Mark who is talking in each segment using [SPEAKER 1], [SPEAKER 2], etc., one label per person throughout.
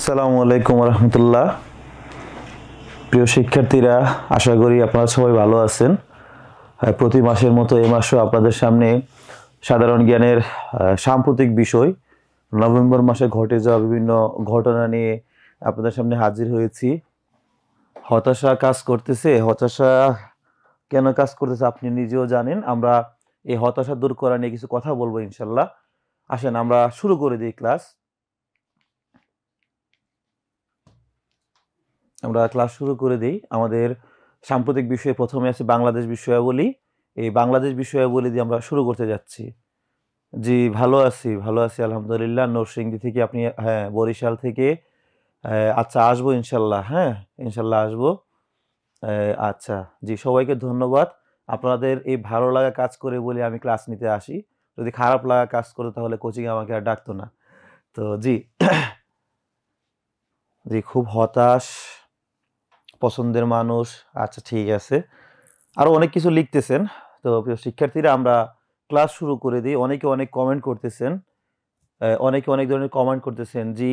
[SPEAKER 1] আসসালামু আলাইকুম রহমতুল্লাহ। প্রিয় শিক্ষার্থীরা, আশা করি আপনারা সবাই ভালো আছেন। প্রতি মাসের মতো এই মাসও আপনাদের সামনে সাধারণ জ্ঞানের সাম্প্রতিক বিষয় নভেম্বর মাসে ঘটে যাওয়া বিভিন্ন ঘটনা নিয়ে আপনাদের সামনে হাজির হয়েছি। হতাশা কাজ করতেছে। হতাশা কেন কাজ করতেছে আপনি নিজেও জানেন। আমরা এই হতাশা দূর করা নিয়ে কিছু কথা বলবো ইনশাল্লাহ। আসেন আমরা শুরু করে দিই ক্লাস। শুরু করে দিই। আমাদের সাম্প্রতিক বিষয়ে প্রথমে আছে বাংলাদেশ বিষয়াবলী। এই বাংলাদেশ বিষয়াবলী দিয়ে আমরা শুরু করতে যাচ্ছি। জি, ভালো আছি আলহামদুলিল্লাহ। নরসিংদী থেকে আপনি? হ্যাঁ, বরিশাল থেকে। আচ্ছা, আসবো ইনশাল্লাহ। হ্যাঁ, ইনশাল্লাহ আসবো। আচ্ছা, জি, সবাইকে ধন্যবাদ। আপনাদের এই ভালো লাগা কাজ করে বলে আমি ক্লাস নিতে আসি। যদি খারাপ লাগা কাজ করতো তাহলে কোচিং আমাকে আর ডাকতো না। তো জি জি, খুব হতাশ, পছন্দের মানুষ। আচ্ছা, ঠিক আছে। আরও অনেক কিছু লিখতেছেন। তো প্রিয় শিক্ষার্থীরা, আমরা ক্লাস শুরু করে দিই। অনেকে অনেক কমেন্ট করতেছেন। অনেকে অনেক ধরনের কমেন্ট করতেছেন। জি,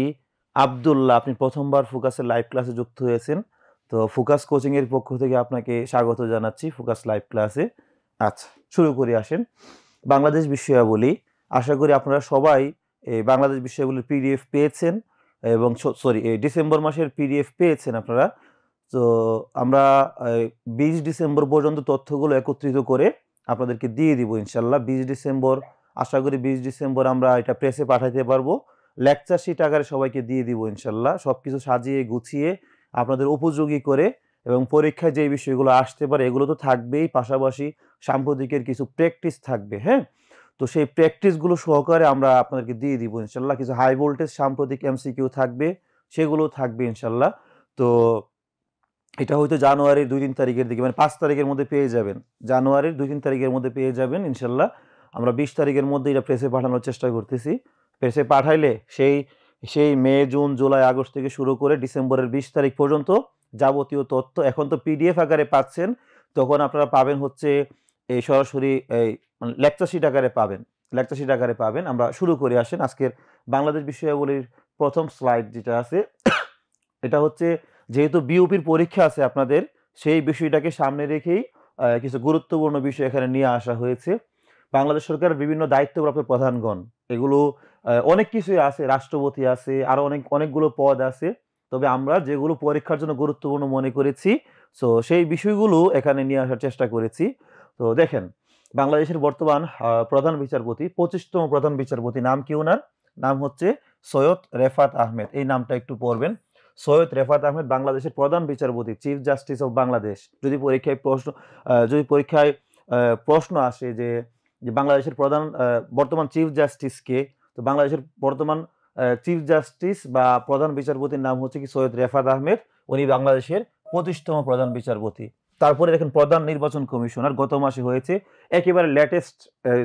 [SPEAKER 1] আব্দুল্লাহ, আপনি প্রথমবার ফোকাসের লাইভ ক্লাসে যুক্ত হয়েছেন। তো ফোকাস কোচিংয়ের পক্ষ থেকে আপনাকে স্বাগত জানাচ্ছি ফোকাস লাইভ ক্লাসে। আচ্ছা, শুরু করি, আসেন। বাংলাদেশ বিষয়াবলী। আশা করি আপনারা সবাই এই বাংলাদেশ বিষয়াবলীর পিডিএফ পেয়েছেন এবং এই ডিসেম্বর মাসের পিডিএফ পেয়েছেন আপনারা। তো আমরা 20 ডিসেম্বর পর্যন্ত তথ্যগুলো একত্রিত করে আপনাদেরকে দিয়ে দিব ইনশাল্লাহ। 20 ডিসেম্বর, আশা করি 20 ডিসেম্বর আমরা এটা প্রেসে পাঠাতে পারবো। লেকচার শিট আকারে সবাইকে দিয়ে দিব ইনশাল্লাহ। সব কিছু সাজিয়ে গুছিয়ে আপনাদের উপযোগী করে, এবং পরীক্ষায় যে বিষয়গুলো আসতে পারে এগুলো তো থাকবেই, পাশাপাশি সাম্প্রতিকের কিছু প্র্যাকটিস থাকবে। হ্যাঁ, তো সেই প্র্যাকটিসগুলো সহকারে আমরা আপনাদেরকে দিয়ে দিব ইনশাল্লাহ। কিছু হাই ভোল্টেজ সাম্প্রতিক এমসিকিউ থাকবে, সেগুলো থাকবে ইনশাল্লাহ। তো এটা হয়তো জানুয়ারির 2-3 তারিখের দিকে, মানে 5 তারিখের মধ্যে পেয়ে যাবেন। জানুয়ারির 2-3 তারিখের মধ্যে পেয়ে যাবেন ইনশাল্লাহ। আমরা 20 তারিখের মধ্যে এটা প্রেসে পাঠানোর চেষ্টা করতেছি। প্রেসে পাঠাইলে সেই সেই মে, জুন, জুলাই, আগস্ট থেকে শুরু করে ডিসেম্বরের 20 তারিখ পর্যন্ত যাবতীয় তথ্য, এখন তো পিডিএফ আকারে পাচ্ছেন, তখন আপনারা পাবেন হচ্ছে এই সরাসরি এই লেকচার শিট আকারে পাবেন। লেকচার শিট আকারে পাবেন। আমরা শুরু করে আসেন আজকের বাংলাদেশ বিষয়াবলীর প্রথম স্লাইড যেটা আছে। এটা হচ্ছে, যেহেতু বিউপির পরীক্ষা আছে আপনাদের, সেই বিষয়টাকে সামনে রেখেই কিছু গুরুত্বপূর্ণ বিষয় এখানে নিয়ে আসা হয়েছে। বাংলাদেশ সরকারের বিভিন্ন দায়িত্বপ্রাপ্ত প্রধানগণ, এগুলো অনেক কিছুই আছে, রাষ্ট্রপতি আছে, আরো অনেকগুলো পদ আছে। তবে আমরা যেগুলো পরীক্ষার জন্য গুরুত্বপূর্ণ মনে করেছি, সো সেই বিষয়গুলো এখানে নিয়ে আসার চেষ্টা করেছি। তো দেখেন, বাংলাদেশের বর্তমান প্রধান বিচারপতি, 25তম প্রধান বিচারপতি, নাম কি ওনার? নাম হচ্ছে সৈয়দ রেফাত আহমেদ। এই নামটা একটু পড়বেন। সৈয়দ রেফাত আহমেদ বাংলাদেশের প্রধান বিচারপতি, চিফ জাস্টিস অফ বাংলাদেশ। যদি পরীক্ষায় প্রশ্ন আসে যে বাংলাদেশের বর্তমান চিফ জাস্টিস কে, তো বাংলাদেশের বর্তমান চিফ জাস্টিস বা প্রধান বিচারপতির নাম হচ্ছে কি সৈয়দ রেফাত আহমেদ। উনি বাংলাদেশের 25তম প্রধান বিচারপতি। তারপরে দেখেন প্রধান নির্বাচন কমিশনার, গত মাসে হয়েছে, একেবারে লেটেস্ট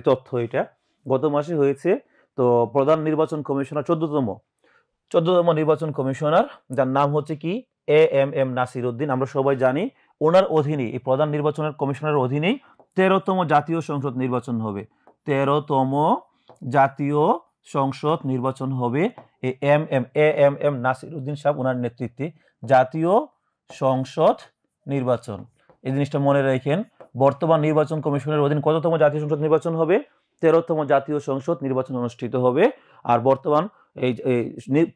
[SPEAKER 1] তথ্য এটা, গত মাসে হয়েছে। তো প্রধান নির্বাচন কমিশনার 14তম নির্বাচন কমিশনার, যার নাম হচ্ছে কি এএমএম নাসির উদ্দিন। আমরা সবাই জানি ওনার অধীনে, এই প্রধান নির্বাচনের কমিশনারের অধীনেই 13তম জাতীয় সংসদ নির্বাচন হবে। 13তম জাতীয় সংসদ নির্বাচন হবে এই এএমএম নাসির উদ্দিন সাহেব ওনার নেতৃত্বে। জাতীয় সংসদ নির্বাচন, এই জিনিসটা মনে রাখেন। বর্তমান নির্বাচন কমিশনের অধীন কততম জাতীয় সংসদ নির্বাচন হবে? 13তম জাতীয় সংসদ নির্বাচন অনুষ্ঠিত হবে। আর বর্তমান এই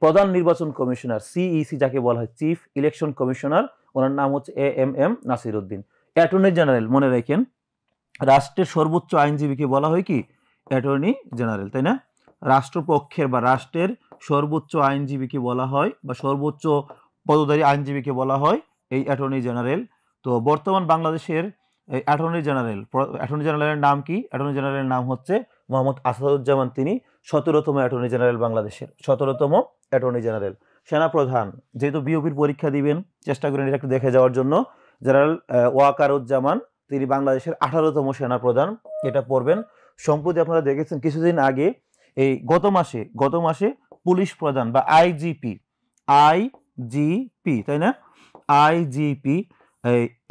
[SPEAKER 1] প্রধান নির্বাচন কমিশনার, সিইসি যাকে বলা হয়, চিফ ইলেকশন কমিশনার, ওনার নাম হচ্ছে AMM Nasir Uddin. Attorney general, মনে রাখেন, রাষ্ট্রের সর্বোচ্চ আইনজীবীকে বলা হয় কি? অ্যাটর্নি জেনারেল, তাই না? রাষ্ট্রপক্ষের বা রাষ্ট্রের সর্বোচ্চ আইনজীবীকে বলা হয়, বা সর্বোচ্চ পদধারী আইনজীবীকে বলা হয় এই অ্যাটর্নি জেনারেল। তো বর্তমান বাংলাদেশের অ্যাটর্নি জেনারেলের নাম কি? অ্যাটর্নি জেনারেলের নাম হচ্ছে মোহাম্মদ আসাদুজ্জামান। তিনি 17তম অ্যাটর্নি জেনারেল বাংলাদেশের, 17তম অ্যাটর্নি জেনারেল। সেনাপ্রধান, যেহেতু বিওপির পরীক্ষা দিবেন, চেষ্টা করেন এটা একটু দেখে যাওয়ার জন্য। জেনারেল ওয়াকারুজ্জামান, তিনি বাংলাদেশের 18তম সেনাপ্রধান, এটা পড়বেন। সম্প্রতি আপনারা দেখেছেন কিছুদিন আগে, এই গত মাসে পুলিশ প্রধান বা আইজিপি, তাই না? IGP,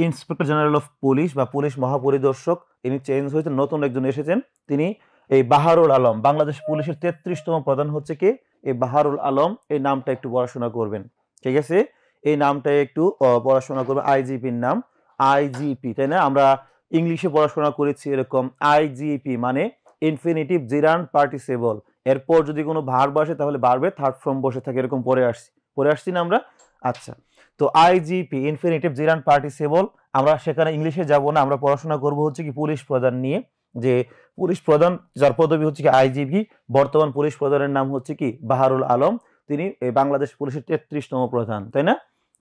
[SPEAKER 1] inspector general of police বা পুলিশ মহাপরিদর্শক, তিনি চেঞ্জ হয়েছেন, নতুন একজন এসেছেন। তিনি এই বাহারুল আলম, বাংলাদেশ পুলিশের 33তম প্রধান হচ্ছে কে? এই বাহারুল আলম এই নামটা একটু পড়াশোনা করবেন, ঠিক আছে? এই নামটা একটু পড়াশোনা করবেন, আইজিপির নাম আইজিপি, তাই না? আমরা ইংলিশে পড়াশোনা করেছি এরকম আইজিপি মানে ইনফিনিটিভ জিরান্ড পার্টিসিপল, এরপর যদি কোনো ভার্ব আসে তাহলে ভার্বের থার্ড ফর্ম বসে থাকে, এরকম পড়ে আসছি না আমরা? আচ্ছা, তো আইজিপি ইনফিনিটিভ জিরান্ড পার্টিসিপল, আমরা সেখানে ইংলিশে যাব না, আমরা পড়াশোনা করব হচ্ছে কি পুলিশ প্রধান নিয়ে, যে পুলিশ প্রধান যার পদবি হচ্ছে কি আইজিপি, বর্তমান পুলিশ প্রধানের নাম হচ্ছে কি বাহারুল আলম, তিনি বাংলাদেশ পুলিশের 33তম প্রধান, তাই না?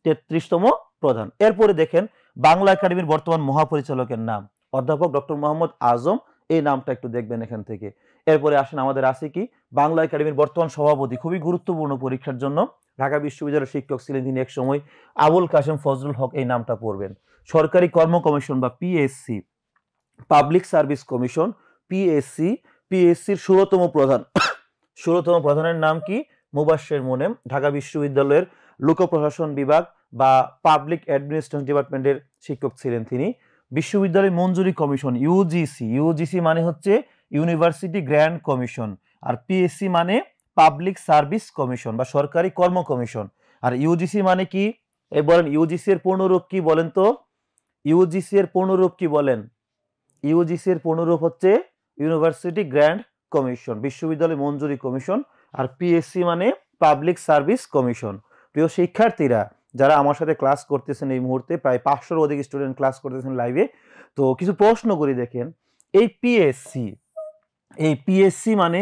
[SPEAKER 1] 33তম প্রধান। এরপরে দেখেন বাংলা একাডেমির বর্তমান মহাপরিচালকের নাম অধ্যাপক ডক্টর মোহাম্মদ আজম, এই নামটা একটু দেখবেন এখান থেকে। এরপরে আসেন আমাদের আছে কি বাংলা একাডেমির বর্তমান সভাপতি, খুবই গুরুত্বপূর্ণ পরীক্ষার জন্য, ঢাকা বিশ্ববিদ্যালয়ের শিক্ষক ছিলেন তিনি এক সময়, আবুল কাশেম ফজলুল হক, এই নামটা পড়বেন। সরকারি কর্ম কমিশন বা PSC, public service commission, PSC, পিএসসির 16তম প্রধান 16তম প্রধানের নাম কি মুবাশ্শের মোনেম, ঢাকা বিশ্ববিদ্যালয়ের লোক প্রশাসন বিভাগ বা পাবলিক অ্যাডমিনিস্ট্রেশন ডিপার্টমেন্টের শিক্ষক ছিলেন তিনি। বিশ্ববিদ্যালয় মঞ্জুরি কমিশন ইউজিসি, ইউজিসি মানে হচ্ছে ইউনিভার্সিটি গ্র্যান্ড কমিশন, আর পিএসসি মানে পাবলিক সার্ভিস কমিশন বা সরকারি কর্ম কমিশন। আর ইউজিসি মানে কি এই বলেন, ইউজিসি এর পূর্ণরূপ কি বলেন তো? ইউজিসি এর পূর্ণরূপ কি বলেন? ইউজিসি এর পূর্ণরূপ হচ্ছে ইউনিভার্সিটি গ্র্যান্ড কমিশন, বিশ্ববিদ্যালয় মঞ্জুরি কমিশন। আর পিএসসি মানে পাবলিক সার্ভিস কমিশন। প্রিয় শিক্ষার্থীরা, যারা আমার সাথে ক্লাস করতেছেন এই মুহূর্তে, প্রায় 500-র অধিক স্টুডেন্ট ক্লাস করতেছেন লাইভে, তো কিছু প্রশ্ন করি দেখেন। এই পিএসসি মানে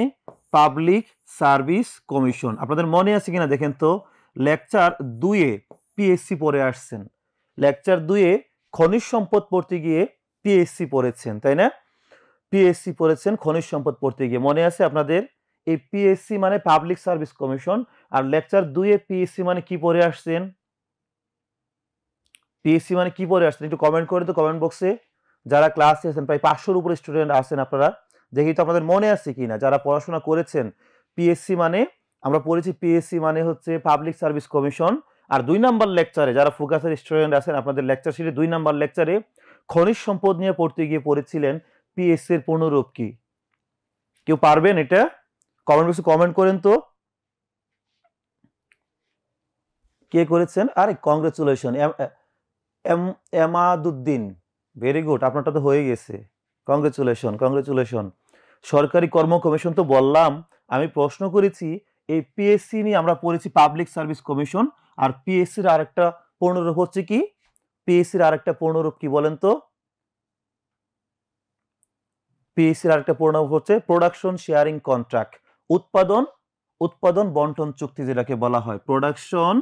[SPEAKER 1] পাবলিক সার্ভিস কমিশন, আপনাদের মনে আছে কিনা দেখেন তো? লেকচার 2-এ পিএসসি পড়ে আসছেন, লেকচার 2-এ খনিজ সম্পদ পড়তে গিয়ে পিএসসি পড়েছেন, তাই না? পিএসসি পড়েছেন খনিজ সম্পদ পড়তে গিয়ে, মনে আছে আপনাদের? এই পিএসসি মানে পাবলিক সার্ভিস কমিশন, আর লেকচার 2-এ পিএসসি মানে কি পড়ে আসছেন? পিএসসি মানে কি পড়ে আসছেন? একটু কমেন্ট করে তো কমেন্ট বক্সে, যারা ক্লাসে আছেন, প্রায় 500-র উপরে স্টুডেন্ট আছেন আপনারা, দেখি তো আপনাদের মনে আছে কিনা যারা পড়াশোনা করেছেন। পিএসসি মানে আমরা পড়েছি, পিএসসি মানে হচ্ছে পাবলিক সার্ভিস কমিশন। আর 2 নাম্বার লেকচারে যারা ফোকাসের স্টুডেন্ট আছেন, আপনাদের লেকচার শিটে 2 নাম্বার লেকচারে খনিজ সম্পদ নিয়ে পড়তে গিয়ে পড়েছিলেন পিএসসি এর পূর্ণরূপ কি? কেউ পারবেন এটা? কমেন্ট বক্সে কমেন্ট করেন তো কে করেছেন। আরে কংগ্রেচুলেশন এমাদুদ্দিন, ভেরি গুড, আপনারটা তো হয়ে গেছে, কংগ্রেচুলেশন। সরকারি কর্ম কমিশন তো বললাম, আমি প্রশ্ন করেছি এই পিএসসি নিয়ে আমরা পড়েছি পাবলিক সার্ভিস কমিশন, আর পিএসসির আরেকটা পূর্ণরূপ হচ্ছে কি? পিএসসির আরেকটা পূর্ণরূপ কি বলেন তো? পিএসসির আরেকটা পূর্ণরূপ হচ্ছে প্রোডাকশন শেয়ারিং কন্ট্রাক্ট, উৎপাদন বন্টন চুক্তি যেটাকে বলা হয়, প্রোডাকশন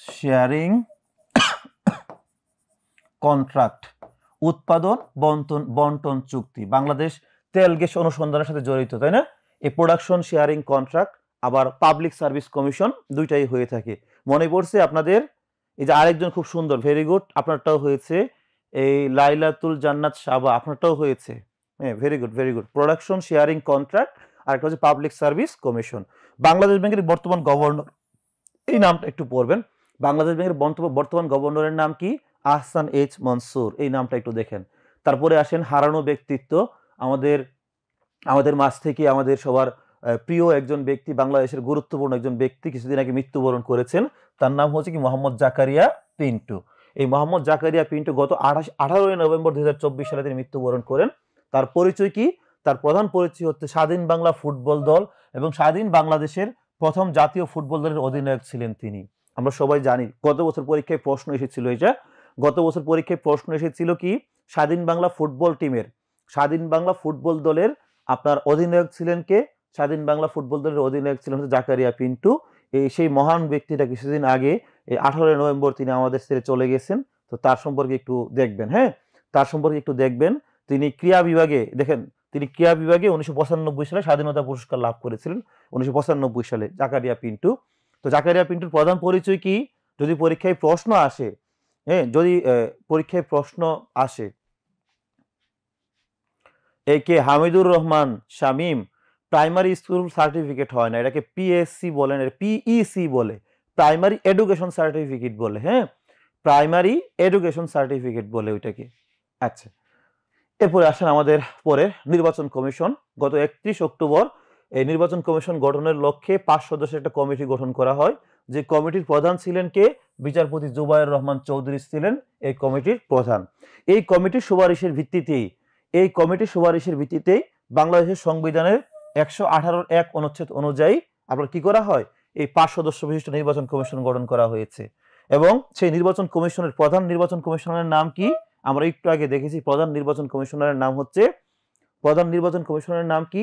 [SPEAKER 1] শেয়ারিং কন্ট্রাক্ট, উৎপাদন বন্টন চুক্তি। বাংলাদেশ তেল গ্যাস অনুসন্ধানের সাথে জড়িত, তাই না? এই প্রোডাকশন শেয়ারিং কন্ট্রাক্ট আবার পাবলিক সার্ভিস কমিশন, দুইটাই হয়ে থাকে। মনে পড়ছে আপনাদের? এই যে আরেকজন খুব সুন্দর, ভেরি গুড, আপনারটাও হয়েছে। এই লাইলাতুল জান্নাত সাবা, আপনারটাও হয়েছে। হ্যাঁ, very good. Production sharing contract আর একটা হচ্ছে পাবলিক সার্ভিস কমিশন। বাংলাদেশ ব্যাংকের বর্তমান গভর্নর, এই নামটা একটু পড়বেন। বাংলাদেশ ব্যাংকের বর্তমান গভর্নরের নাম কি? আহসান এইচ মনসুর, এই নামটা একটু দেখেন। তারপরে আসেন হারানো ব্যক্তিত্ব, আমাদের মাঝ থেকে আমাদের সবার প্রিয় একজন ব্যক্তি, বাংলাদেশের গুরুত্বপূর্ণ একজন ব্যক্তি কিছুদিন আগে মৃত্যুবরণ করেছেন, তার নাম হচ্ছে কি মোহাম্মদ জাকারিয়া পিন্টু। এই মোহাম্মদ জাকারিয়া পিন্টু গত 18 নভেম্বর 2024 সালে তিনি মৃত্যুবরণ করেন। তার পরিচয় কি? তার প্রধান পরিচয় হচ্ছে স্বাধীন বাংলা ফুটবল দল এবং স্বাধীন বাংলাদেশের প্রথম জাতীয় ফুটবল দলের অধিনায়ক ছিলেন তিনি। আমরা সবাই জানি গত বছর পরীক্ষায় প্রশ্ন এসেছিল, এটা গত বছর পরীক্ষায় প্রশ্ন এসেছিল কি স্বাধীন বাংলা ফুটবল দলের আপনার অধিনায়ক ছিলেন কে? স্বাধীন বাংলা ফুটবল দলের অধিনায়ক ছিলেন হচ্ছে জাকারিয়া পিন্টু। সেই মহান ব্যক্তিটা কিছুদিন আগে এই 18 নভেম্বর তিনি আমাদের ছেড়ে চলে গেছেন। তো তার সম্পর্কে একটু দেখবেন, হ্যাঁ, তার সম্পর্কে একটু দেখবেন। তিনি ক্রীড়া বিভাগে 1995 সালে স্বাধীনতা পুরস্কার লাভ করেছিলেন, 1995 সালে জাকারিয়া পিন্টু। তো জাকারিয়া পিন্টুর প্রধান পরিচয় কি? যদি পরীক্ষায় প্রশ্ন আসে, হ্যাঁ, যদি পরীক্ষায় প্রশ্ন আসে, একে Hamidur Rahman Shamim primary school certificate হয় না, এটাকে পিএসসি বলেন, পিইসি বলে, প্রাইমারি এডুকেশন সার্টিফিকেট বলে, হ্যাঁ, প্রাইমারি এডুকেশন সার্টিফিকেট বলে ওইটাকে। আচ্ছা, এরপরে আসেন আমাদের পরে নির্বাচন কমিশন। গত 31 অক্টোবর এই নির্বাচন কমিশন গঠনের লক্ষ্যে 5 সদস্যের একটা কমিটি গঠন করা হয়। যে কমিটির প্রধান ছিলেন কে? বিচারপতি জুবায়ের রহমান চৌধুরী ছিলেন এই কমিটির প্রধান। এই কমিটির সুপারিশের ভিত্তিতেই বাংলাদেশের সংবিধানের 118 অনুচ্ছেদ অনুযায়ী আপনার কি করা হয়? এই 5 সদস্য বিশিষ্ট নির্বাচন কমিশন গঠন করা হয়েছে। এবং সেই নির্বাচন কমিশনের প্রধান নির্বাচন কমিশনারের নাম কি? আমরা একটু আগে দেখেছি প্রধান নির্বাচন কমিশনারের নাম কি?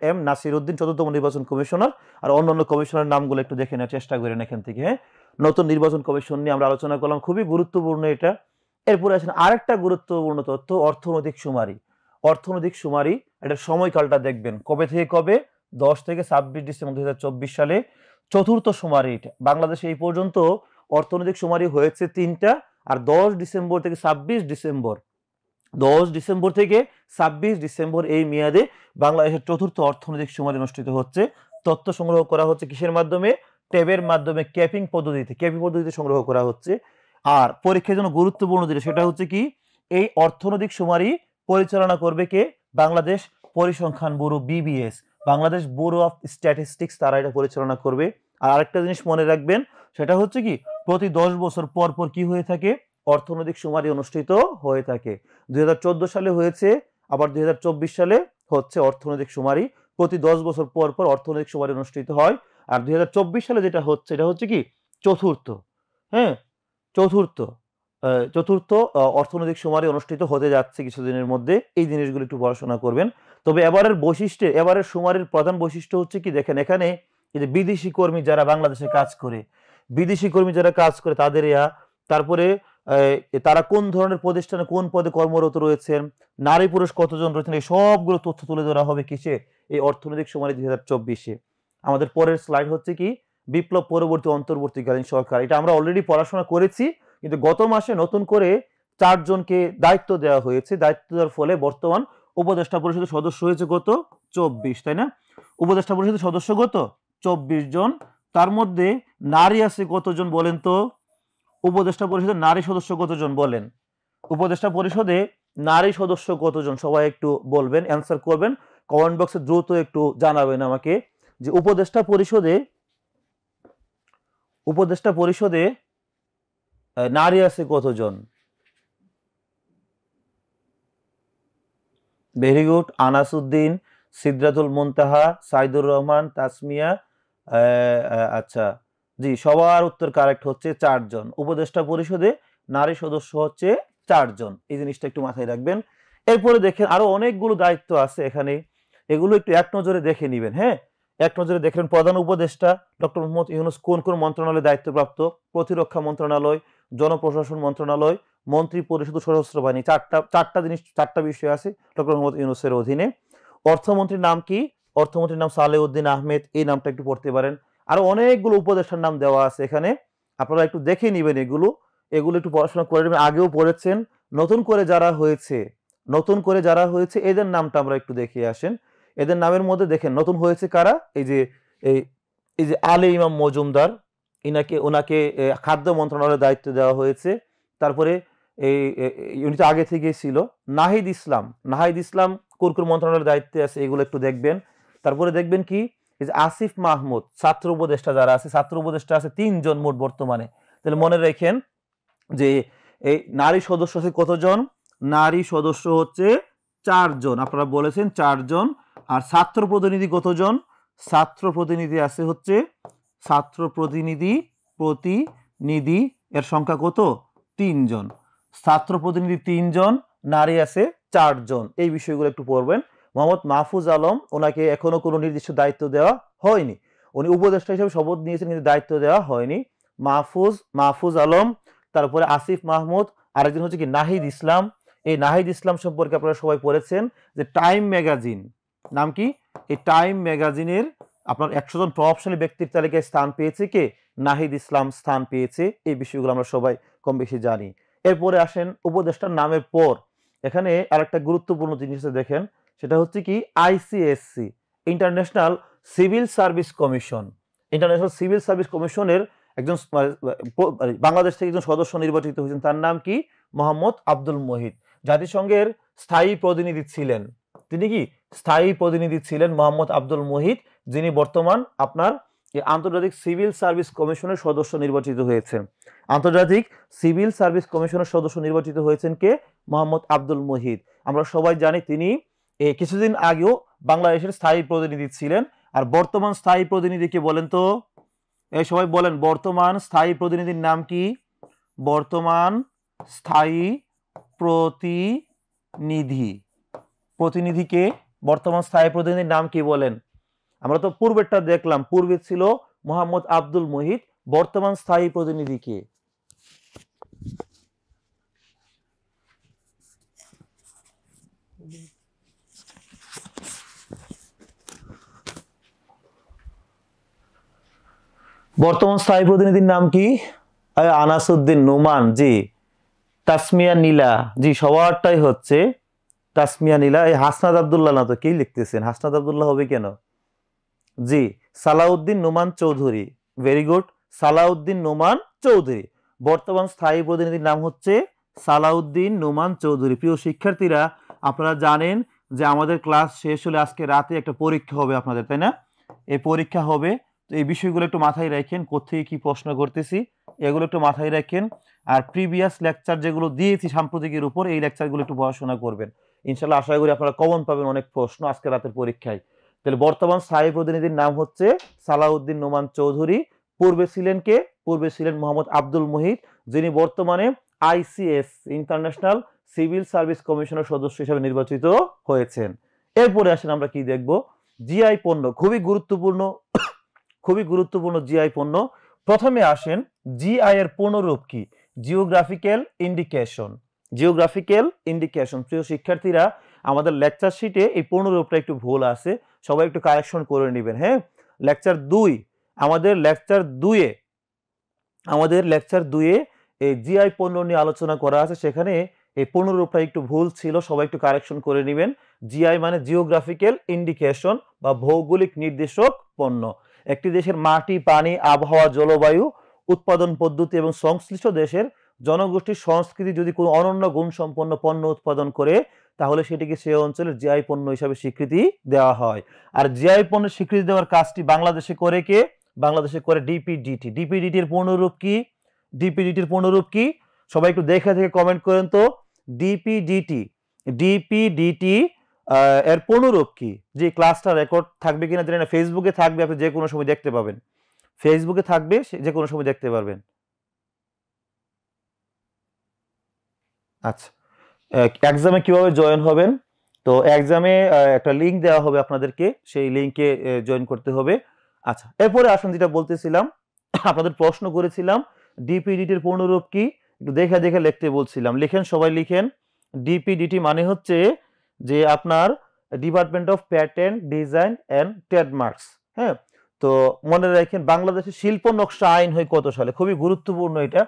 [SPEAKER 1] এম নাসির উদ্দিন, চতুর্থ নির্বাচন কমিশনার। আর অন্যান্য কমিশনারের নামগুলো একটু দেখে নেওয়ার চেষ্টা করেন এখান থেকে। হ্যাঁ, নতুন নির্বাচন কমিশন নিয়ে আমরা আলোচনা করলাম, খুবই গুরুত্বপূর্ণ এটা। এরপরে আসেন আরেকটা গুরুত্বপূর্ণ তথ্য, অর্থনৈতিক সুমারি। এটার সময়কালটা দেখবেন কবে থেকে কবে? 10 থেকে 26 ডিসেম্বর 2024 সালে চতুর্থ সুমারি। এটা বাংলাদেশে এই পর্যন্ত অর্থনৈতিক সুমারি হয়েছে 3টা। আর 10 ডিসেম্বর থেকে 26 ডিসেম্বর এই মেয়াদে বাংলাদেশের চতুর্থ অর্থনৈতিক সুমারি অনুষ্ঠিত হচ্ছে। তথ্য সংগ্রহ করা হচ্ছে কিসের মাধ্যমে? ট্যাবের মাধ্যমে, ক্যাপি পদ্ধতিতে সংগ্রহ করা হচ্ছে। আর পরীক্ষার জন্য গুরুত্বপূর্ণ যেটা সেটা হচ্ছে কি, এই অর্থনৈতিক সুমারি পরিচালনা করবে কে? বাংলাদেশ পরিসংখ্যান bureau, BBS, Bangladesh bureau of statistics, তারা এটা পরিচালনা করবে। আর আরেকটা জিনিস মনে রাখবেন, সেটা হচ্ছে কি, প্রতি 10 বছর পর পর কি হয়ে থাকে? অর্থনৈতিক সুমারি অনুষ্ঠিত হয়ে থাকে। 2014 সালে হয়েছে, আবার 2024 সালে হচ্ছে অর্থনৈতিক সুমারি। প্রতি 10 বছর পর পর অর্থনৈতিক সুমারি অনুষ্ঠিত হয়। আর 2024 সালে যেটা হচ্ছে, এটা হচ্ছে কি, চতুর্থ। হ্যাঁ, চতুর্থ অর্থনৈতিক সুমারি অনুষ্ঠিত হতে যাচ্ছে কিছুদিনের মধ্যে। এই জিনিসগুলো একটু পড়াশোনা করবেন। তবে এবারের সুমারির প্রধান বৈশিষ্ট্য হচ্ছে কি, দেখেন এখানে এই যে বিদেশি কর্মী যারা বাংলাদেশে কাজ করে, তাদের তারপরে তারা কোন ধরনের প্রতিষ্ঠানে কোন পদে কর্মরত রয়েছেন, নারী পুরুষ কতজন রয়েছেন, এই সবগুলো তথ্য তুলে ধরা হবে কিসে? এই অর্থনৈতিক সুমারি 2024-এ। আমাদের পরের স্লাইড হচ্ছে কি, বিপ্লব পরবর্তী অন্তর্বর্তীকালীন সরকার। এটা আমরা অলরেডি পড়াশোনা করেছি, কিন্তু গত মাসে নতুন করে 4 জনকে দায়িত্ব দেওয়া হয়েছে। দায়িত্ব দেওয়ার ফলে বর্তমান উপদেষ্টা পরিষদের সদস্য হয়েছে কত? 24, তাই না? উপদেষ্টা পরিষদের সদস্য কত? 24 জন। তার মধ্যে নারী আছে কতজন বলেন তো? উপদেষ্টা পরিষদের নারী সদস্য কতজন বলেন? উপদেষ্টা পরিষদে নারী সদস্য কতজন? সবাই একটু বলবেন, অ্যান্সার করবেন কমেন্ট বক্সে, দ্রুত একটু জানাবেন আমাকে যে উপদেষ্টা পরিষদে নারী আছে কতজন? Very good. আনাসউদ্দিন, সিদরাতুল মুনতাহা, সাইদুর রহমান, তাসমিয়া। আচ্ছা, জি, সবার উত্তর কারেক্ট হচ্ছে 4 জন। উপদেষ্টা পরিষদে নারী সদস্য হচ্ছে 4 জন। এই জিনিসটা একটু মাথায় রাখবেন। এরপরে দেখেন আরো অনেকগুলো দায়িত্ব আছে এখানে, এগুলো একটু এক নজরে দেখে নিবেন। হ্যাঁ, এক নজরে দেখেন। প্রধান উপদেষ্টা ডক্টর মোহাম্মদ ইউনূস কোন কোন মন্ত্রণালয়ে দায়িত্বপ্রাপ্ত? প্রতিরক্ষা মন্ত্রণালয়, জনপ্রশাসন মন্ত্রণালয়, মন্ত্রী পরিষদ, সশস্ত্র বাহিনী। চারটা বিষয় আছে ডক্টর মোহাম্মদ ইউনূসের অধীনে। অর্থমন্ত্রীর নাম কি? অর্থমন্ত্রীর নাম সালেউদ্দিন আহমেদ। এই নামটা একটু পড়তে পারেন। আরো অনেকগুলো উপদেষ্টার নাম দেওয়া আছে এখানে, আপনারা একটু দেখে নিবেন। এগুলো একটু পড়াশোনা করে নেবেন, আগেও পড়েছেন। নতুন করে যারা হয়েছে এদের নামটা আমরা একটু দেখে আসেন। এদের নামের মধ্যে দেখেন নতুন হয়েছে কারা? এই যে আলী ইমাম মজুমদার, ওনাকে খাদ্য মন্ত্রণালয়ের দায়িত্ব দেওয়া হয়েছে। তারপরে উনি তো আগে থেকেই ছিল। নাহিদ ইসলাম কোন মন্ত্রণালয়ের দায়িত্বে আছে, এগুলো একটু দেখবেন। তারপরে দেখবেন কি, এই যে আসিফ মাহমুদ, ছাত্র উপদেষ্টা যারা আছে, ছাত্র উপদেষ্টা আছে 3 জন মোট বর্তমানে। তাহলে মনে রাখেন যে এই নারী সদস্য আছে কতজন? নারী সদস্য হচ্ছে 4 জন। আপনারা বলেছেন 4 জন। আর ছাত্র প্রতিনিধি কতজন? ছাত্র প্রতিনিধি এর সংখ্যা কত? 3 জন। ছাত্র প্রতিনিধি 3 জন, নারী আছে 4 জন। এই বিষয়গুলো একটু পড়বেন। মোহাম্মদ মাহফুজ আলম, ওনাকে এখনো কোনো নির্দিষ্ট দায়িত্ব দেওয়া হয়নি। উনি উপদেষ্টা হিসেবে শপথ নিয়েছেন, কিন্তু দায়িত্ব দেওয়া হয়নি। মাহফুজ আলম, তারপরে আসিফ মাহমুদ, আরেকজন হচ্ছে কি নাহিদ ইসলাম। এই নাহিদ ইসলাম সম্পর্কে আপনারা সবাই পড়েছেন যে টাইম ম্যাগাজিন, নাম কি? এই টাইম ম্যাগাজিনের আপনার 100 জন প্রভাবশালী ব্যক্তির তালিকায় স্থান পেয়েছে কে? নাহিদ ইসলাম স্থান পেয়েছে। এই বিষয়গুলো আমরা সবাই কম বেশি জানি। এরপরে আসেন উপদেষ্টার নামের পর এখানে আরেকটা গুরুত্বপূর্ণ জিনিস দেখেন, সেটা হচ্ছে কি ICSC, ইন্টারন্যাশনাল সিভিল সার্ভিস কমিশনের একজন বাংলাদেশ থেকে একজন সদস্য নির্বাচিত হয়েছেন। তার নাম কি? মোহাম্মদ আব্দুল মহিদ। জাতিসংঘের স্থায়ী প্রতিনিধি ছিলেন। তিনি কি স্থায়ী প্রতিনিধি ছিলেন মোহাম্মদ আব্দুল মুহিত, যিনি বর্তমান আপনার আন্তর্জাতিক সিভিল সার্ভিস কমিশনের সদস্য নির্বাচিত হয়েছেন। আন্তর্জাতিক সিভিল সার্ভিস কমিশনের সদস্য নির্বাচিত হয়েছেন কে? মোহাম্মদ আব্দুল মুহিত। আমরা সবাই জানি তিনি কিছুদিন আগেও বাংলাদেশের স্থায়ী প্রতিনিধি ছিলেন। আর বর্তমান স্থায়ী প্রতিনিধিকে বলেন তো, এই সবাই বলেন বর্তমান স্থায়ী প্রতিনিধির নাম কি? বর্তমান স্থায়ী প্রতিনিধি, প্রতিনিধিকে বর্তমান স্থায়ী প্রতিনিধির নাম কি বলেন? আমরা তো পূর্বেরটা দেখলাম, পূর্বে ছিল মোহাম্মদ আব্দুল মুহিত, বর্তমান স্থায়ী প্রতিনিধি কে? বর্তমান স্থায়ী প্রতিনিধির নাম কি? আনাসউদ্দিন নোমান। জি। তাসমিয়া নীলা। জি, সবারটাই হচ্ছে তাসমিয়া নীলা। এই হাসনাত আব্দুল্লাহ না তো? কি লিখতেছেন? হাসনাত আব্দুল্লাহ হবে কেন? জি, সালাউদ্দিন নোমান চৌধুরী। Very good, Salauddin Noman Chowdhury. বর্তমান স্থায়ী প্রতিনিধির নাম হচ্ছে সালাউদ্দিন নোমান চৌধুরী। প্রিয় শিক্ষার্থীরা, আপনারা জানেন যে আমাদের ক্লাস শেষ হলে আজকে রাতে একটা পরীক্ষা হবে আপনাদের, তাই না? এই পরীক্ষা হবে, তো এই বিষয়গুলো একটু মাথায় রাখেন, কোথেকে কি প্রশ্ন করতেছি এগুলো একটু মাথায় রাখেন। আর প্রিভিয়াস লেকচার যেগুলো দিয়েছি সাম্প্রতিকের উপর, এই লেকচারগুলো একটু পড়াশোনা করবেন। ইনশাল্লাহ আশা করি আপনারা কমন পাবেন অনেক প্রশ্ন আজকে রাতের পরীক্ষায়। তাহলে বর্তমান স্থায়ী প্রতিনিধির নাম হচ্ছে সালাউদ্দিন নোমান চৌধুরী। পূর্বে ছিলেন কে? পূর্বে ছিলেন মোহাম্মদ আব্দুল মুহিত, যিনি বর্তমানে আইসিএস ইন্টারন্যাশনাল সিভিল সার্ভিস কমিশনের সদস্য হিসেবে নির্বাচিত হয়েছেন। এরপরে আসেন আমরা কি দেখব? জিআই পণ্য, খুবই গুরুত্বপূর্ণ, খুবই গুরুত্বপূর্ণ জিআই পণ্য। প্রথমে আসেন জিআই এর পূর্ণরূপ কি? Geographical indication. Geographical indication. প্রিয় শিক্ষার্থীরা, আমাদের লেকচার শিটে এই পূর্ণরূপটা একটু ভুল আছে, সবাই একটু কারেকশন করে নেবেন। হ্যাঁ, লেকচার 2, আমাদের লেকচার 2 এই জিআই পণ্য নিয়ে আলোচনা করা আছে, সেখানে এই পূর্ণরূপটা একটু ভুল ছিল, সবাই একটু কারেকশন করে নেবেন। জিআই মানে জিওগ্রাফিক্যাল ইন্ডিকেশন বা ভৌগোলিক নির্দেশক পণ্য। একটি দেশের মাটি, পানি, আবহাওয়া, জলবায়ু, উৎপাদন পদ্ধতি এবং সংশ্লিষ্ট দেশের জনগোষ্ঠীর সংস্কৃতি যদি কোনো অনন্য গুণসম্পন্ন পণ্য উৎপাদন করে, তাহলে সেটিকে সেই অঞ্চলের জিআই পণ্য হিসাবে স্বীকৃতি দেওয়া হয়। আর জিআই পণ্যের স্বীকৃতি দেওয়ার কাজটি বাংলাদেশে করে কে? বাংলাদেশে করে ডিপিডিটি। ডিপিডিটির পূর্ণরূপ কি? ডিপিডিটির পূর্ণরূপ কি? সবাই একটু দেখে থেকে কমেন্ট করেন তো। ডিপিডিটি এর পূর্ণরূপ কি? যে ক্লাসটা রেকর্ড থাকবে কিনা জানি না, ফেসবুকে থাকবে, আপনি যে কোনো সময় দেখতে পাবেন। ফেসবুকে থাকবে, যে কোনো সময় দেখতে পারবেন। আচ্ছা, এক্সামে কিভাবে জয়েন হবেন? তো এক্সামে একটা লিঙ্ক দেওয়া হবে আপনাদেরকে, সেই লিঙ্কে জয়েন করতে হবে। আচ্ছা, এরপরে আসুন যেটা বলতেছিলাম, আপনাদের প্রশ্ন করেছিলাম ডিপিডিটির পূর্ণরূপ কি, একটু দেখে দেখে লিখতে বলছিলাম। লিখেন, সবাই লিখেন। ডিপিডিটি মানে হচ্ছে যে আপনার department of patent design and trademarks. হ্যাঁ, তো মনে রাখেন বাংলাদেশের শিল্প নকশা আইন হয় কত সালে? খুবই গুরুত্বপূর্ণ এটা।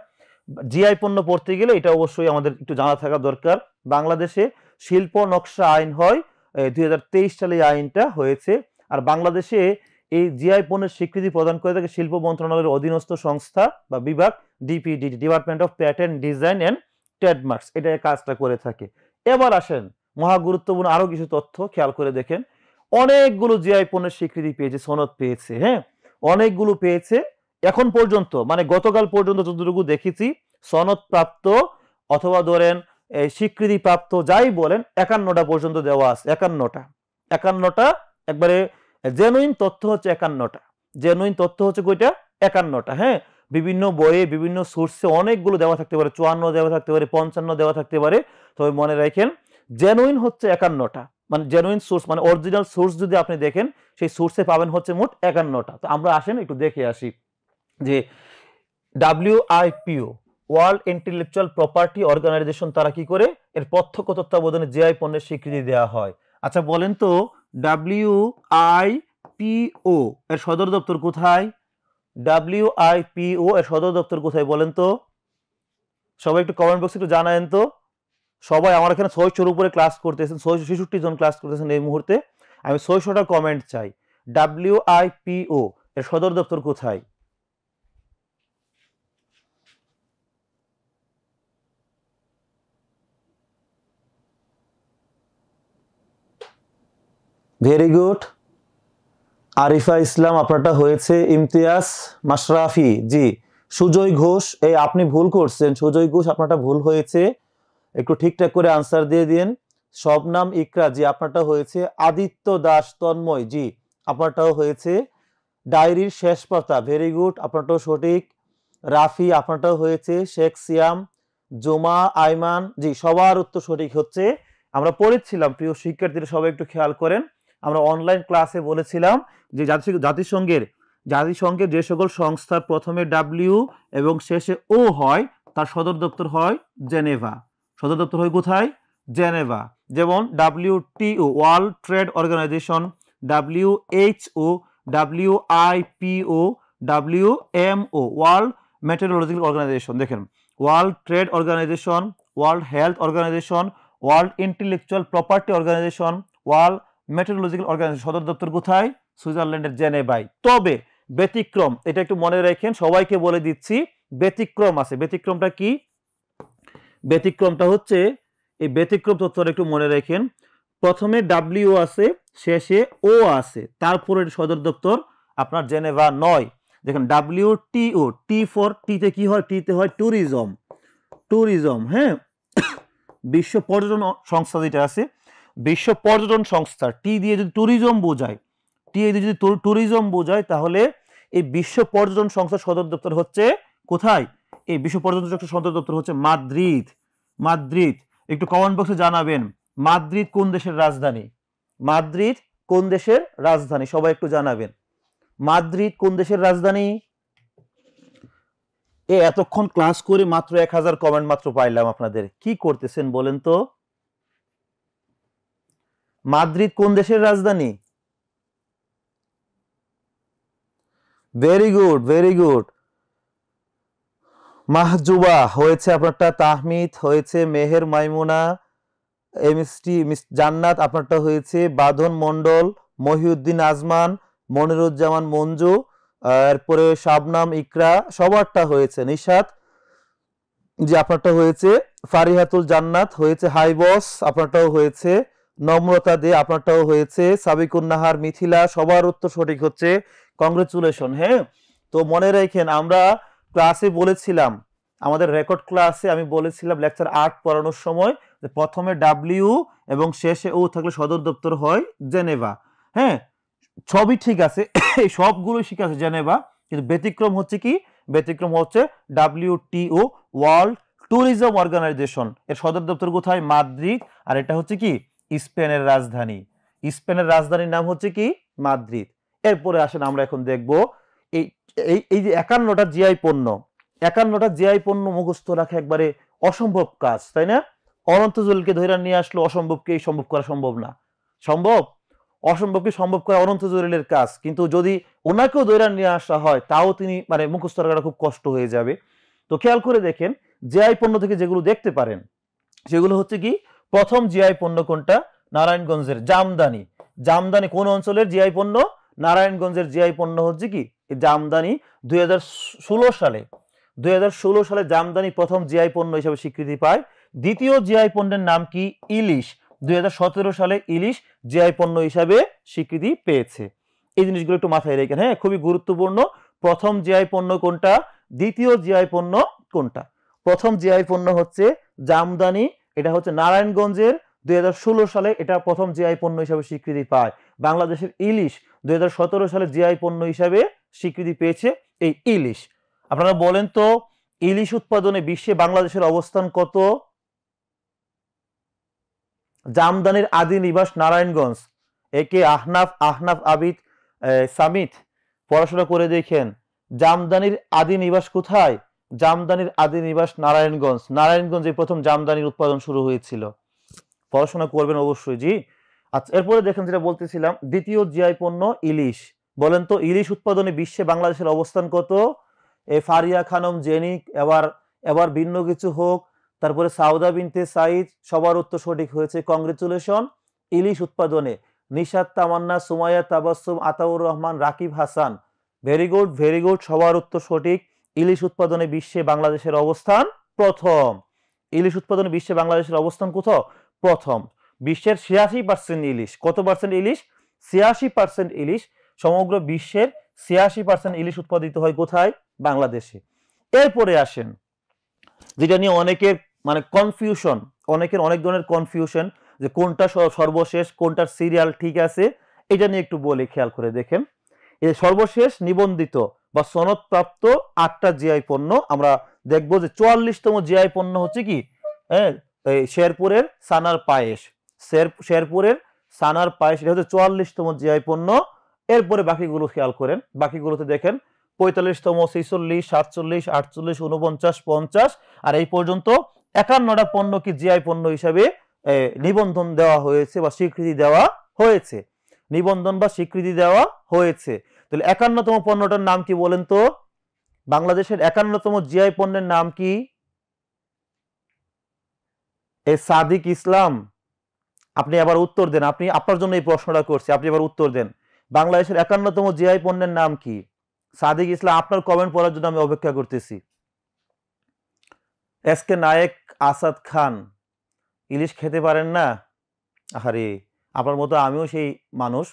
[SPEAKER 1] জিআই পণ্য পড়তে গেলে এটা অবশ্যই আমাদের একটু জানা থাকা দরকার। বাংলাদেশে শিল্প নকশা আইন হয় 2023 সালে এই আইনটা হয়েছে। আর বাংলাদেশে এই জিআই পণ্যের স্বীকৃতি প্রদান করে থাকে শিল্প মন্ত্রণালয়ের অধীনস্থ সংস্থা বা বিভাগ DPDT, department of patent design and trademarks, এটা কাজটা করে থাকে। এবার আসেন মহা গুরুত্বপূর্ণ আরো কিছু তথ্য খেয়াল করে দেখেন। অনেকগুলো জিআই পণ্যের স্বীকৃতি পেয়েছে, সনদ পেয়েছে। হ্যাঁ, অনেকগুলো পেয়েছে। এখন পর্যন্ত মানে গতকাল পর্যন্ত যতটুকু দেখেছি, সনদ প্রাপ্ত অথবা ধরেন স্বীকৃতি প্রাপ্ত যাই বলেন, 51টা পর্যন্ত দেওয়া আছে। 51টা একবারে জেনুইন তথ্য হচ্ছে 51টা। জেনুইন তথ্য হচ্ছে কয়টা? 51টা। হ্যাঁ, বিভিন্ন বইয়ে বিভিন্ন সোর্সে অনেকগুলো দেওয়া থাকতে পারে, 54 দেওয়া থাকতে পারে, 55 দেওয়া থাকতে পারে। তবে মনে রাখেন জেনুইন হচ্ছে 51টা। মানে জেনুইন সোর্স মানে অরিজিনাল সোর্স যদি আপনি দেখেন, সেই সোর্সে পাবেন হচ্ছে মোট 51টা। তো আমরা আসেন একটু দেখে আসি যে WIPO World intellectual property Organisation তারা কি করে? এর প্রত্যক্ষ তত্ত্বাবধানে জিআই পণ্যের স্বীকৃতি দেওয়া হয়। আচ্ছা বলেন তো, WIPO এর সদর দপ্তর কোথায়? WIPO এর সদর দপ্তর কোথায় বলেন তো? সবাই একটু কমেন্ট বক্সে একটু জানায়েন তো। সবাই আমার এখানে 600-র উপরে ক্লাস করতেছেন, 666 জন ক্লাস করতেছেন এই মুহূর্তে। আমি 600টা কমেন্ট চাই। WIPO এর সদর দপ্তর কোথায়? Very good. আরিফা ইসলাম আপনারটা হয়েছে। ইমতিয়াজ মাশরাফি, জি। সুজয় ঘোষ, এই আপনি ভুল করছেন, সুজয় ঘোষ আপনারটা ভুল হয়েছে, একটু ঠিকঠাক করে আনসার দিয়ে দিন। শবনাম ইকরা, জি আপনারটা হয়েছে। আদিত্য দাস তন্ময়, জি আপনারটাও হয়েছে। ডায়েরির শেষ পাতা, ভেরি গুড, আপনারটাও সঠিক। রাফি আপনারটাও হয়েছে। শেখ সিয়াম, জুমা আইমান, জি সবার উত্তর সঠিক হচ্ছে। আমরা পড়েছিলাম প্রিয় শিক্ষার্থীরা, সবাই একটু খেয়াল করেন, আমরা অনলাইন ক্লাসে বলেছিলাম যে জাতিসংঘের যে সকল সংস্থার প্রথমে ডাব্লিউ এবং শেষে ও হয় তার সদর দপ্তর হয় জেনেভা। সদর দপ্তর হয় কোথায়? জেনেভা। যেমন WTO world trade organization, WHO, WIPO, WMO world meteorological organization. দেখেন, world trade organization, world health organization, world intellectual property organization, world metrological organization, সদর দপ্তর কোথায়? সুইজারল্যান্ডের জেনেভায়। তবে ব্যতিক্রম, এটা একটু মনে রাখেন, সবাইকে বলে দিচ্ছি, ব্যতিক্রম আছে। ব্যতিক্রমটা কি? ব্যতিক্রমটা হচ্ছে, এই ব্যতিক্রম তথ্যটা একটু মনে রাখেন, প্রথমে ডাব্লিউ আছে, শেষে ও আছে, তারপরে সদর দপ্তর আপনার জেনেভা নয়। দেখেন WTO, টি ফর টিতে কি হয়? টিতে হয় ট্যুরিজম। ট্যুরিজম, হ্যাঁ। বিশ্ব পর্যটন সংস্থা যেটা আছে, বিশ্ব পর্যটন সংস্থা, টি দিয়ে যদি ট্যুরিজম বোঝায়, টি দিয়ে যদি ট্যুরিজম বোঝায়, তাহলে এই বিশ্ব পর্যটন সংস্থার সদর দপ্তর হচ্ছে কোথায়? এই বিশ্ব পর্যটন সংস্থার সদর দপ্তর হচ্ছে মাদ্রিদ। মাদ্রিদ। একটু কমেন্ট বক্সে জানাবেন, মাদ্রিদ কোন দেশের রাজধানী? মাদ্রিদ কোন দেশের রাজধানী? সবাই একটু জানাবেন, মাদ্রিদ কোন দেশের রাজধানী? এতক্ষণ ক্লাস করে মাত্র 1000 কমেন্ট মাত্র পাইলাম আপনাদের, কি করতেছেন বলেন তো? মাদ্রিদ কোন দেশের রাজধানী? Very good, very good. Mahjuba হয়েছে আপনারটা, তাহমিদ হয়েছে, মেহের মাইমুনা, এমএসটি জান্নাত আপনারটা হয়েছে, বাঁধন মন্ডল, মহিউদ্দিন আজমান, মনিরুজ্জামান মঞ্জু, এরপরে শাবনাম ইকরা, সবারটা হয়েছে। নিশাত, জি আপনারটা হয়েছে। ফারিহাতুল জান্নাত হয়েছে। হাই বস আপনারটাও হয়েছে। নম্রতা দে আপনারটাও হয়েছে। সাবিকুন নাহার, মিথিলা, সবার উত্তর সঠিক হচ্ছে। কংগ্রেচুলেশন। হ্যাঁ, তো মনে রাখেন, আমরা ক্লাসে বলেছিলাম, আমাদের রেকর্ড ক্লাসে আমি বলেছিলাম লেকচার 8 পড়ানোর সময়, যে প্রথমে ডাব্লিউ এবং শেষে ও থাকলে সদর দপ্তর হয় জেনেভা। হ্যাঁ, সবই ঠিক আছে, এই সবগুলোই ঠিক আছে জেনেভা, কিন্তু ব্যতিক্রম হচ্ছে কি? ব্যতিক্রম হচ্ছে WTO ওয়ার্ল্ড ট্যুরিজম অর্গানাইজেশন, এর সদর দপ্তর কোথায়? মাদ্রিদ। আর এটা হচ্ছে কি? স্পেনের রাজধানী। স্পেনের রাজধানীর নাম হচ্ছে কি? মাদ্রিদ। এরপরে আসেন আমরা এখন দেখব এই এই যে 51টা জিআই পণ্য, 51টা জিআই পণ্য মুখস্থ রাখা একবারে অসম্ভব কাজ, তাই না? অনন্ত জলিলকে ধরে নিয়ে আসলো, অসম্ভবকে সম্ভব করা সম্ভব না? সম্ভব? অসম্ভবকে সম্ভব করা অনন্ত জলিলের কাজ, কিন্তু যদি ওনাকেও ধরে নিয়ে আসা হয়, তাও তিনি মানে মুখস্থ রাখাটা খুব কষ্ট হয়ে যাবে। তো খেয়াল করে দেখেন, জিআই পণ্য থেকে যেগুলো দেখতে পারেন সেগুলো হচ্ছে কি? প্রথম জিআই পণ্য কোনটা? নারায়ণগঞ্জের জামদানি। জামদানি কোন অঞ্চলের জিআই পণ্য? নারায়ণগঞ্জের জিআই পণ্য হচ্ছে কি? জামদানি। 2016 সালে 2016 সালে জামদানি প্রথম জিআই পণ্য হিসেবে স্বীকৃতি পায়। দ্বিতীয় জিআই পণ্যের নাম কি? ইলিশ। 2017 সালে ইলিশ জিআই পণ্য হিসাবে স্বীকৃতি পেয়েছে। এই জিনিসগুলো একটু মাথায় রেখেন, হ্যাঁ, খুবই গুরুত্বপূর্ণ। প্রথম জিআই পণ্য কোনটা? দ্বিতীয় জিআই পণ্য কোনটা? প্রথম জিআই পণ্য হচ্ছে জামদানি, এটা হচ্ছে নারায়ণগঞ্জের। 2016 সালে এটা প্রথম জিআই পণ্য হিসাবে স্বীকৃতি পায়। বাংলাদেশের ইলিশ 2017 সালে জিআই পণ্য হিসাবে স্বীকৃতি পেয়েছে এই ইলিশ। আপনারা বলেন তো, ইলিশ উৎপাদনে বিশ্বে বাংলাদেশের অবস্থান কত? জামদানির আদি নিবাস নারায়ণগঞ্জ। একে আহনাফ আবিদ সামিত পড়াশোনা করে দেখেন, জামদানির আদি নিবাস কোথায়? জামদানির আদি নিবাস নারায়ণগঞ্জ। নারায়ণগঞ্জে প্রথম জামদানির উৎপাদন শুরু হয়েছিল। পড়াশোনা করবেন অবশ্যই, জি। আচ্ছা, এরপরে দেখেন যেটা বলতেছিলাম, দ্বিতীয় জিআই পণ্য ইলিশ। বলেন তো, ইলিশ উৎপাদনে বিশ্বে বাংলাদেশের অবস্থান কত? ফারিয়া খানম জেনি, এবার ভিন্ন কিছু হোক, তারপরে সাউদা বিনতে সাইদ, সবার উত্তর সঠিক হয়েছে। কংগ্রেচুলেশন। ইলিশ উৎপাদনে Nishat Tamanna, Sumaiya Tabassum, Ataur Rahman, Rakib Hasan, very good, very good, সবার উত্তর সঠিক। ইলিশ উৎপাদনে বিশ্বে বাংলাদেশের অবস্থান প্রথম। ইলিশ উৎপাদনে বিশ্বে বাংলাদেশের অবস্থান কোথাও? প্রথম। বিশ্বের 86% ইলিশ, কত পার্সেন্ট ইলিশ? 86% ইলিশ, সমগ্র বিশ্বের 86% ইলিশ উৎপাদিত হয় কোথায়? বাংলাদেশে। এরপরে আসেন যেটা নিয়ে অনেকের মানে কনফিউশন, অনেকের অনেক ধরনের কনফিউশন যে কোনটা সর্বশেষ, কোনটার সিরিয়াল ঠিক আছে, এটা নিয়ে একটু বলি, খেয়াল করে দেখেন। এই সর্বশেষ নিবন্ধিত বা সনদপ্রাপ্ত 8টা জিআই পণ্য আমরা দেখব যে 44তম জিআই পণ্য হচ্ছে কি, হ্যাঁ, এই শেরপুরের সানার পায়েস। শেরপুরের সানার পায়েস, এটা হচ্ছে 44তম জিআই পণ্য। এরপরে বাকিগুলো খেয়াল করেন, বাকিগুলোতে দেখেন 45তম, 46, 47, 48, 49, 50 আর এই পর্যন্ত 51টা পণ্য কি জিআই পণ্য হিসাবে নিবন্ধন দেওয়া হয়েছে বা স্বীকৃতি দেওয়া হয়েছে, নিবন্ধন বা স্বীকৃতি দেওয়া হয়েছে। তাহলে 51তম পণ্যটার নাম কি বলেন তো? বাংলাদেশের 51তম জিআই পণ্যের নাম কি? এ সাদিক ইসলাম, আপনি আবার উত্তর দেন। আপনি, আপনার জন্য এই প্রশ্নটা করছি, আপনি আবার উত্তর দেন। বাংলাদেশের 51তম জিআই পণ্যের নাম কি? সাদিক ইসলাম, আপনার কমেন্ট পড়ার জন্য আমি অপেক্ষা করতেছি। এসকে নায়েক আসাদ খান, ইলিশ খেতে পারেন না? আরে আপনার মতো আমিও সেই মানুষ।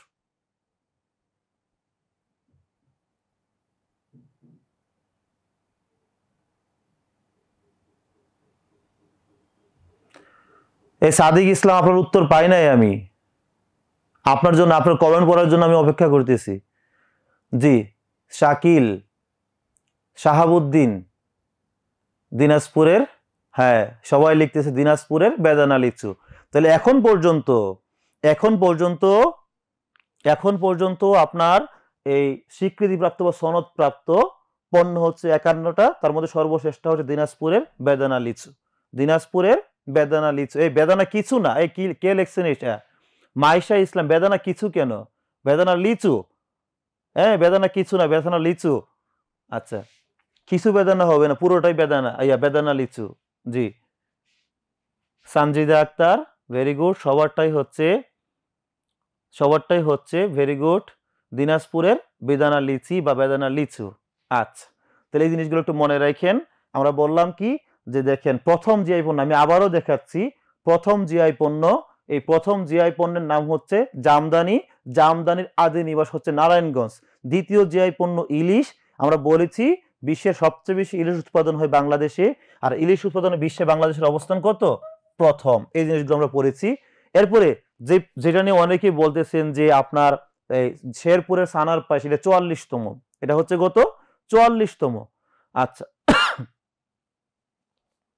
[SPEAKER 1] এই সাদিক ইসলাম, আপনার উত্তর পাই নাই আমি। আপনার জন্য, আপনার কমেন্ট পড়ার জন্য আমি অপেক্ষা করতেছি। জি, শাকিল, শাহাবুদ্দিন, দিনাজপুরের, হ্যাঁ সবাই লিখতেছে দিনাজপুরের বেদানা লিচু। তাহলে এখন পর্যন্ত আপনার এই স্বীকৃতিপ্রাপ্ত বা সনদপ্রাপ্ত পণ্য হচ্ছে 51টা, তার মধ্যে সর্বশেষটা হচ্ছে দিনাজপুরের বেদানা লিচু। দিনাজপুরের বেদানা লিচু। এই বেদানা কিছু না, এই কি কে লিখছেন এটা? মাইশা ইসলাম, বেদানা কিছু কেন? বেদানা লিচু। হ্যাঁ, বেদানা কিছু না, বেদানা লিচু। আচ্ছা, কিছু বেদানা হবে না, পুরোটাই বেদানা, বেদানা লিচু। জি, সানজিদা আক্তার, ভেরি গুড, সবারটাই হচ্ছে ভেরি গুড। দিনাজপুরের বেদানা লিচি বা বেদানা লিচু। আচ্ছা, তাহলে এই জিনিসগুলো একটু মনে রাখেন। আমরা বললাম কি যে দেখেন প্রথম জিআই পণ্য, আমি আবারও দেখাচ্ছি, প্রথম জিআই পণ্য, এই প্রথম জিআই পণ্যের নাম হচ্ছে জামদানি। জামদানির আদি নিবাস হচ্ছে নারায়ণগঞ্জ। দ্বিতীয় জিআই পণ্য ইলিশ। আমরা বলেছি বিশ্বের সবচেয়ে বেশি ইলিশ উৎপাদন হয় বাংলাদেশে, আর ইলিশ উৎপাদনে বিশ্বে বাংলাদেশের অবস্থান কত? প্রথম। এই জিনিসগুলো আমরা পড়েছি। এরপরে যেটা নিয়ে অনেকেই বলতেছেন যে আপনার এই শেরপুরের সানার পায়েস, এটা 44তম, এটা হচ্ছে কত? 44তম। আচ্ছা,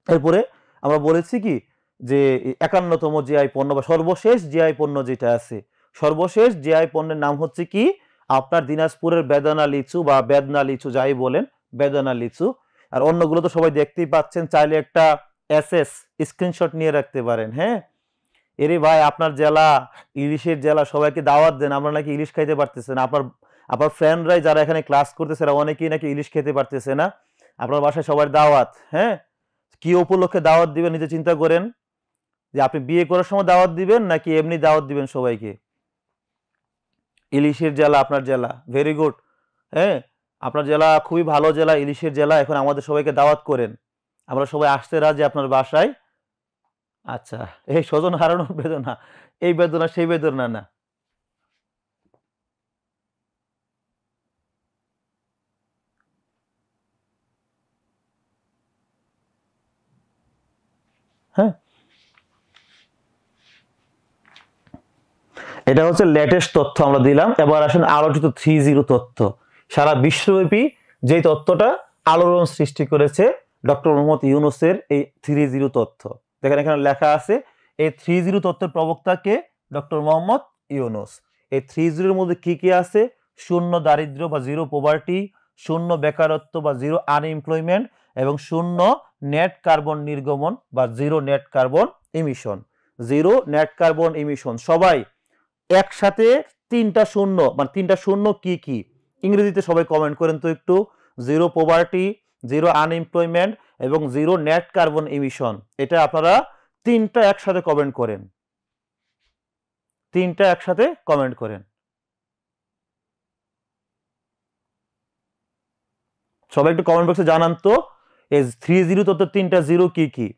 [SPEAKER 1] এরপরে আমরা বলেছি কি যে 51তম জিআই পণ্য বা সর্বশেষ জিআই পণ্য যেটা আছে, সর্বশেষ জিআই পণ্যের নাম হচ্ছে কি আপনার দিনাজপুরের বেদানা লিচু বা বেদনা লিচু, যাই বলেন, বেদানা লিচু। আর অন্যগুলো তো সবাই দেখতেই পাচ্ছেন, চাইলে একটা এসএস স্ক্রিনশট নিয়ে রাখতে পারেন। হ্যাঁ, এরে ভাই, আপনার জেলা ইলিশের জেলা, সবাইকে দাওয়াত দেন, আমরা নাকি ইলিশ খাইতে পারতেছে না। আপনার ফ্রেন্ডরাই যারা এখানে ক্লাস করতেছে অনেকেই নাকি ইলিশ খেতে পারতেছে না। আপনার বাসায় সবার দাওয়াত। হ্যাঁ, কি উপলক্ষে দাওয়াত দিবেন নিজে চিন্তা করেন, যে আপনি বিয়ে করার সময় দাওয়াত দিবেন নাকি এমনি দাওয়াত দিবেন সবাইকে। ইলিশের জেলা আপনার জেলা, ভেরি গুড। হ্যাঁ, আপনার জেলা খুবই ভালো জেলা, ইলিশের জেলা। এখন আমাদের সবাইকে দাওয়াত করেন, আমরা সবাই আসতে রাজি আপনার বাসায়। আচ্ছা, এই স্বজন হারানোর বেদনা, এই বেদনা সেই বেদনা না। হ্যাঁ, এটা হচ্ছে লেটেস্ট তথ্য আমরা দিলাম। এবার আসেন আলোচিত 3-0 তথ্য। সারা বিশ্বব্যাপী যে তথ্যটা আলোড়ন সৃষ্টি করেছে ডক্টর মোহাম্মদ ইউনূসের এই 3-0 তথ্য। দেখেন এখানে লেখা আছে, এই 3-0 তথ্যের প্রবক্তাকে ডক্টর মোহাম্মদ ইউনূস। এই 3-0 মধ্যে কি কি আছে? শূন্য দারিদ্র্য বা জিরো পভার্টি, শূন্য বেকারত্ব বা জিরো আনএমপ্লয়মেন্ট, এবং শূন্য নেট কার্বন নির্গমন বা zero net carbon emission. Zero net carbon emission, সবাই একসাথে তিনটা শূন্য, মানে তিনটা শূন্য কি কি ইংরেজিতে সবাই কমেন্ট করেন তো একটু। জিরো পভার্টি, জিরো আনএমপ্লয়মেন্ট এবং জিরো নেট কার্বন ইমিশন, এটা আপনারা তিনটা একসাথে কমেন্ট করেন, তিনটা একসাথে কমেন্ট করেন। সবাই একটু কমেন্ট বক্সে জানান তো এই 3-0 তত্ত্বের তিনটা জিরো কি কি।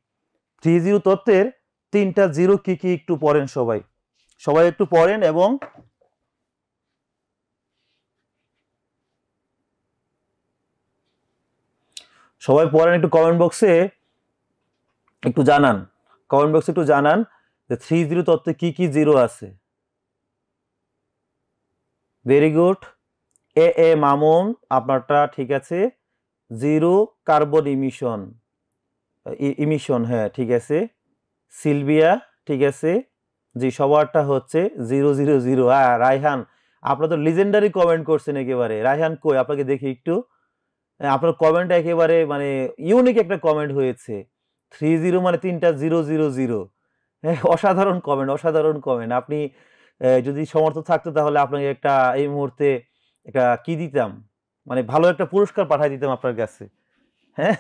[SPEAKER 1] 3-0 তত্ত্বের তিনটা জিরো কি কি একটু পড়েন সবাই, সবাই একটু পড়েন এবং সবাই পড়েন, একটু কমেন্ট বক্সে একটু জানান, কমেন্ট বক্সে একটু জানান যে 3-0 তত্ত্বে কি কি জিরো আছে। Very good. এ মামুন, আপনারটা ঠিক আছে। জিরো কার্বন ইমিশন, হ্যাঁ ঠিক আছে। সিলভিয়া ঠিক আছে। জি, সবারটা হচ্ছে 000। রায়হান, আপনারা তো লিজেন্ডারি কমেন্ট করছেন একেবারে। রায়হান কই, আপনাকে দেখি একটু। আপনার কমেন্ট একেবারে মানে ইউনিক একটা কমেন্ট হয়েছে। 30 মানে 3টা 000। হ্যাঁ, অসাধারণ কমেন্ট, অসাধারণ কমেন্ট। আপনি যদি সমর্থ থাকতো তাহলে আপনাকে একটা এই মুহূর্তে একটা কি দিতাম, মানে ভালো একটা পুরস্কার পাঠাই দিতাম আপনার কাছে। হ্যাঁ।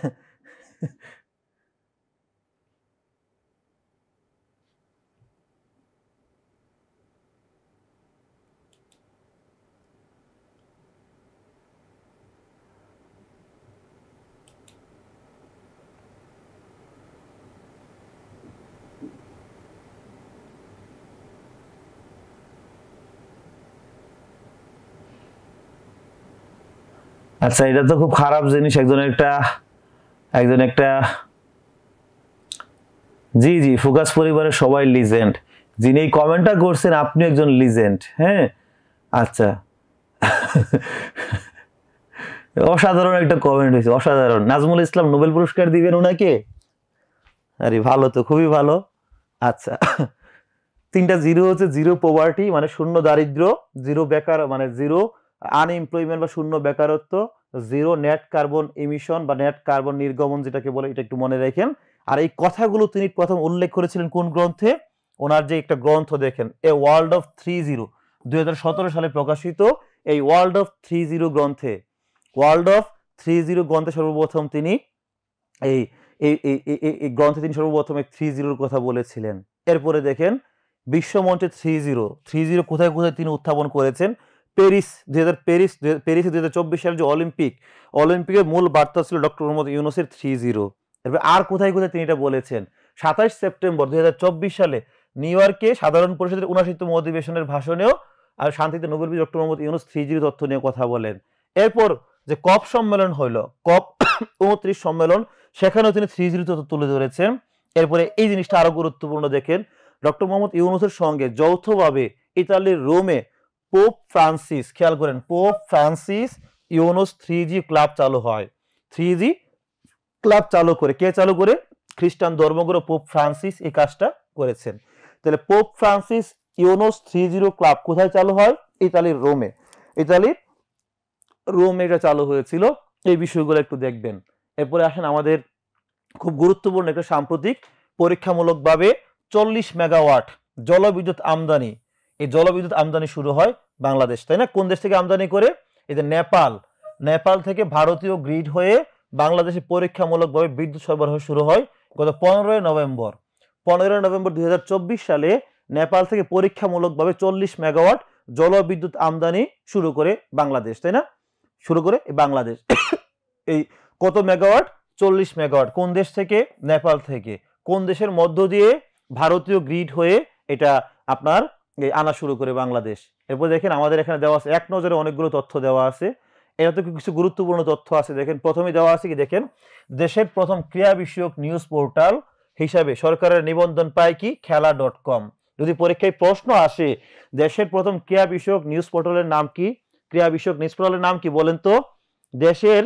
[SPEAKER 1] আচ্ছা, এটা তো খুব খারাপ জিনিস। একজন একটা জি জি, ফোকাস পরিবারের সবাই লিজেন্ড। যিনি এই কমেন্টটা করছেন আপনি একজন লিজেন্ড। হ্যাঁ, আচ্ছা। অসাধারণ একটা কমেন্ট হয়েছে, অসাধারণ। নাজমুল ইসলাম নোবেল পুরস্কার দিবেন ওনাকে? আরে ভালো তো, খুবই ভালো। আচ্ছা, 3টা জিরো হচ্ছে জিরো পোভার্টি মানে শূন্য দারিদ্র, জিরো বেকার মানে জিরো আনএমপ্লয়মেন্ট বা শূন্য বেকারত্ব, জিরো নেট কার্বন ইমিশন বা নেট কার্বন নির্গমন যেটাকে বলে, এটা একটু মনে রাখেন। আর এই কথাগুলো তিনি প্রথম উল্লেখ করেছিলেন কোন গ্রন্থে? ওনার যে একটা গ্রন্থ দেখেন, এ ওয়ার্ল্ড অফ 30, 2017 সালে প্রকাশিত এই ওয়ার্ল্ড অফ 30 গ্রন্থে, ওয়ার্ল্ড অফ 30 গ্রন্থে সর্বপ্রথম তিনি এই এই গ্রন্থে তিনি সর্বপ্রথম 30 কথা বলেছিলেন। এরপরে দেখেন বিশ্বমঞ্চে 30 কোথায় কোথায় তিনি উত্থাপন করেছেন। প্যারিসে 2024 সালে যে অলিম্পিকের মূল বার্তা ছিল ডক্টর মোহাম্মদ ইউনূসের 30। এরপর আর কোথায় কোথায় তিনি এটা বলেছেন। 27 সেপ্টেম্বর 2024 সালে নিউ ইয়র্কে সাধারণ পরিষদের 79তম অধিবেশনের ভাষণেও আর শান্তিতে নোবেল বিজয়ী ডক্টর মোহাম্মদ ইউনূস 30 তথ্য নিয়ে কথা বলেন। এরপর যে কপ সম্মেলন হইলো, কপ 29 সম্মেলন, সেখানেও তিনি 30 তথ্য তুলে ধরেছেন। এরপরে এই জিনিসটা আরো গুরুত্বপূর্ণ দেখেন, ডক্টর মোহাম্মদ ইউনূসের সঙ্গে যৌথভাবে ইতালির রোমে পোপ ফ্রান্সিস, খেয়াল করেন, pope Francis Yunus 3G club চালু হয়। 3G ক্লাব চালু করে কে চালু করে? খ্রিস্টান ধর্মগুরু পোপ ফ্রান্সিস এই কাজটা করেছেন। তাহলে পোপ ফ্রান্সিস ইউনুস 30 ক্লাব কোথায় চালু হয়? ইতালির রোমে। ইতালির রোমে এটা চালু হয়েছিল। এই বিষয়গুলো একটু দেখবেন। এরপরে আসেন আমাদের খুব গুরুত্বপূর্ণ একটা সাম্প্রতিক পরীক্ষামূলকভাবে 40 মেগাওয়াট জলবিদ্যুৎ আমদানি, এই জলবিদ্যুৎ আমদানি শুরু হয় বাংলাদেশ, তাই না? কোন দেশ থেকে আমদানি করে? এই যে নেপাল থেকে ভারতীয় গ্রিড হয়ে বাংলাদেশে পরীক্ষামূলকভাবে বিদ্যুৎ সরবরাহ শুরু হয় গত 15 নভেম্বর। 2024 সালে নেপাল থেকে পরীক্ষামূলকভাবে 40 মেগাওয়াট জলবিদ্যুৎ আমদানি শুরু করে বাংলাদেশ, তাই না? শুরু করে বাংলাদেশ। এই কত মেগাওয়াট? 40 মেগাওয়াট। কোন দেশ থেকে? নেপাল থেকে। কোন দেশের মধ্য দিয়ে? ভারতীয় গ্রিড হয়ে এটা আপনার আনা শুরু করে বাংলাদেশ। এরপর দেখেন আমাদের এখানে দেওয়া আছে, এক নজরে অনেকগুলো তথ্য দেওয়া আছে। এটা তো কিছু গুরুত্বপূর্ণ তথ্য আছে। দেখেন প্রথমে দেওয়া আছে কি, দেখেন দেশের প্রথম ক্রীড়া বিষয়ক নিউজ পোর্টাল হিসাবে সরকারের নিবন্ধন পায় কি? খেলা.com। যদি পরীক্ষায় প্রশ্ন আসে দেশের প্রথম ক্রীড়া বিষয়ক নিউজ পোর্টালের নাম কি, ক্রীড়া বিষয়ক নিউজ পোর্টালের নাম কি বলেন তো? দেশের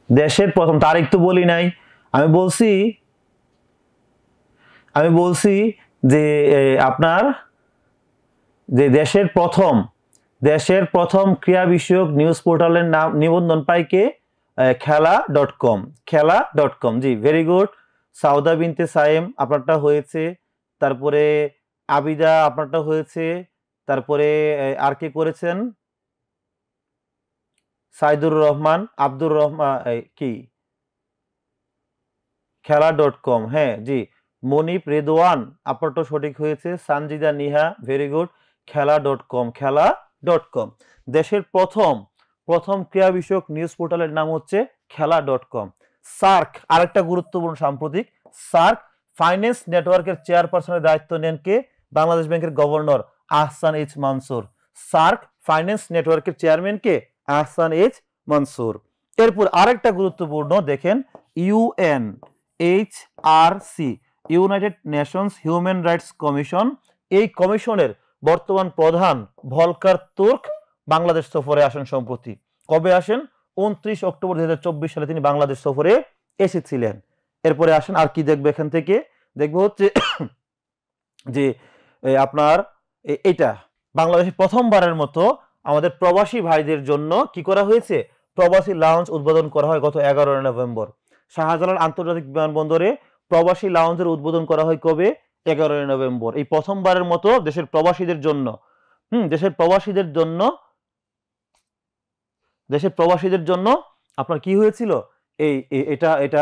[SPEAKER 1] দেশের প্রথম তারিখ তো বলি নাই, আমি বলছি যে আপনার যে দেশের প্রথম ক্রীড়া বিষয়ক নিউজ পোর্টালের নাম নিবন্ধন পায় কে? খেলা.com। খেলা.com, জি ভেরি গুড। সাউদা বিনতে সাইম আপনারটা হয়েছে। তারপরে আবিদা আপনারটা হয়েছে। তারপরে আর কে করেছেন? সাইদুর রহমান, আব্দুর রহমান, কি খেলা.com, হ্যাঁ জি। মনিপ রেদওয়ান আপনারটা সঠিক হয়েছে। Sanjida Niha very good. খেলা.com। দেশের প্রথম ক্রীড়া বিষয়ক নিউজ পোর্টালের নাম হচ্ছে খেলা.com। সার্ক আরেকটা গুরুত্বপূর্ণ সাম্প্রতিক, সার্ক ফাইন্যান্স নেটওয়ার্কের চেয়ারপারসনের দায়িত্ব নেন কে? বাংলাদেশ ব্যাংকের governor Ahsan H Mansur. SAARC Finance নেটওয়ার্কের চেয়ারম্যান কে? আহসান এইচ মানসুর। এরপর আরেকটা গুরুত্বপূর্ণ দেখেন, UNHRC, United Nations Human Rights Commission, এই কমিশনের বর্তমান প্রধান ভলকার তুর্ক বাংলাদেশ সফরে আসেন সম্প্রতি। কবে আসেন? 29 অক্টোবর 2024 সালে তিনি বাংলাদেশ সফরে এসেছিলেন। এরপরে আসেন আর কি দেখবো এখান থেকে, দেখবো হচ্ছে যে আপনার এটা বাংলাদেশে প্রথমবারের মতো আমাদের প্রবাসী ভাইদের জন্য কি করা হয়েছে? প্রবাসী লাউঞ্জ উদ্বোধন করা হয় গত 11 নভেম্বর। শাহজালাল আন্তর্জাতিক বিমানবন্দরে প্রবাসী লাউঞ্জের উদ্বোধন করা হয় কবে? 11 নভেম্বর। এই প্রথমবারের মতো দেশের প্রবাসীদের জন্য দেশের প্রবাসীদের জন্য আপনার কি হয়েছিল? এটা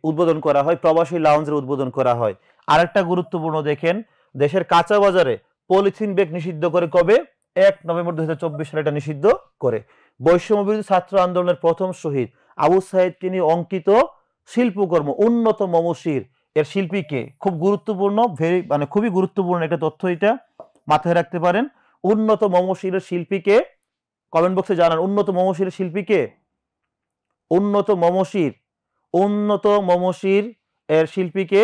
[SPEAKER 1] উদ্বোধন করা হয়, প্রবাসী লাউঞ্জের উদ্বোধন করা হয়। আরেকটা গুরুত্বপূর্ণ দেখেন, দেশের কাঁচা বাজারে পলিথিন ব্যাগ নিষিদ্ধ করে কবে? 1 নভেম্বর 2024 সালে এটা নিষিদ্ধ করে। বৈষম্য বিরোধী ছাত্র আন্দোলনের প্রথম শহীদ আবু সাইদকে নিয়ে অঙ্কিত শিল্পকর্ম উন্নত মমশির এর শিল্পীকে, খুব গুরুত্বপূর্ণ, খুবই গুরুত্বপূর্ণ একটা তথ্য, এটা মাথায় রাখতে পারেন। উন্নত মমশিরের শিল্পীকে কমেন্ট বক্সে জানান, উন্নত মমশিরের শিল্পীকে? উন্নত মমশির এর শিল্পীকে?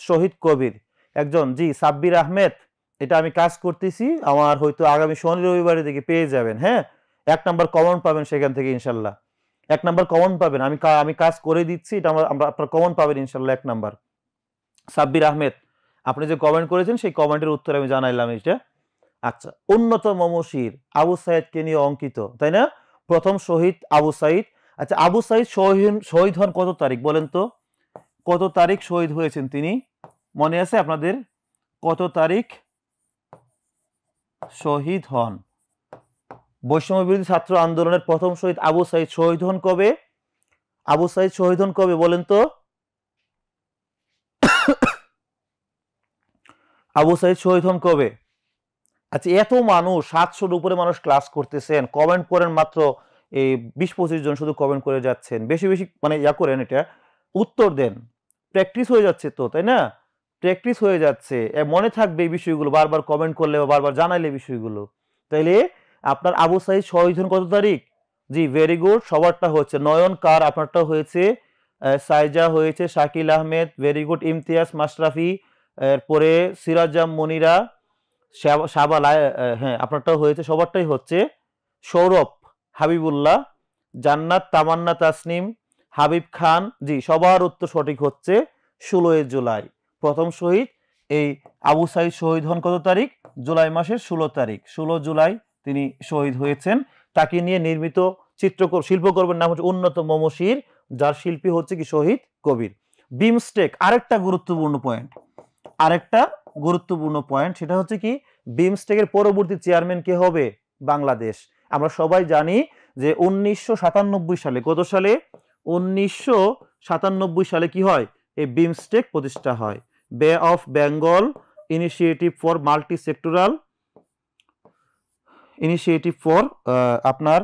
[SPEAKER 1] শহীদ কবির একজন, জি সাব্বির আহমেদ। এটা আমি কাজ করতেছি, আমার হয়তো আগামী শনি রবিবারের দিকে পেয়ে যাবেন। হ্যাঁ, 1 নাম্বার কমন পাবেন সেখান থেকে ইনশাল্লাহ, 1 নাম্বার কমন পাবেন। আমি কাজ করে দিচ্ছি, এটা আমরা আপনার কমন পাবেন ইনশাল্লাহ 1 নাম্বার। সাব্বির আহমেদ, আপনি যে কমেন্ট করেছেন সেই কমেন্টের উত্তর আমি জানাইলাম এটা। আচ্ছা, উন্নত মমশির আবু সাইদকে নিয়ে অঙ্কিত, তাই না? প্রথম শহীদ আবু সাইদ। আচ্ছা, আবু সাইদ শহীদ হন কত তারিখ বলেন তো? কত তারিখ শহীদ হয়েছেন তিনি? মনে আছে আপনাদের? কত তারিখ শহীদ হন? বৈষম্য বিরোধী ছাত্র আন্দোলনের প্রথম শহীদ আবু সাইদ শহীদ হন কবে? আবু সাইদ শহীদ হন কবে বলেন তো? আবু সাইদ শহীদ হন কবে? আচ্ছা, এত মানুষ, 700-র উপরে মানুষ ক্লাস করতেছেন, কমেন্ট করেন মাত্র এই 20-25 জন শুধু কমেন্ট করে যাচ্ছেন। বেশি বেশি করেন, এটা উত্তর দেন, প্র্যাকটিস হয়ে যাচ্ছে তো, তাই না? প্র্যাকটিস হয়ে যাচ্ছে, মনে থাকবে এই বিষয়গুলো, বারবার কমেন্ট করলে বা বারবার জানাইলে বিষয়গুলো। তাইলে আপনার আবু সাইদ শহীদ হন কত তারিখ? জি, ভেরি গুড, সবারটা হচ্ছে। নয়ন কার, আপনারটা হয়েছে। সাইজা হয়েছে, শাকিল আহমেদ, ভেরি গুড। ইমতিয়াজ মাশরাফি, এরপরে সিরাজাম মনিরা, হ্যাঁ আপনারটাও হয়েছে, সবারটাই হচ্ছে। সৌরভ, হাবিবুল্লাহ, জান্নাত, তামান্না তাসনিম, হাবিব খান, জি সবার উত্তর সঠিক হচ্ছে। 16 জুলাই প্রথম শহীদ এই আবু সাইদ শহীদ হন কত তারিখ? জুলাই মাসের 16 তারিখ, 16 জুলাই তিনি শহীদ হয়েছেন। তাকে নিয়ে নির্মিত শিল্পকর্মের নাম হচ্ছে উন্নত মমশির, যার শিল্পী হচ্ছে কি? শহীদ কবির। বিমস্টেক আরেকটা গুরুত্বপূর্ণ পয়েন্ট, সেটা হচ্ছে কি? বিমস্টেকের পরবর্তী চেয়ারম্যান কে হবে? বাংলাদেশ। আমরা সবাই জানি যে 1997 সালে, কত সালে? 1997 সালে কি হয়? এই বিমস্টেক প্রতিষ্ঠা হয়। Bay of Bengal initiative for multi sectoral আপনার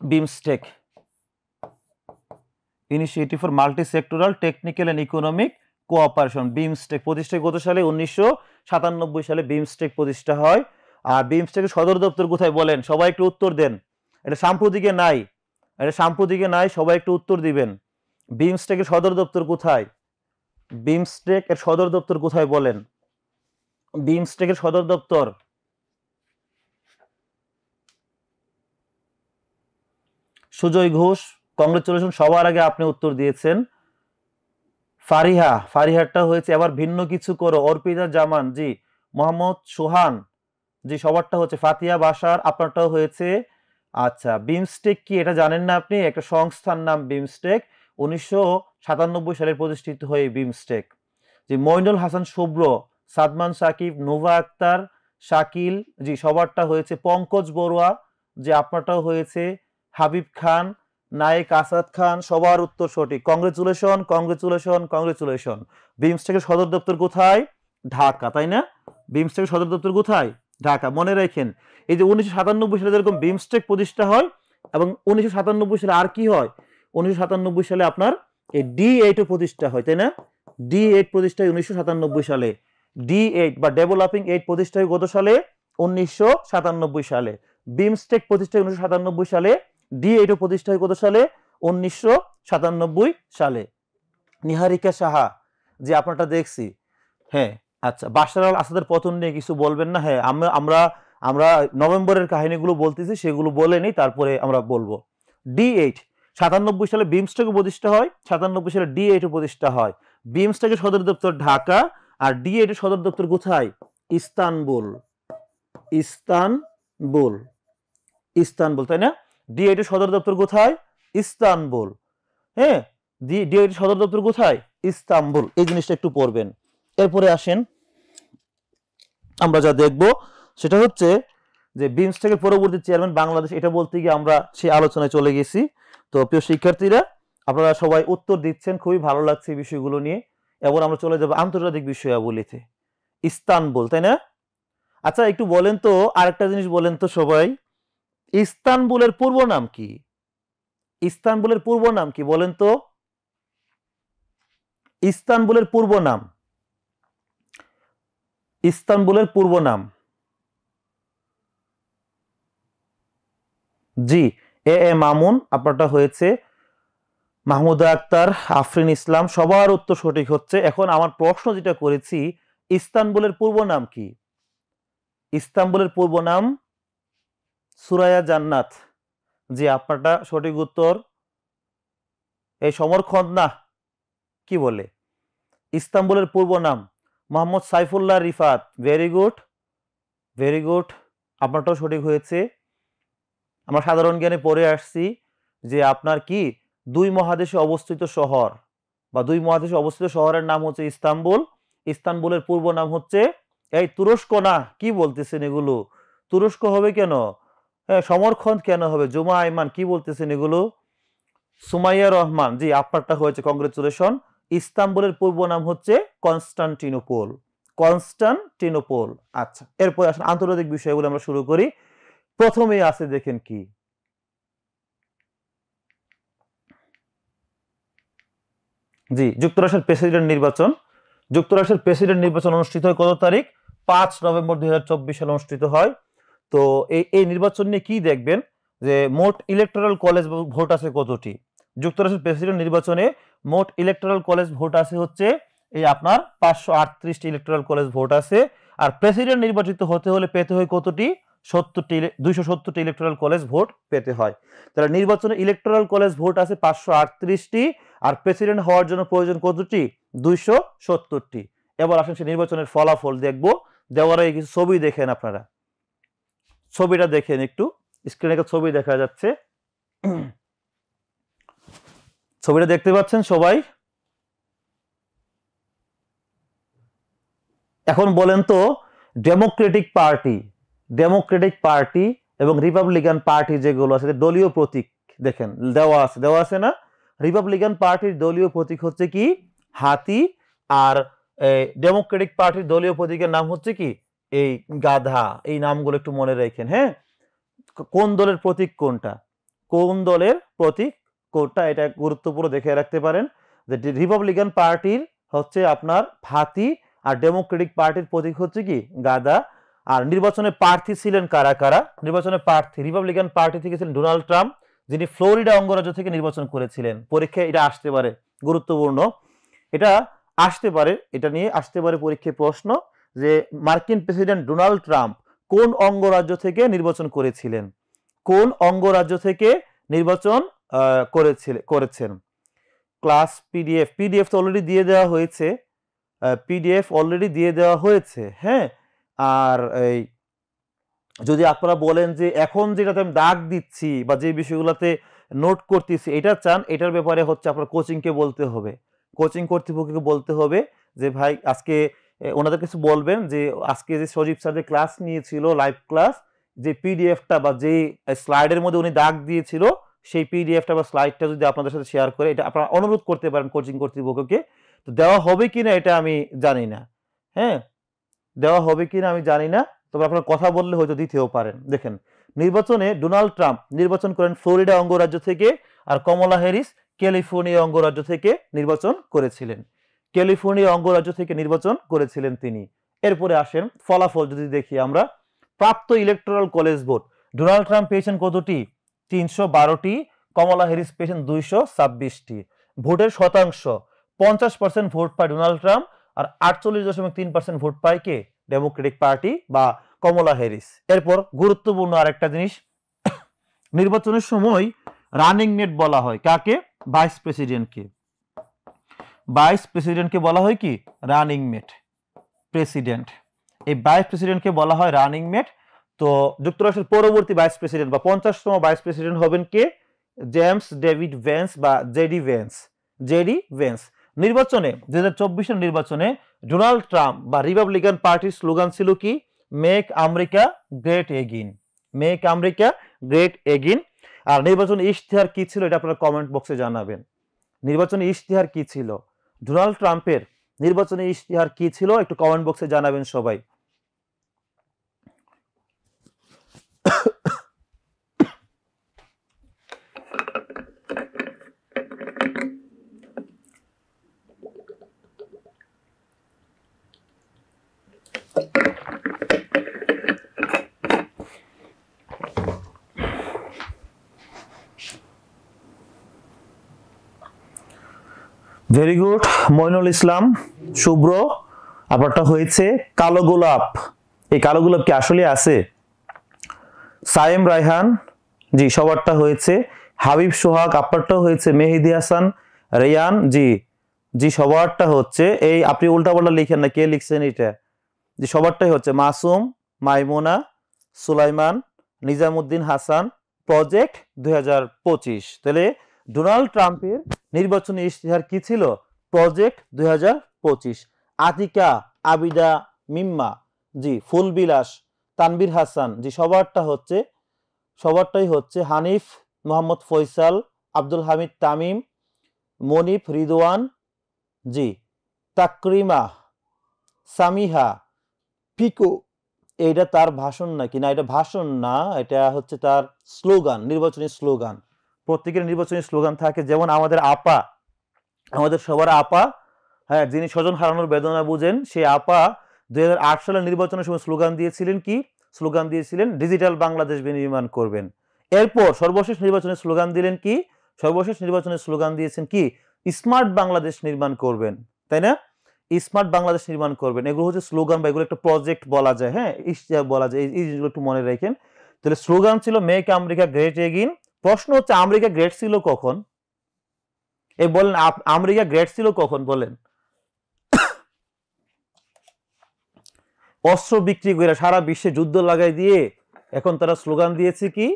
[SPEAKER 1] BIMSTEC initiative for multi sectoral technical and economic cooperation, BIMSTEC প্রতিষ্ঠা কত সালে? 1997 সালে বিমস্টেক প্রতিষ্ঠা হয়। আর বিমস্টেকের সদর দপ্তর কোথায় বলেন? সবাই একটু উত্তর দেন। এটা সাম্প্রতিকে নাই, সবাই একটু উত্তর দিবেন। বিমস্টেকের সদর দপ্তর কোথায়? বিমস্টেকের সদর দপ্তর কোথায় বলেন? বিমস্টেকের সদর দপ্তর সুজয় ঘোষ, কংগ্রেচুলেশন, সবার আগে আপনি উত্তর দিয়েছেন। ফারিহারটা হয়েছে এবার ভিন্ন কিছু করো। অর্পিতা জামান, জি। মোহাম্মদ সোহান, জি সবারটা হচ্ছে। ফাতিয়া বাসার, আপনারটাও হয়েছে। আচ্ছা, বিমস্টেক কি এটা জানেন না আপনি? একটা সংস্থার নাম বিমস্টেক, 1997 সালে প্রতিষ্ঠিত হয় বিমস্টেক। জি, মইনুল হাসান শুভ্র, সাদমান সাকিব, নোভা আক্তার, শাকিল, জি সবারটা হয়েছে। পঙ্কজ বড়ুয়া, যে আপনারটাও হয়েছে। হাবিব খান, নায়েক আসাদ খান, সবার উত্তর সঠিক। কংগ্রেচুলেশন। বিমস্টেকের সদর দপ্তর কোথায়? ঢাকা, তাই না? বিমস্টেকের সদর দপ্তর কোথায়? ঢাকা। মনে রাখেন, এই যে 1997 সালে যেরকম বিমস্টেক প্রতিষ্ঠা হয় এবং 1997 সালে আর কি হয়? 1997 সালে আপনার এই D8 প্রতিষ্ঠা হয়, তাই না? D8 প্রতিষ্ঠা হয় 1997 সালে। D8 বা ডেভেলপিং 8 প্রতিষ্ঠা হয় কত সালে? 1997 সালে। বিমস্টেক প্রতিষ্ঠা হয় 1997 সালে। D8 প্রতিষ্ঠা হয় কত সালে? 1997 সালে। নিহারিকা সাহা, যে আপনারটা দেখছি, হ্যাঁ আচ্ছা, বাশার আল আসাদের পতন নিয়ে কিছু বলবেন না? হ্যাঁ, আমরা আমরা নভেম্বরের কাহিনীগুলো বলতেছি, সেগুলো বলে নিই, তারপরে আমরা বলবো। D8 97 সালে বিমস্টেক প্রতিষ্ঠা হয়, 97 সালে D8 প্রতিষ্ঠা হয়। বিমস্টেকের সদর দপ্তর ঢাকা, আর D8 এর সদর দপ্তর কোথায়? ইস্তানবুল। ইস্তানবুল, ইস্তানবুল, তাই না? D8 এর সদর দপ্তর কোথায়? ইস্তানবুল। হ্যাঁ, D8 এর সদর দপ্তর কোথায়? ইস্তানবুল। এই জিনিসটা একটু পড়বেন। এরপরে আসেন, আমরা যা দেখব সেটা হচ্ছে যে বিমস্টেকের পরবর্তী চেয়ারম্যান বাংলাদেশ, এটা বলতে গিয়ে আমরা সেই আলোচনায় চলে গেছি। তো প্রিয় শিক্ষার্থীরা, আপনারা সবাই উত্তর দিচ্ছেন, খুবই ভালো লাগছে এই বিষয়গুলো নিয়ে। এবার আমরা চলে যাব আন্তর্জাতিক বিষয়াবলিতে। ইস্তানবুল, তাই না? আচ্ছা, একটু বলেন তো, আরেকটা জিনিস বলেন তো সবাই, ইস্তানবুলের পূর্ব নাম কি? ইস্তানবুলের পূর্ব নাম কি বলেন তো? ইস্তানবুলের পূর্ব নাম, ইস্তানবুলের পূর্ব নাম। জি, এ মামুন, আপনারটা হয়েছে। মাহমুদা আক্তার, আফরিন ইসলাম, সবার উত্তর সঠিক হচ্ছে। এখন আমার প্রশ্ন যেটা করেছি, ইস্তানবুলের পূর্ব নাম কি? ইস্তানবুলের পূর্ব নাম সুরায়া জান্নাত। জি, আপনারটা সঠিক উত্তর। এই সমরখন্দ না, কি বলে? ইস্তানবুলের পূর্ব নাম Mohammad Saifullah Rifat. Very good, very good, আপনারটাও সঠিক হয়েছে। আমরা সাধারণ জ্ঞানে পড়ে আসছি যে আপনার কি দুই মহাদেশে অবস্থিত শহর বা দুই মহাদেশে অবস্থিত শহরের নাম হচ্ছে ইস্তানবুল। ইস্তানবুলের পূর্ব নাম হচ্ছে এই তুরস্ক না, কি বলতেছেন এগুলো? তুরস্ক হবে কেন? হ্যাঁ, সমরখন্দ কেন হবে? জুমা আইমান, কি বলতেছেন এগুলো? সুমাইয়া রহমান, জি আপনারটা হয়েছে, কংগ্রেচুলেশন। ইস্তানবুলের পূর্ব নাম হচ্ছে কনস্টান্টিনোপল। কনস্টান্টিনোপল। আচ্ছা, এরপর আসলে আন্তর্জাতিক বিষয়গুলো আমরা শুরু করি। প্রথমেই আছে, দেখেন কি, জি যুক্তরাষ্ট্রের প্রেসিডেন্ট নির্বাচন। যুক্তরাষ্ট্রের প্রেসিডেন্ট নির্বাচন অনুষ্ঠিত হয় কত তারিখ? 5 নভেম্বর 2024 সালে অনুষ্ঠিত হয়। তো এই নির্বাচন নিয়ে কি দেখবেন যে মোট ইলেকটোরাল কলেজ ভোট আছে কতটি? যুক্তরাষ্ট্রের প্রেসিডেন্ট নির্বাচনে মোট ইলেকটোরাল কলেজ ভোট আছে হচ্ছে এই আপনার 538টি ইলেকটোরাল কলেজ ভোট আছে। আর প্রেসিডেন্ট নির্বাচিত হতে হলে পেতে হয় কতটি? 270টি ইলেকটোরাল কলেজ ভোট পেতে হয়। তাহলে নির্বাচনে ইলেকটোরাল কলেজ ভোট আছে 538টি, আর প্রেসিডেন্ট হওয়ার জন্য প্রয়োজন কতটি? 270টি। এবার আসেন সে নির্বাচনের ফলাফল দেখব। দেওয়ার আগে কিছু ছবি দেখেন আপনারা। ছবিটা দেখেন একটু, স্ক্রিনে একটা ছবি দেখা যাচ্ছে, ছবিটা দেখতে পাচ্ছেন সবাই? এখন বলেন তো, ডেমোক্রেটিক পার্টি এবং রিপাবলিকান পার্টি যেগুলো আছে, দলীয় প্রতীক দেখেন দেওয়া আছে না? রিপাবলিকান পার্টির দলীয় প্রতীক হচ্ছে কি? হাতি। আর ডেমোক্রেটিক পার্টির দলীয় প্রতীকের নাম হচ্ছে কি? এই গাধা। এই নামগুলো একটু মনে রাখেন। হ্যাঁ, কোন দলের প্রতীক কোনটা, কোন দলের প্রতীক কোনটা, এটা গুরুত্বপূর্ণ দেখে রাখতে পারেন। যে রিপাবলিকান পার্টির হচ্ছে আপনার হাতি, আর ডেমোক্রেটিক পার্টির প্রতীক হচ্ছে কি? গাধা। আর নির্বাচনে প্রার্থী ছিলেন কারা কারা? নির্বাচনে প্রার্থী রিপাবলিকান পার্টি থেকে ছিলেন ডোনাল্ড ট্রাম্প, যিনি ফ্লোরিডা অঙ্গরাজ্য থেকে নির্বাচন করেছিলেন। পরীক্ষায় এটা আসতে পারে, গুরুত্বপূর্ণ এটা আসতে পারে, এটা নিয়ে আসতে পারে পরীক্ষায় প্রশ্ন, যে মার্কিন প্রেসিডেন্ট ডোনাল্ড ট্রাম্প কোন অঙ্গরাজ্য থেকে নির্বাচন করেছিলেন? কোন অঙ্গরাজ্য থেকে নির্বাচন করেছেন? ক্লাস পিডিএফ তো অলরেডি দিয়ে দেওয়া হয়েছে, হ্যাঁ। আর এই যদি আপনারা বলেন যে এখন যেটাতে আমি দাগ দিচ্ছি বা যে বিষয়গুলোতে নোট করতেছি এটা চান, এটার ব্যাপারে হচ্ছে আপনার কোচিংকে বলতে হবে, কোচিং কর্তৃপক্ষকে বলতে হবে যে ভাই আজকে ওনাদের কিছু বলবেন যে আজকে যে সজীব স্যার যে ক্লাস নিয়েছিল লাইভ ক্লাস, যে পিডিএফটা বা যে স্লাইডের মধ্যে উনি দাগ দিয়েছিল সেই পিডিএফটা বা স্লাইডটা যদি আপনাদের সাথে শেয়ার করে, এটা আপনারা অনুরোধ করতে পারেন কোচিং কর্তৃপক্ষকে। তো দেওয়া হবে কিনা এটা আমি জানি না, হ্যাঁ, দেওয়া হবে কিনা আমি জানি না, তবে আপনারা কথা বললে হয়তো দিতেও পারেন। দেখেন, নির্বাচনে ডোনাল্ড ট্রাম্প নির্বাচন করেন ফ্লোরিডা অঙ্গরাজ্য থেকে, আর কমলা হ্যারিস ক্যালিফোর্নিয়া অঙ্গরাজ্য থেকে নির্বাচন করেছিলেন। ক্যালিফোর্নিয়া অঙ্গরাজ্য থেকে নির্বাচন করেছিলেন তিনি। এরপরে আসেন ফলাফল যদি দেখি আমরা, প্রাপ্ত electoral college vote, Donald Trump পেয়েছেন কতটি? 312টি, কমলা হ্যারিস পেয়েছেন 226টি। ভোটের শতাংশ 50% ভোট পায় ডোনাল্ড ট্রাম্প, আর 48.3% ভোট পায় কে? ডেমোক্রেটিক পার্টি বা কমলা হ্যারিস। এরপর গুরুত্বপূর্ণ আরেকটা জিনিস, নির্বাচনের সময় রানিং মেট বলা হয় কাকে? ভাইস প্রেসিডেন্টকে। ভাইস প্রেসিডেন্টকে বলা হয় কি? Running mate. প্রেসিডেন্ট, এই ভাইস প্রেসিডেন্টকে বলা হয় রানিং মেট। তো যুক্তরাষ্ট্রের পরবর্তী ভাইস প্রেসিডেন্ট বা 50তম ভাইস প্রেসিডেন্ট হবেন কে? জেমস ডেভিড ভ্যান্স বা জেডি ভ্যান্স। J D Vance. নির্বাচনে 2024 নির্বাচনে ডোনাল্ড ট্রাম্প বা রিপাবলিকান পার্টির স্লোগান ছিল কি? Make America great again. Make America great again. আর নির্বাচনী ইশতেহার কি ছিল এটা আপনারা কমেন্ট বক্সে জানাবেন। নির্বাচনী ইশতেহার কি ছিল? ডোনাল্ড ট্রাম্পের নির্বাচনী ইশতেহার কি ছিল একটু কমেন্ট বক্সে জানাবেন সবাই। ভেরি গুড মইনুল ইসলাম, শুভ্র, আপনারটা হয়েছে কালো গোলাপ। এই কালো গোলাপ কি আসলে আছে? সায়েম রায়হান, জি সবারটা হয়েছে। হাবিব সোহাগ, আপনারটাও হয়েছে। মেহেদি হাসান, রেয়ান, জি জি সবারটা হচ্ছে। এই আপনি উল্টাপাল্টা লিখেন না, কে লিখছেন এটা? জি সবারটাই হচ্ছে। মাসুম, মাইমুনা, সুলাইমান, নিজামুদ্দিন হাসান, প্রজেক্ট 2025। তাহলে ডোনাল্ড ট্রাম্পের নির্বাচনী ইশতেহার কি ছিল? প্রজেক্ট 2025। আতিকা, আবিদা, মিম্মা, জি ফুলবিলাস, তানবীর হাসান, জি সবারটাই হচ্ছে। হানিফ, মোহাম্মদ ফয়সাল, আব্দুল হামিদ তামিম, মনিফ রিদওয়ান, জি তাকরিমা, সামিহা, পিকো। এইটা তার ভাষণ নাকি? না, এটা ভাষণ না, এটা হচ্ছে তার স্লোগান, নির্বাচনী স্লোগান। প্রত্যেকের নির্বাচনী স্লোগান থাকে, যেমন আমাদের আপা, আমাদের সবার আপা, হ্যাঁ, যিনি স্বজন হারানোর বেদনা বুঝেন, সেই আপা 2008 সালের নির্বাচনের সময় স্লোগান দিয়েছিলেন কি? স্লোগান দিয়েছিলেন ডিজিটাল বাংলাদেশ বিনির্মাণ করবেন। এরপর সর্বশেষ নির্বাচনের স্লোগান দিলেন কি? সর্বশেষ নির্বাচনের স্লোগান দিয়েছেন কি? স্মার্ট বাংলাদেশ নির্মাণ করবেন, তাই না? স্মার্ট বাংলাদেশ নির্মাণ করবেন। এগুলো হচ্ছে স্লোগান বা এগুলো একটা প্রজেক্ট বলা যায়, হ্যাঁ, ইশতেহার বলা যায়। এই জিনিসগুলো একটু মনে রাখেন। তাহলে স্লোগান ছিল মেক আমেরিকা গ্রেট এগেইন। প্রশ্ন হচ্ছে আমেরিকা গ্রেট ছিল কখন? এই বলেন, আমেরিকা গ্রেট ছিল কখন বলেন? অস্ত্র বিক্রি করে সারা বিশ্বে যুদ্ধ লাগাই দিয়ে এখন তারা স্লোগান দিয়েছে কি?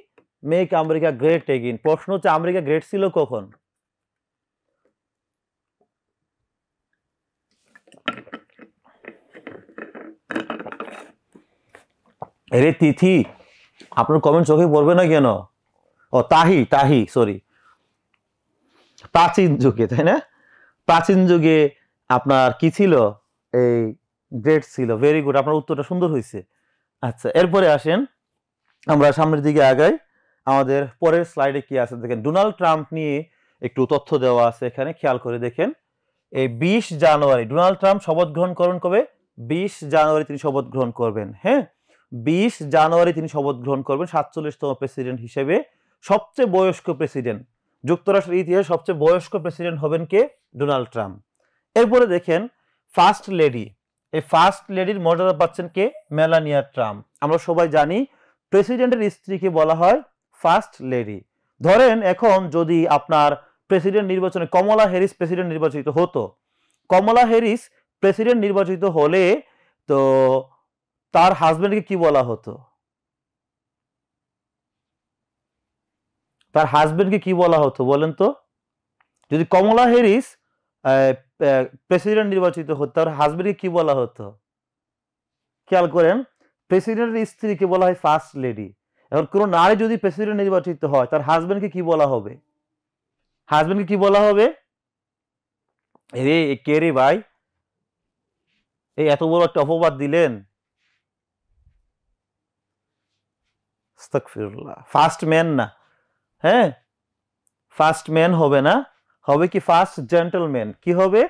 [SPEAKER 1] Make America great again. প্রশ্ন হচ্ছে আমেরিকা গ্রেট ছিল কখন? এরে তিথি, আপনার কমেন্ট চোখে পড়বে না কেন? ও তাহি সরি, প্রাচীন যুগে, তাই না? প্রাচীন যুগে আপনার কি ছিল? এই গ্রেট ছিল। ভেরি গুড, আপনার উত্তরটা সুন্দর হয়েছে। আচ্ছা, এরপরে আসেন আমরা সামনের দিকে আগাই। আমাদের পরের স্লাইডে কি আছে দেখেন। ডোনাল্ড ট্রাম্প নিয়ে একটু তথ্য দেওয়া আছে এখানে, খেয়াল করে দেখেন। এই 20 জানুয়ারি ডোনাল্ড ট্রাম্প শপথ গ্রহণ করেন কবে? 20 জানুয়ারি তিনি শপথ গ্রহণ করবেন। হ্যাঁ, 20 জানুয়ারি তিনি শপথ গ্রহণ করবেন 47তম প্রেসিডেন্ট হিসেবে। সবচেয়ে বয়স্ক প্রেসিডেন্ট, যুক্তরাষ্ট্রের ইতিহাসে সবচেয়ে বয়স্ক প্রেসিডেন্ট হবেন কে? Donald Trump. এরপরে দেখেন ফার্স্ট লেডি। এই ফার্স্ট লেডির মর্যাদা পাচ্ছেন কে? Melania Trump. আমরা সবাই জানি প্রেসিডেন্টের স্ত্রীকে বলা হয় ফার্স্ট লেডি। ধরেন এখন যদি আপনার প্রেসিডেন্ট নির্বাচনে কমলা হ্যারিস প্রেসিডেন্ট নির্বাচিত হতো, কমলা হ্যারিস প্রেসিডেন্ট নির্বাচিত হলে তো তার হাজবেন্ডকে কি বলা হতো? তার হাজবেন্ডকে কি বলা হতো বলেন তো? যদি কমলা হ্যারিস প্রেসিডেন্ট নির্বাচিত হতো, তার হাজবেন্ডকে কি বলা হতো? খেয়াল করেন, প্রেসিডেন্টের স্ত্রীকে বলা হয় ফার্স্ট লেডি। এখন কোন নারী যদি প্রেসিডেন্ট নির্বাচিত হয়, তার হাজবেন্ডকে কি বলা হবে? হাজবেন্ডকে কি বলা হবে? রে কে রে ভাই, এই এত বড় একটা অপবাদ দিলেন। আস্তাগফিরুল্লাহ। ফার্স্ট ম্যান না, হ্যাঁ, ফার্স্ট ম্যান হবে না, হবে কি ফার্স্ট জেন্টলম্যান, কি হবে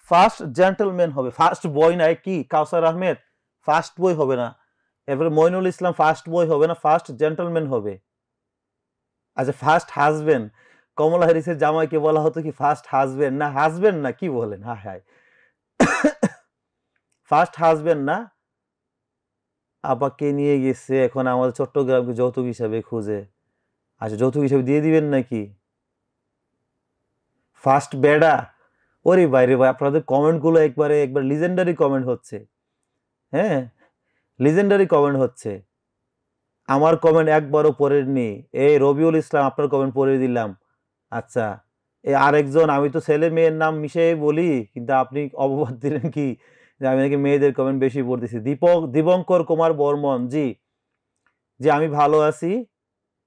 [SPEAKER 1] ফার্স্ট জেন্টলম্যান হবে। ফার্স্ট বয় নাই কি কাউসার আহমেদ, ফার্স্ট বয় হবে না। এরপরে মইনুল ইসলাম ফার্স্ট বয় হবে না, ফার্স্ট জেন্টলম্যান হবে। আচ্ছা ফার্স্ট হাজবেন্ড, কমলা হ্যারিসের জামাইকে বলা হতো কি ফার্স্ট হাজবেন্ড, না হাজবেন্ড না, কি বলেন, হ্যাঁ হ্যাঁ ফার্স্ট হাজবেন্ড না। আপাকে নিয়ে গেছে এখন আমাদের চট্টগ্রামকে যৌতুক হিসাবে খুঁজে। আচ্ছা যৌতুক হিসাবে দিয়ে দিবেন নাকি? ফার্স্ট বেডা, ওরে বাইরে ভাই আপনাদের কমেন্টগুলো একবার লিজেন্ডারি কমেন্ট হচ্ছে। হ্যাঁ লিজেন্ডারি কমেন্ট হচ্ছে। আমার কমেন্ট একবারও পড়েননি। এই রবিউল ইসলাম আপনার কমেন্ট পড়ে দিলাম। আচ্ছা এই আরেকজন, আমি তো ছেলে মেয়ের নাম মিশিয়ে বলি, কিন্তু আপনি অপবাদ দিলেন কি যে আমি নাকি মেয়েদের কমেন্ট বেশি পড়তেছি। দীপঙ্কর কুমার বর্মন, জি জি আমি ভালো আছি।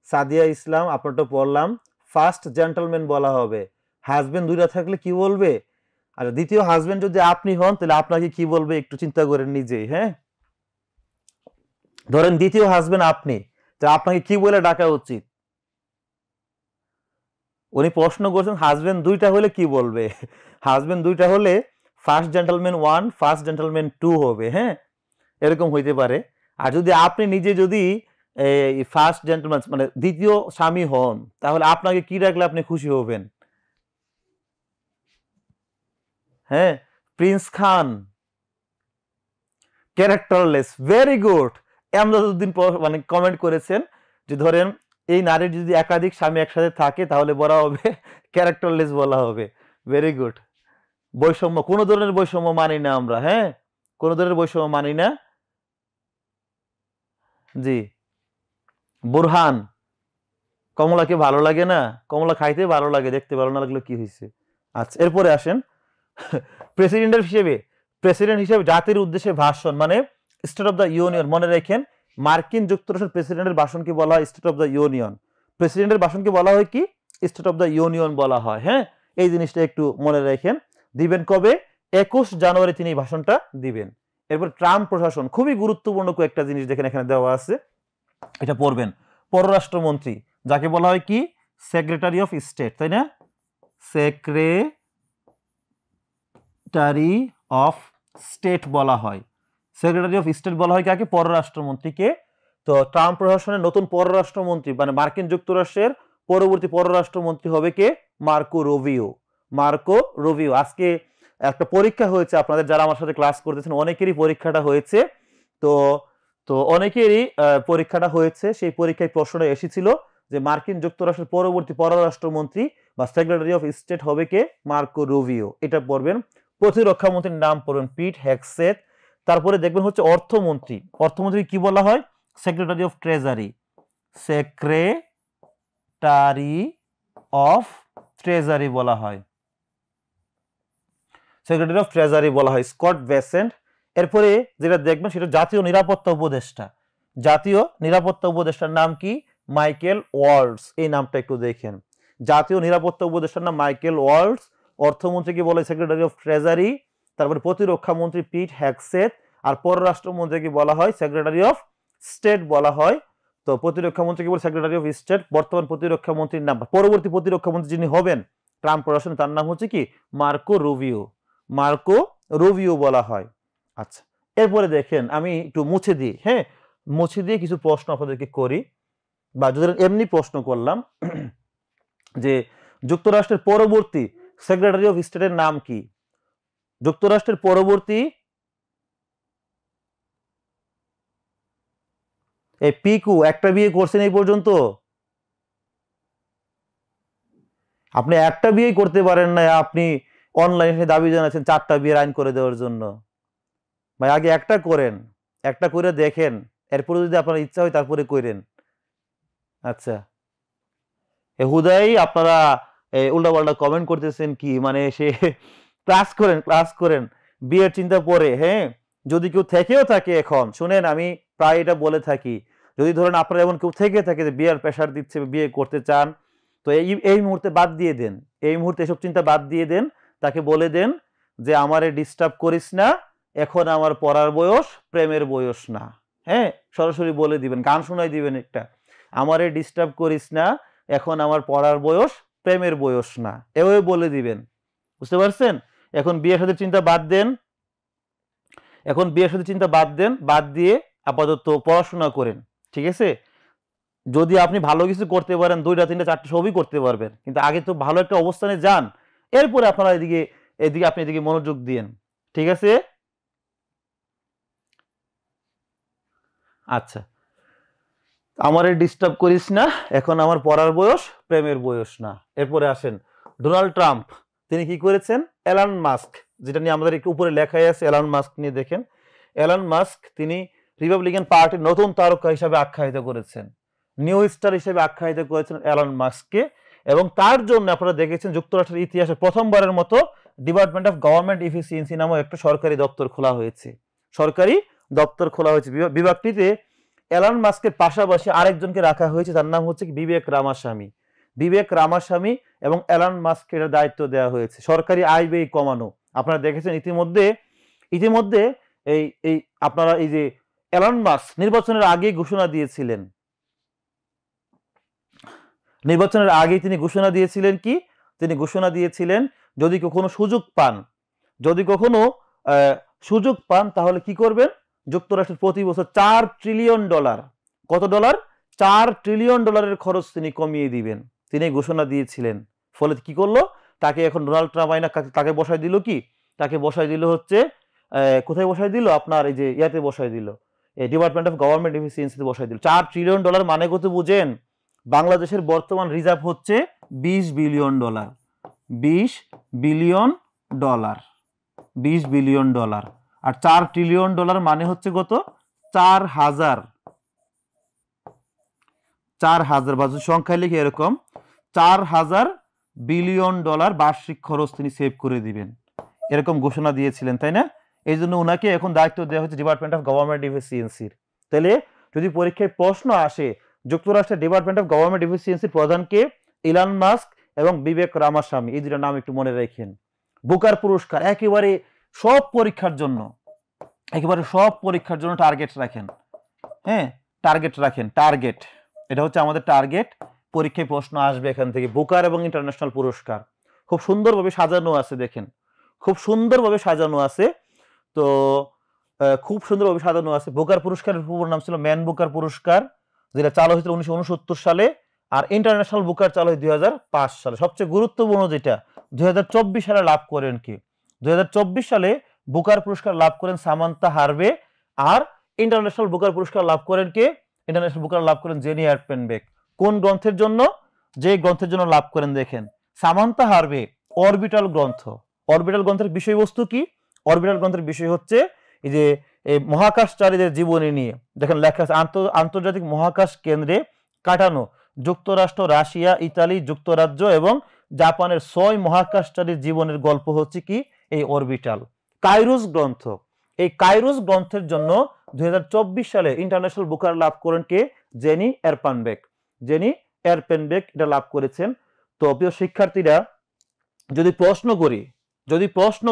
[SPEAKER 1] সাদিয়া ইসলাম আপনারটা পড়লাম। ফার্স্ট জেন্টলম্যান বলা হবে। হাজবেন্ড দুইটা থাকলে কি বলবে? আর দ্বিতীয় হাজবেন্ড যদি আপনি হন তাহলে আপনাকে কি বলবে একটু চিন্তা করেন নিজেই। হ্যাঁ ধরেন দ্বিতীয় হাজবেন্ড আপনি, তো আপনাকে কি বলে ডাকা উচিত? উনি প্রশ্ন করছেন হাজবেন্ড দুইটা হলে কি বলবে। হাজবেন্ড দুইটা হলে ফার্স্ট জেন্টলম্যান 1 ফার্স্ট জেন্টলম্যান 2 হবে। হ্যাঁ এরকম হইতে পারে। আর যদি আপনি নিজে যদি ফার্স্ট জেন্টলম্যান মানে দ্বিতীয় স্বামী হন, তাহলে আপনাকে কি ডাকলে আপনি খুশি হবেন? হ্যাঁ প্রিন্স খান, ক্যারেক্টারলেস, ভেরি গুড। এমদাদউদ্দিন মানে কমেন্ট করেছেন যে ধরেন এই নারীর যদি একাধিক স্বামী একসাথে থাকে তাহলে বলা হবে ক্যারেক্টারলেস বলা হবে। Very good. বৈষম্য, কোনো ধরনের বৈষম্য মানি না আমরা। হ্যাঁ কোনো ধরনের বৈষম্য মানি না। জি বুরহান, কমলাকে ভালো লাগে না? কমলা খাইতে ভালো লাগে, দেখতে ভালো না লাগলে কি হয়েছে? আচ্ছা এরপরে আসেন প্রেসিডেন্ট হিসেবে জাতির উদ্দেশ্যে ভাষণ মানে স্টেট অফ দ্য ইউনিয়ন। মনে রাখেন মার্কিন যুক্তরাষ্ট্রের প্রেসিডেন্টের ভাষণকে বলা হয় স্টেট অফ দ্য ইউনিয়ন। প্রেসিডেন্টের ভাষণকে বলা হয় কি? স্টেট অফ দ্য ইউনিয়ন বলা হয়। হ্যাঁ এই জিনিসটা একটু মনে রাখেন। দিবেন কবে? 21 জানুয়ারি তিনি এই ভাষণটা দিবেন। এরপর ট্রাম্প প্রশাসন, খুবই গুরুত্বপূর্ণ কয়েকটা জিনিস দেখেন এখানে দেওয়া আছে, এটা পড়বেন। পররাষ্ট্রমন্ত্রী যাকে বলা হয় কি? সেক্রেটারি অফ স্টেট, তাই না? সেক্রেটারি অফ স্টেট বলা হয়। সেক্রেটারি অফ স্টেট বলা হয় কাকে? পররাষ্ট্রমন্ত্রীকে। তো ট্রাম্প প্রশাসনের নতুন পররাষ্ট্রমন্ত্রী মানে মার্কিন যুক্তরাষ্ট্রের পরবর্তী পররাষ্ট্রমন্ত্রী হবে কে? Marco Rubio. Marco Rubio. আজকে একটা পরীক্ষা হয়েছে, আপনাদের যারা আমার সাথে ক্লাস করতেছেন অনেকেরই পরীক্ষাটা হয়েছে। তো তো অনেকেরই পরীক্ষাটা হয়েছে, সেই পরীক্ষায় প্রশ্নটা এসেছিল যে মার্কিন যুক্তরাষ্ট্রের পরবর্তী পররাষ্ট্রমন্ত্রী বা সেক্রেটারি অফ স্টেট হবে কে? Marco Rubio. এটা পড়বেন। প্রতিরক্ষা মন্ত্রীর নাম পড়বেন পিট হেগসেথ। তারপরে দেখবেন হচ্ছে অর্থমন্ত্রী। অর্থমন্ত্রী কি বলা হয়? Secretary of treasury. Secretary of treasury বলা হয়। সেক্রেটারি অফ ট্রেজারি বলা হয় স্কট বেসেন্ট। এরপরে যেটা দেখবেন সেটা জাতীয় নিরাপত্তা উপদেষ্টা। জাতীয় নিরাপত্তা উপদেষ্টার নাম কি? Michael waltz. এই নামটা একটু দেখেন। জাতীয় নিরাপত্তা উপদেষ্টার নাম মাইকেল ওয়াল্টজ। অর্থমন্ত্রীকে বলে সেক্রেটারি অফ ট্রেজারি। তারপরে প্রতিরক্ষা মন্ত্রী পিট হেগসেথ। আর পররাষ্ট্রমন্ত্রীকে বলা হয় সেক্রেটারি অফ স্টেট বলা হয়। তো প্রতিরক্ষা মন্ত্রীকে বলে সেক্রেটারি অফ স্টেট। বর্তমান প্রতিরক্ষা মন্ত্রীর নাম, পরবর্তী প্রতিরক্ষা মন্ত্রী যিনি হবেন ট্রাম্প প্রশাসনে, তার নাম হচ্ছে কি? Marco Rubio. মার্কো রুবিও বলা হয়। আচ্ছা এরপরে দেখেন আমি একটু মুছে দিই। হ্যাঁ মুছে দিয়ে কিছু প্রশ্ন আপনাদেরকে করি, বা যদি এমনি প্রশ্ন করলাম যে যুক্তরাষ্ট্রের পরবর্তী সেক্রেটারি অফ স্টেটের নাম কি? যুক্তরাষ্ট্রের পরবর্তী এই পিকু একটা বিয়ে করছেন এই পর্যন্ত? আপনি একটা বিয়ে করতে পারেন না, আপনি অনলাইনে দাবি জানাচ্ছেন 4টা বিয়ের আইন করে দেওয়ার জন্য। ভাই আগে একটা করেন, একটা করে দেখেন, এরপরে যদি আপনার ইচ্ছা হয় তারপরে করেন। আচ্ছা হুদাই আপনারা উল্টাপাল্টা কমেন্ট করতেছেন কি? মানে সে ক্লাস করেন বিয়ের চিন্তা পরে। হ্যাঁ যদি কেউ থেকেও থাকে, এখন শুনেন আমি প্রায় এটা বলে থাকি, যদি ধরেন আপনার এমন কেউ থেকে থাকে যে বিয়ের প্রেশার দিচ্ছে, বিয়ে করতে চান, তো এই মুহূর্তে বাদ দিয়ে দেন। এই মুহূর্তে এসব চিন্তা বাদ দিয়ে দেন। তাকে বলে দেন যে আমারে ডিস্টার্ব করিস না, এখন আমার পড়ার বয়স, প্রেমের বয়স না। হ্যাঁ সরাসরি বলে দিবেন, গান শোনাই দিবেন একটা, আমারে ডিস্টার্ব করিস না, এখন আমার পড়ার বয়স, প্রেমের বয়স না, এভাবে বলে দিবেন। বুঝতে পারছেন? এখন বিয়ে শাদীর চিন্তা বাদ দেন, এখন বিয়ে শাদীর চিন্তা বাদ দেন, বাদ দিয়ে আপাতত পড়াশোনা করেন। ঠিক আছে? যদি আপনি ভালো কিছু করতে পারেন 2টা 3টা 4টা সবই করতে পারবেন, কিন্তু আগে তো ভালো একটা অবস্থানে যান, এরপরে আপনারা এদিকে আপনি এদিকে মনোযোগ দিয়েন। ঠিক আছে? আচ্ছা, আমারে ডিস্টার্ব করিস না, এখন আমার পড়ার বয়স, প্রেমের বয়স না। এরপরে আসেন ডোনাল্ড ট্রাম্প, তিনি কি করেছেন? এলন মাস্ক, যেটা নিয়ে আমাদের একটু উপরে লেখাই আছে, এলন মাস্ক নিয়ে দেখেন। এলন মাস্ক তিনি রিপাবলিকান পার্টির নতুন তারকা হিসাবে আখ্যায়িত করেছেন, নিউ স্টার হিসেবে আখ্যায়িত করেছেন এলন মাস্ককে। এবং তার জন্য আপনারা দেখেছেন যুক্তরাষ্ট্রের ইতিহাসে প্রথমবারের মতো ডিপার্টমেন্ট অফ গভর্নমেন্ট এফিসিয়েন্সি নামক একটা সরকারি দপ্তর খোলা হয়েছে। সরকারি দপ্তর খোলা হয়েছে। বিভাগটিতে এলন মাস্কের পাশাপাশি আরেকজনকে রাখা হয়েছে, তার নাম হচ্ছে বিবেক রামাস্বামী। বিবেক রামাস্বামী এবং এলন মাস্ককে এর দায়িত্ব দেওয়া হয়েছে সরকারি আয় ব্যয় কমানো। আপনারা দেখেছেন ইতিমধ্যে এই এই আপনারা এই যে এলন মাস্ক নির্বাচনের আগে ঘোষণা দিয়েছিলেন, নির্বাচনের আগে তিনি ঘোষণা দিয়েছিলেন কি? তিনি ঘোষণা দিয়েছিলেন যদি কখনো সুযোগ পান, যদি কখনো সুযোগ পান তাহলে কি করবেন? যুক্তরাষ্ট্রের প্রতি বছর $4 ট্রিলিয়ন, কত ডলার? $4 ট্রিলিয়ন খরচ তিনি কমিয়ে দিবেন, তিনি ঘোষণা দিয়েছিলেন। ফলে কি করলো? তাকে এখন ডোনাল্ড ট্রাম্প আইনা তাকে বসাই দিল কি? তাকে বসাই দিল হচ্ছে কোথায় বসাই দিল? আপনার এই যে ইয়াতে বসাই দিল, এই ডিপার্টমেন্ট অফ গভর্নমেন্ট এফিসিয়েন্সিতে বসাই দিল। $4 ট্রিলিয়ন মানে কত বুঝেন? বাংলাদেশের বর্তমান রিজার্ভ হচ্ছে $20 বিলিয়ন। $20 billion, $20 billion. আর $4 ট্রিলিয়ন মানে হচ্ছে কত? 4,000 বাজু সংখ্যায় লিখে এরকম 4,000 বিলিয়ন ডলার বার্ষিক খরচ তিনি সেভ করে দিবেন, এরকম ঘোষণা দিয়েছিলেন, তাই না? এই জন্য ওনাকে এখন দায়িত্ব দেওয়া হচ্ছে ডিপার্টমেন্ট অফ গভর্নমেন্ট এফিসিয়েন্সির। তাহলে যদি পরীক্ষায় প্রশ্ন আসে যুক্তরাষ্ট্রের ডিপার্টমেন্ট অফ গভর্নমেন্ট এফিসিয়েন্সির প্রধানকে ইলন মাস্ক এবং বিবেক রামাস্বামী, এই দুটো নাম একটু মনে রাখেন। বুকার পুরস্কার একেবারে সব পরীক্ষার জন্য, একেবারে সব পরীক্ষার জন্য টার্গেট রাখেন। হ্যাঁ, টার্গেট রাখেন, টার্গেট, এটা হচ্ছে আমাদের টার্গেট। পরীক্ষায় প্রশ্ন আসবে এখান থেকে। বুকার এবং ইন্টারন্যাশনাল পুরস্কার খুব সুন্দরভাবে সাজানো আছে, দেখেন খুব সুন্দরভাবে সাজানো আছে। তো খুব সুন্দরভাবে সাজানো আছে। বুকার পুরস্কারের পুরো নাম ছিল ম্যান বুকার পুরস্কার, যেটা চালু হয়েছিল 1969 সালে। আর ইন্টারন্যাশনাল বুকার চালু হয় 2005 সালে। সবচেয়ে গুরুত্বপূর্ণ যেটা 2024 সালে লাভ করেন কি? 2024 সালে বুকার পুরস্কার লাভ করেন সামান্থা হারভে। আর ইন্টারন্যাশনাল বুকার পুরস্কার লাভ করেন কে? ইন্টারন্যাশনাল বুকার লাভ করেন জেনি এয়ারপেনবেক। কোন গ্রন্থের জন্য? যে গ্রন্থের জন্য লাভ করেন দেখেন, সামান্থা হারভে অরবিটাল গ্রন্থ। অরবিটাল গ্রন্থের বিষয়বস্তু কি? অরবিটাল গ্রন্থের বিষয় হচ্ছে এই যে মহাকাশচারীদের জীবনী নিয়ে। দেখেন লেখা আছে আন্তর্জাতিক মহাকাশ কেন্দ্রে কাটানো যুক্তরাষ্ট্র, রাশিয়া, ইতালি, যুক্তরাজ্য এবং জাপানের 6 মহাকাশচারীর জীবনের গল্প হচ্ছে কি? এই অরবিটাল। কাইরোস গ্রন্থ, এই কাইরোস গ্রন্থের জন্য 2024 সালে ইন্টারন্যাশনাল বুকার লাভ করেন কে? জেনি এয়ারপেনবেক। জেনি এয়ারপেনবেক এটা লাভ করেছেন। তো প্রিয় শিক্ষার্থীরা, যদি প্রশ্ন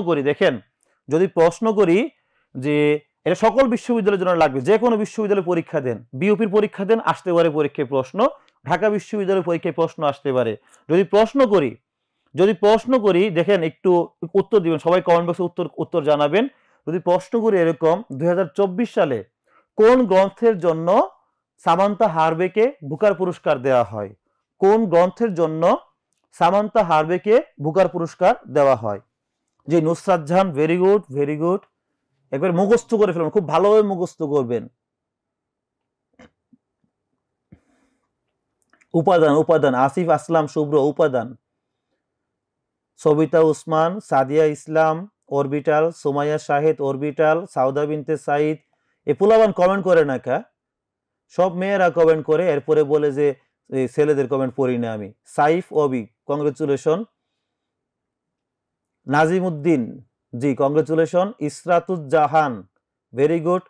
[SPEAKER 1] করি দেখেন, যদি প্রশ্ন করি যে এটা সকল বিশ্ববিদ্যালয়ের জন্য লাগবে, যে কোনো বিশ্ববিদ্যালয়ে পরীক্ষা দেন, বিউপির পরীক্ষা দেন, আসতে পারে পরীক্ষায় প্রশ্ন, ঢাকা বিশ্ববিদ্যালয়ের পরীক্ষায় প্রশ্ন আসতে পারে। যদি প্রশ্ন করি দেখেন, একটু উত্তর দিবেন, সবাই কমেন্ট বক্সে উত্তর জানাবেন। যদি প্রশ্ন করি এরকম 2024 সালে কোন গ্রন্থের জন্য সামান্থা হারভেকে বুকার পুরস্কার দেওয়া হয়? কোন গ্রন্থের জন্য সামান্থা হারভেকে বুকার পুরস্কার দেওয়া হয়? যে Nusrat Jahan, very good, very good, একবার মুখস্থ করে ফেলুন, খুব ভালোভাবে মুখস্থ করবেন। উপাদান আসিফ আসলাম শুভ্র, উপাদান সবিতা উসমান, সাদিয়া ইসলাম অরবিটাল, সুমাইয়া শাহেদ অরবিটাল, সাউদা বিনতে সাইদ। এ পোলাবান কমেন্ট করে না কা? সব মেয়েরা কমেন্ট করে, এরপরে বলে যে ছেলেদের কমেন্ট পড়ি না আমি। সাইফ অবি, কংগ্রেচুলেশন। নাজিমউদ্দিন, জি congratulation. Israt Jahan, very good.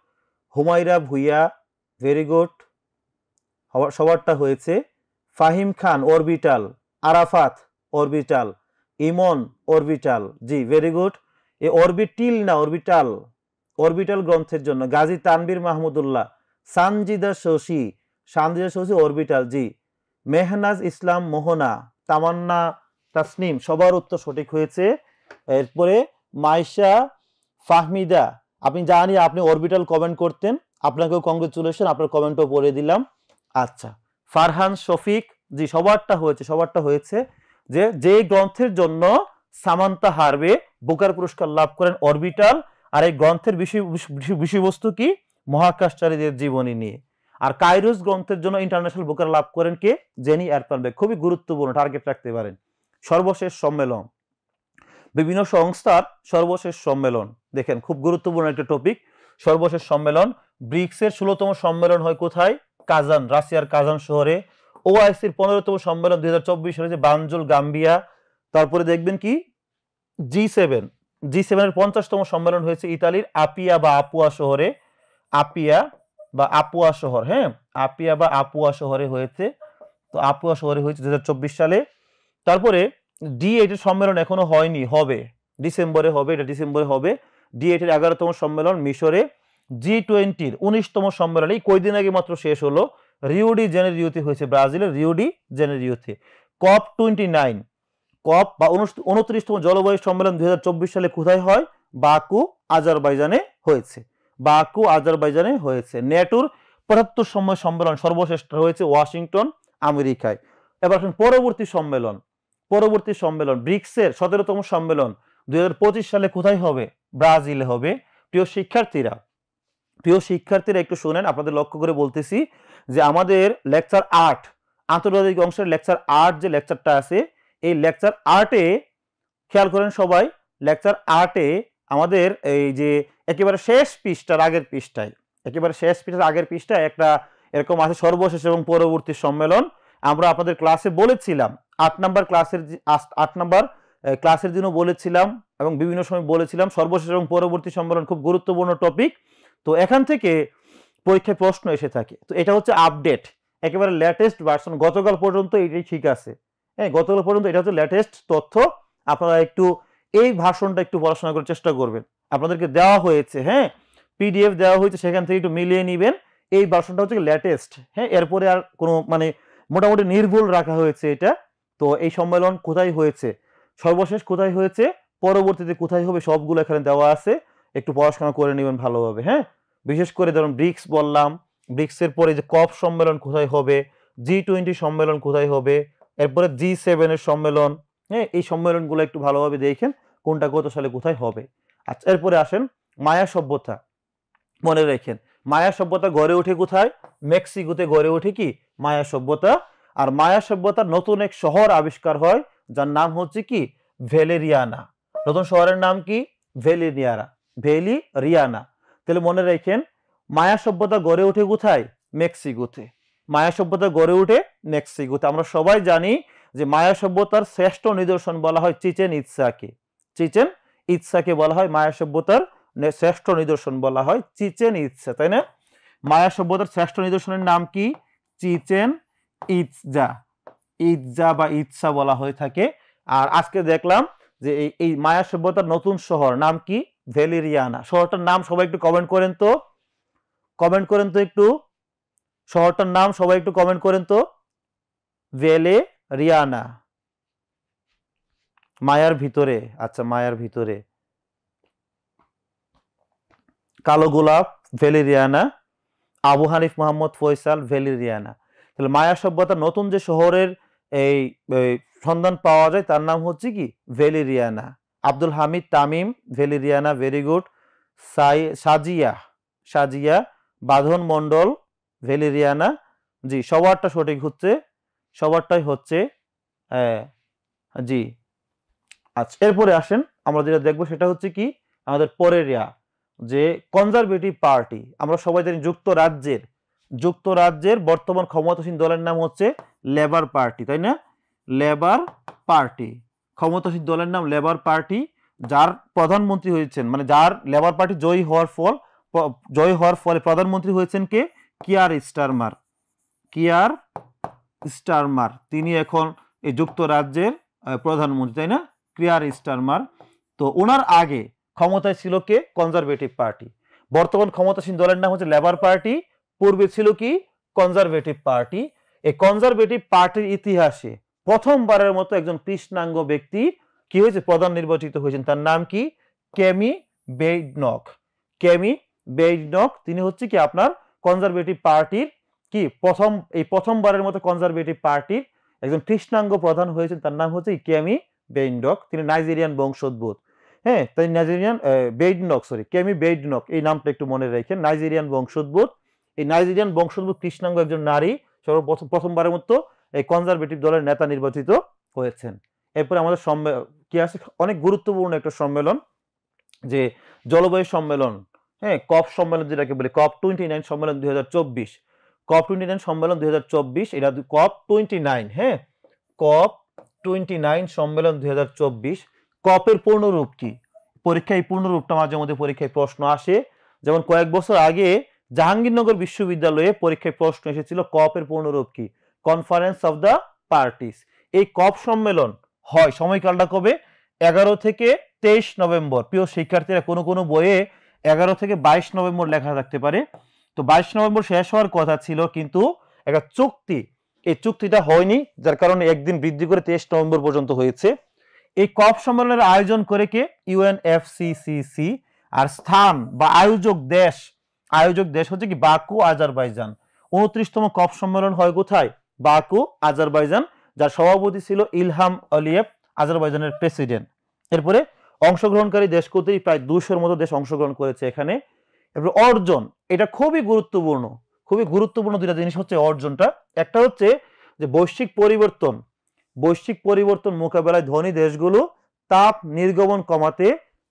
[SPEAKER 1] Humaira Bhuiyan, very good, সবারটা হয়েছে। Fahim Khan orbital, Arafat orbital, Emon orbital, জি ভেরি গুড। এ অরবিটিল না অরবিটাল, অরবিটাল গ্রন্থের জন্য গাজী তানবীর মাহমুদুল্লাহ, সানজিদা শশী অরবিটাল, জি। মেহনাজ ইসলাম মোহনা, তামান্না, তাসনিম সবার উত্তর সঠিক হয়েছে। এরপরে মাইশা, ফাহমিদা, আপনি জানি আপনি অরবিটাল কমেন্ট করতেন, আপনাকেও কংগ্রেচুলেশন, আপনার কমেন্টও পড়ে দিলাম। আচ্ছা, ফারহান শফিক, জি সবারটা হয়েছে। যে গ্রন্থের জন্য সামান্তা হারভে বুকার পুরস্কার লাভ করেন অরবিটাল, আর এই গ্রন্থের বিষয়বস্তু কি? মহাকাশচারীদের জীবনী নিয়ে। আর কাইরোস গ্রন্থের জন্য ইন্টারন্যাশনাল বুকার লাভ করেন কে? জেনি এরপানবেক। খুবই গুরুত্বপূর্ণ, টার্গেট রাখতে পারেন। সর্বশেষ সম্মেলন, বিভিন্ন সংস্থার সর্বশেষ সম্মেলন, দেখেন খুব গুরুত্বপূর্ণ একটা টপিক। সর্বশেষ সম্মেলন, ব্রিক্সের 16তম সম্মেলন হয় কোথায়? কাজান, রাশিয়ার কাজান শহরে। ওআইসির 15তম সম্মেলন 2024 সালে যে বানজুল, গাম্বিয়া। তারপরে দেখবেন কি জি7 এর 50তম সম্মেলন হয়েছে ইতালির আপিয়া বা আপুয়া শহরে। আপিয়া বা আপুয়া শহর, হ্যাঁ, আপিয়া বা আপুয়া শহরে হয়েছে। তো আপুয়া শহরে হয়েছে 2024 সালে। তারপরে D8 এর সম্মেলন এখনো হয়নি, হবে ডিসেম্বরে হবে, এটা ডিসেম্বরে হবে। D8 এর 11তম সম্মেলন মিশরে। G20 19তম সম্মেলন এই কয়দিন আগে মাত্র শেষ হলো, রিও ডি জেনেরিওতে হয়েছে, ব্রাজিলের রিও ডি জেনেরিওতে। COP29 বা 29তম জলবায়ু সম্মেলন 2024 সালে কোথায় হয়? বাকু, আজারবাইজানে হয়েছে। নেটোর 75তম সম্মেলন সর্বশেষ হয়েছে ওয়াশিংটন, আমেরিকায়। এবার পরবর্তী সম্মেলন ব্রিক্সের 17তম সম্মেলন 2025 সালে কোথায় হবে? ব্রাজিলে হবে। প্রিয় শিক্ষার্থীরা একটু শুনেন, আপনাদের লক্ষ্য করে বলতেছি যে আমাদের লেকচার 8 আন্তর্জাতিক অংশের লেকচার 8 যে লেকচারটা আছে, এই লেকচার 8-এ খেয়াল করেন সবাই, লেকচার 8-এ আমাদের এই যে একেবারে শেষ পৃষ্ঠার আগের পৃষ্ঠায় একটা এরকম আছে সর্বশেষ এবং পরবর্তী সম্মেলন। আমরা আপনাদের ক্লাসে বলেছিলাম 8 নাম্বার ক্লাসের দিনও বলেছিলাম এবং বিভিন্ন সময় বলেছিলাম সর্বশেষ এবং পরবর্তী সম্মেলন খুব গুরুত্বপূর্ণ টপিক। তো এখান থেকে পরীক্ষায় প্রশ্ন এসে থাকে। তো এটা হচ্ছে আপডেট, একেবারে লেটেস্ট ভার্সন। গতকাল পর্যন্ত এটাই ঠিক আছে, হ্যাঁ, গতকাল পর্যন্ত এটা হচ্ছে লেটেস্ট তথ্য। আপনারা একটু এই ভার্সনটা একটু পড়াশোনা করার চেষ্টা করবেন। আপনাদেরকে দেওয়া হয়েছে, হ্যাঁ, পিডিএফ দেওয়া হয়েছে, সেখান থেকে একটু মিলিয়ে নেবেন। এই ভার্সনটা হচ্ছে লেটেস্ট, হ্যাঁ, এরপরে আর কোনো মানে মোটামুটি নির্ভুল রাখা হয়েছে এটা। তো এই সম্মেলন কোথায় হয়েছে, সর্বশেষ কোথায় হয়েছে, পরবর্তীতে কোথায় হবে, সবগুলো এখানে দেওয়া আছে। একটু পড়াশোনা করে নেবেন ভালোভাবে, হ্যাঁ। বিশেষ করে ধরুন ব্রিক্স বললাম, ব্রিক্সের পরে যে কপ সম্মেলন কোথায় হবে, G20 সম্মেলন কোথায় হবে, এরপরে G7 এর সম্মেলন, হ্যাঁ, এই সম্মেলনগুলো একটু ভালোভাবে দেখেন কোনটা কত সালে কোথায় হবে। আচ্ছা, এরপরে আসেন মায়া সভ্যতা। মনে রাখেন মায়া সভ্যতা গড়ে ওঠে কোথায়? মেক্সিকোতে গড়ে ওঠে কি মায়া সভ্যতা। আর মায়া সভ্যতার নতুন এক শহর আবিষ্কার হয়, যার নাম হচ্ছে কি ভেলেরিয়ানা। নতুন শহরের নাম কি? ভেলিরিয়ানা। তাহলে মনে রাখেন মায়া সভ্যতা গড়ে ওঠে কোথায়? মেক্সিকোতে। মায়া সভ্যতা গড়ে ওঠে মেক্সিকোতে। আমরা সবাই জানি যে মায়া সভ্যতার শ্রেষ্ঠ নিদর্শন বলা হয় চিচেন ইৎসাকে বলা হয় মায়া সভ্যতার শ্রেষ্ঠ নিদর্শন বলা হয় চিচেন ইৎসা, তাই না? মায়া সভ্যতার শ্রেষ্ঠ নিদর্শনের নাম কি? চিচেন ইৎজা বা ইৎসা বলা হয়ে থাকে। আর আজকে দেখলাম যে এই মায়া সভ্যতার নতুন শহর নাম কি? ভেলিরিয়ানা। শহরটার নাম সবাই একটু কমেন্ট করেন তো, একটু শহরটার নাম সবাই একটু কমেন্ট করেন তো। ভেলেরিয়ানা, মায়ার ভিতরে। আচ্ছা, মায়ার ভিতরে। কালো গোলাপ ভেলিরিয়ানা, আবু হানিফ মোহাম্মদ ফয়সাল ভেলিরিয়ানা। তাহলে মায়া সভ্যতার নতুন যে শহরের এই সন্ধান পাওয়া যায় তার নাম হচ্ছে কি Valeriana. Abdul Hamid Tamim Valeriana, very good. Sajia Badhon Mondal ভেলিরিয়ানা, জি সবারটা সঠিক হচ্ছে, সবারটাই হচ্ছে জি। আচ্ছা, এরপরে আসেন আমরা যেটা দেখবো সেটা হচ্ছে কি আমাদের পরের যে কনজারভেটিভ পার্টি। আমরা সবাই জানি যুক্তরাজ্যের বর্তমান ক্ষমতাসীন দলের নাম হচ্ছে লেবার পার্টি, তাই না? লেবার পার্টি, ক্ষমতাসীন দলের নাম লেবার পার্টি। যার প্রধানমন্ত্রী হয়েছেন, মানে যার লেবার পার্টি জয়ী হওয়ার ফলে প্রধানমন্ত্রী হয়েছেন কে? Keir Starmer. তিনি এখন এই যুক্তরাজ্যের প্রধানমন্ত্রী, তাই না? Keir Starmer. তো ওনার আগে ক্ষমতায় ছিল কে? Conservative party. বর্তমান ক্ষমতাসীন দলের নাম হচ্ছে লেবার পার্টি, পূর্বে ছিল কি? Conservative party. এই কনজারভেটিভ পার্টির ইতিহাসে প্রথমবারের মতো একজন কৃষ্ণাঙ্গ ব্যক্তি কি হয়েছে, প্রধান নির্বাচিত হয়েছেন। তার নাম কি, কেমি বেইডনক। কেমি বেইডনক তিনি হচ্ছে কি আপনার কনজারভেটিভ পার্টির কি প্রথমবারের মতো কনজারভেটিভ পার্টির একজন কৃষ্ণাঙ্গ প্রধান হয়েছেন। তার নাম হচ্ছে কেমি বেইডনক। তিনি নাইজেরিয়ান বংশোদ্ভূত। হ্যাঁ, তাই নাইজেরিয়ান বেইডনক, কেমি বেইডনক এই নামটা একটু মনে রাখেন। নাইজেরিয়ান বংশোদ্ভূত। এই নাইজেরিয়ান বংশোদ্ভূত কৃষ্ণাঙ্গ একজন নারী প্রথমবারের মতো এই কনজারভেটিভ দলের নেতা নির্বাচিত হয়েছেন। এরপরে আমাদের কি আছে, অনেক গুরুত্বপূর্ণ একটা সম্মেলন, যে জলবায়ু সম্মেলন, হ্যাঁ, কপ সম্মেলন যেটাকে বলে, কপ 29 সম্মেলন 2024। কপ 29 সম্মেলন 2024, এটা কপ 29, হ্যাঁ, কপ 29 সম্মেলন 2024। কপের পূর্ণরূপ কি? পরীক্ষায় পূর্ণরূপটা মাঝে মধ্যে পরীক্ষায় প্রশ্ন আসে। যেমন কয়েক বছর আগে জাহাঙ্গীরনগর বিশ্ববিদ্যালয়ে পরীক্ষায় প্রশ্ন এসেছিল, কপের পূর্ণরূপ কি? Conference of the parties. এই কপ সম্মেলন হয় সময়কালটা কবে? 11 থেকে 23 নভেম্বর। প্রিয় শিক্ষার্থীরা, কোনো কোনো বইয়ে 11 থেকে 22 নভেম্বর লেখা থাকতে পারে। তো 22 নভেম্বর শেষ হওয়ার কথা ছিল, কিন্তু একটা চুক্তি, এই চুক্তিটা হয়নি, যার কারণে একদিন বৃদ্ধি করে 23 নভেম্বর পর্যন্ত হয়েছে। এই কপ সম্মেলনের আয়োজন করে কে? ইউএনএফসিসিসি। আর স্থান বা আয়োজক দেশ হচ্ছে কি বাকু, আজারবাইজান। 29তম কপ সম্মেলন হয় কোথায়? Baku, Azerbaijan. যার সভাপতি ছিল ইলহাম আলিয়েভ, আজারবাইজানের প্রেসিডেন্ট। এরপরে অংশগ্রহণকারী দেশ কতই? প্রায় 200-র মতো দেশ অংশগ্রহণ করেছে এখানে। এরপর অর্জন, এটা খুবই গুরুত্বপূর্ণ দুইটা জিনিস হচ্ছে অর্জনটা। একটা হচ্ছে যে বৈশ্বিক পরিবর্তন মোকাবেলায় ধনী দেশগুলো তাপ নির্গমন কমাতে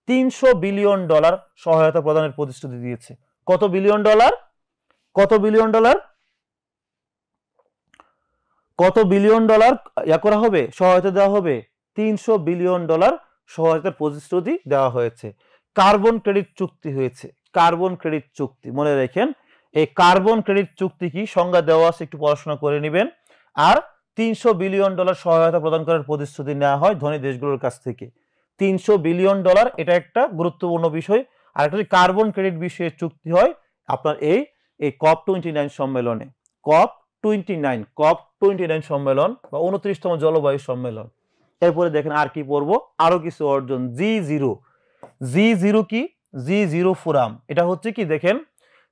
[SPEAKER 1] $300 বিলিয়ন সহায়তা প্রদানের প্রতিশ্রুতি দিয়েছে। কত বিলিয়ন ডলার? কত বিলিয়ন ডলার করা হবে, সহায়তা দেওয়া হবে? $300 বিলিয়ন সহায়তার প্রতিশ্রুতি দেওয়া হয়েছে। কার্বন ক্রেডিট চুক্তি হয়েছে। কার্বন ক্রেডিট চুক্তি মনে রাখেন। এই কার্বন ক্রেডিট চুক্তি কি, সংজ্ঞা দেওয়া আছে, একটু পড়াশোনা করে নেবেন। আর $300 বিলিয়ন সহায়তা প্রদান করার প্রতিশ্রুতি নেওয়া হয় ধনী দেশগুলোর কাছ থেকে। $300 বিলিয়ন, এটা একটা গুরুত্বপূর্ণ বিষয়। আর একটা কার্বন ক্রেডিট বিষয়ে চুক্তি হয় আপনার এই কপ 29 সম্মেলনে। কপ 29 সম্মেলন বা 29তম জলবায়ু সম্মেলন। এরপরে দেখেন আর কি পড়বো, আরো কিছু অর্জন। G0 কি? G0 ফোরাম, এটা হচ্ছে কি দেখেন,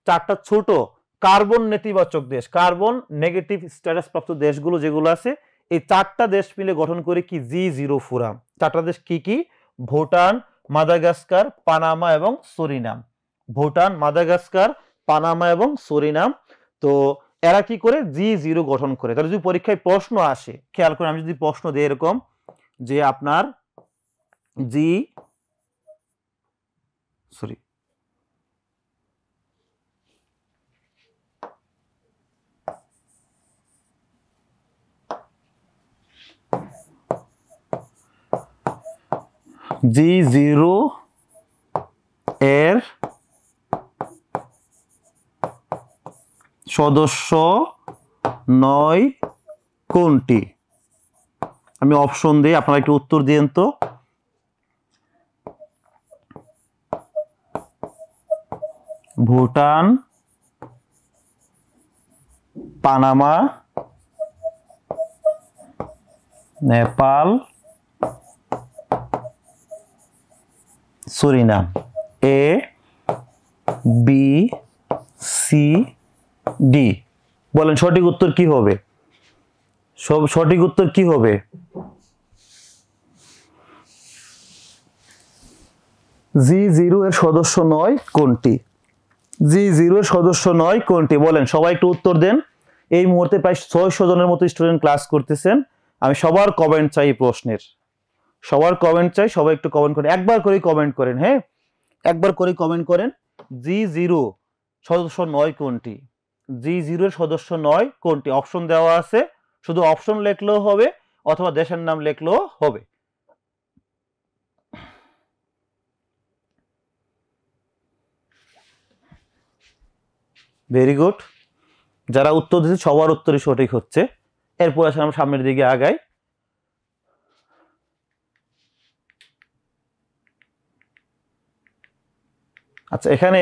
[SPEAKER 1] 4টা ছোট কার্বন নেতিবাচক দেশ, কার্বন নেগেটিভ স্ট্যাটাস প্রাপ্ত দেশগুলো যেগুলো আছে, এই 4টা দেশ মিলে গঠন করে কি G0 ফোরাম। 4টা দেশ কি কি? ভুটান, মাদাগাস্কার, পানামা এবং সুরিনাম। ভুটান, মাদাগাস্কার, পানামা এবং সুরিনাম। তো এরা কি করে? G0 গঠন করে। তাহলে যদি পরীক্ষায় প্রশ্ন আসে, খেয়াল করে, আমি যদি প্রশ্ন দিই এরকম যে আপনার G0 এর সদস্য নয় কোনটি? আমি অপশন দিই, আপনারা একটু উত্তর দিন তো। Bhutan, Panama, Nepal, Suriname. A, B, C, D. বলেন সঠিক উত্তর কি হবে? সঠিক উত্তর কি হবে? G0 এর সদস্য নয় কোনটি? G0 এর সদস্য নয় কোনটি? বলেন, সবাই একটু উত্তর দেন। এই মুহূর্তে প্রায় 600 জনের মতো স্টুডেন্ট ক্লাস করতেছেন। আমি সবার কমেন্ট চাই প্রশ্নের, সবার কমেন্ট চাই। সবাই একটু কমেন্ট করেন, একবার করে কমেন্ট করেন, হ্যাঁ, একবার করে কমেন্ট করেন। G0 সদস্য নয় কোনটি? G0 এর সদস্য নয় কোনটি? অপশন দেওয়া আছে, শুধু অপশন লিখলেও হবে অথবা দেশের নাম লিখলেও হবে। ভেরি গুড, যারা উত্তর দিচ্ছে সবার উত্তরই সঠিক হচ্ছে। এরপর আসলে আমরা সামনের দিকে আগাই। আচ্ছা, এখানে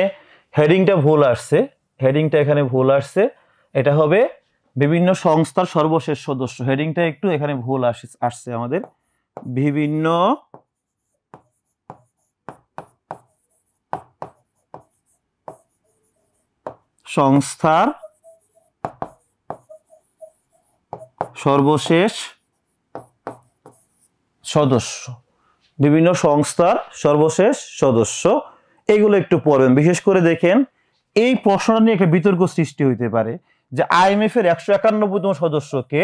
[SPEAKER 1] হেডিংটা ভুল আসছে, এটা হবে বিভিন্ন সংস্থার সর্বশেষ সদস্য, হেডিংটা একটু এখানে ভুল আসছে আমাদের। বিভিন্ন সংস্থার সর্বশেষ সদস্য, বিভিন্ন সংস্থার সর্বশেষ সদস্য, এগুলো একটু পড়বেন। বিশেষ করে দেখেন এই প্রশ্নটা নিয়ে একটা বিতর্ক সৃষ্টি হইতে পারে যে আইএমএফ এর 191তম সদস্যকে।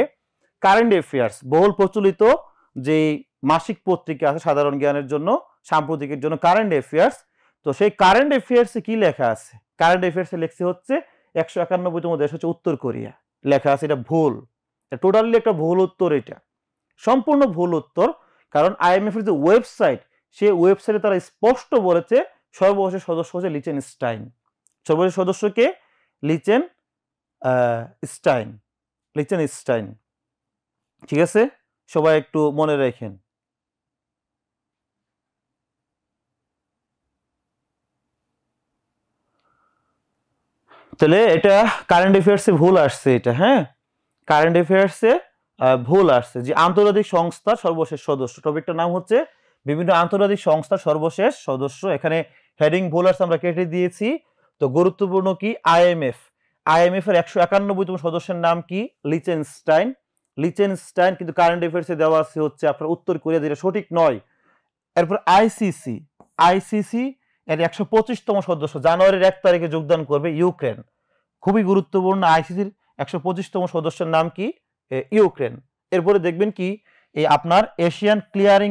[SPEAKER 1] কারেন্ট অ্যাফেয়ার্স, বহুল প্রচলিত যে মাসিক পত্রিকা আছে সাধারণ জ্ঞানের জন্য, সাম্প্রতিকের জন্য, কারেন্ট অ্যাফেয়ার্স। তো সেই কারেন্ট অ্যাফেয়ার্সে কি লেখা আছে? কারেন্ট অ্যাফেয়ার্সে লেখছে হচ্ছে 191তম দেশ হচ্ছে উত্তর কোরিয়া, লেখা আছে। এটা ভুল, টোটালি একটা ভুল উত্তর, এটা সম্পূর্ণ ভুল উত্তর। কারণ আইএমএফ এর যে ওয়েবসাইট, সেই ওয়েবসাইটে তারা স্পষ্ট বলেছে সর্বশেষ সদস্য হচ্ছে লিচেনস্টাইন। সর্বশেষ সদস্যকে লিচেনস্টাইন। ঠিক আছে, সবাই একটু মনে রাখেন। তাহলে এটা কারেন্ট অ্যাফেয়ার্সে ভুল আসছে, এটা হ্যাঁ, কারেন্ট অ্যাফেয়ার্সে ভুল আসছে যে আন্তর্জাতিক সংস্থার সর্বশেষ সদস্য। টপিকটার নাম হচ্ছে বিভিন্ন আন্তর্জাতিক সংস্থার সর্বশেষ সদস্য। এখানে হেডিং ভুল আসছে, আমরা কেটে দিয়েছি। তো গুরুত্বপূর্ণ কি? আইএমএফ এর 191তম সদস্যের নাম কি? লিচেনস্টাইন। কিন্তু কারেন্ট অ্যাফেয়ার্সে দেওয়া আছে হচ্ছে আপনার উত্তর কোরিয়া, যেটা সঠিক নয়। এরপর আইসিসি এর 125তম সদস্য জানুয়ারির 1 তারিখে যোগদান করবে ইউক্রেন। খুবই গুরুত্বপূর্ণ। আইসিসির 125তম সদস্যের নাম কি? ইউক্রেন। এরপরে দেখবেন কি এই আপনার এশিয়ান ক্লিয়ারিং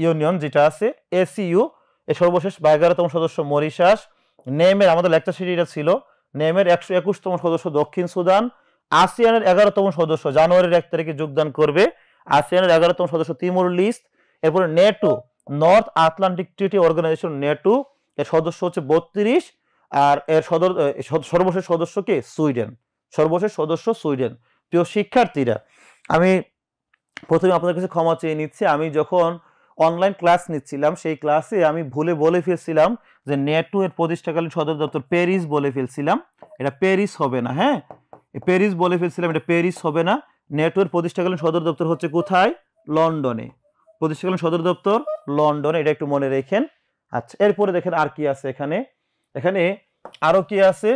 [SPEAKER 1] ইউনিয়ন যেটা আছে, এসিইউ, এর সর্বশেষ 11তম সদস্য মরিশাস। নেমের, আমাদের লেকচার সিরিজটা ছিল, নেমের 121তম সদস্য দক্ষিণ সুদান। আসিয়ানের 11তম সদস্য জানুয়ারির 1 তারিখে যোগদান করবে, আসিয়ানের 11তম সদস্য তিমুর লিস্ট। এরপরে NATO, north Atlantic treaty organization, NATO, এর সদস্য হচ্ছে 32। আর এর সর্বশেষ সদস্য কে? সুইডেন। সর্বশেষ সদস্য সুইডেন। প্রিয় শিক্ষার্থীরা, আমি প্রথমে আপনাদের কাছে ক্ষমা চেয়ে নিচ্ছি। আমি যখন অনলাইন ক্লাস নিচ্ছিলাম সেই ক্লাসে আমি ভুলে বলে ফেলছিলাম যে নেটো এর প্রতিষ্ঠাকালীন সদর দপ্তর প্যারিস বলে ফেলছিলাম। এটা প্যারিস হবে না, হ্যাঁ, প্যারিস বলে ফেলছিলাম, এটা প্যারিস হবে না। নেটো এর প্রতিষ্ঠাকালীন সদর দপ্তর হচ্ছে কোথায়? লন্ডনে। প্রতিষ্ঠাকালীন সদর দপ্তর লন্ডনে, এটা একটু মনে রেখেন। আচ্ছা, এরপরে দেখেন আর কি আছে এখানে। এখানে আরো কি আছে?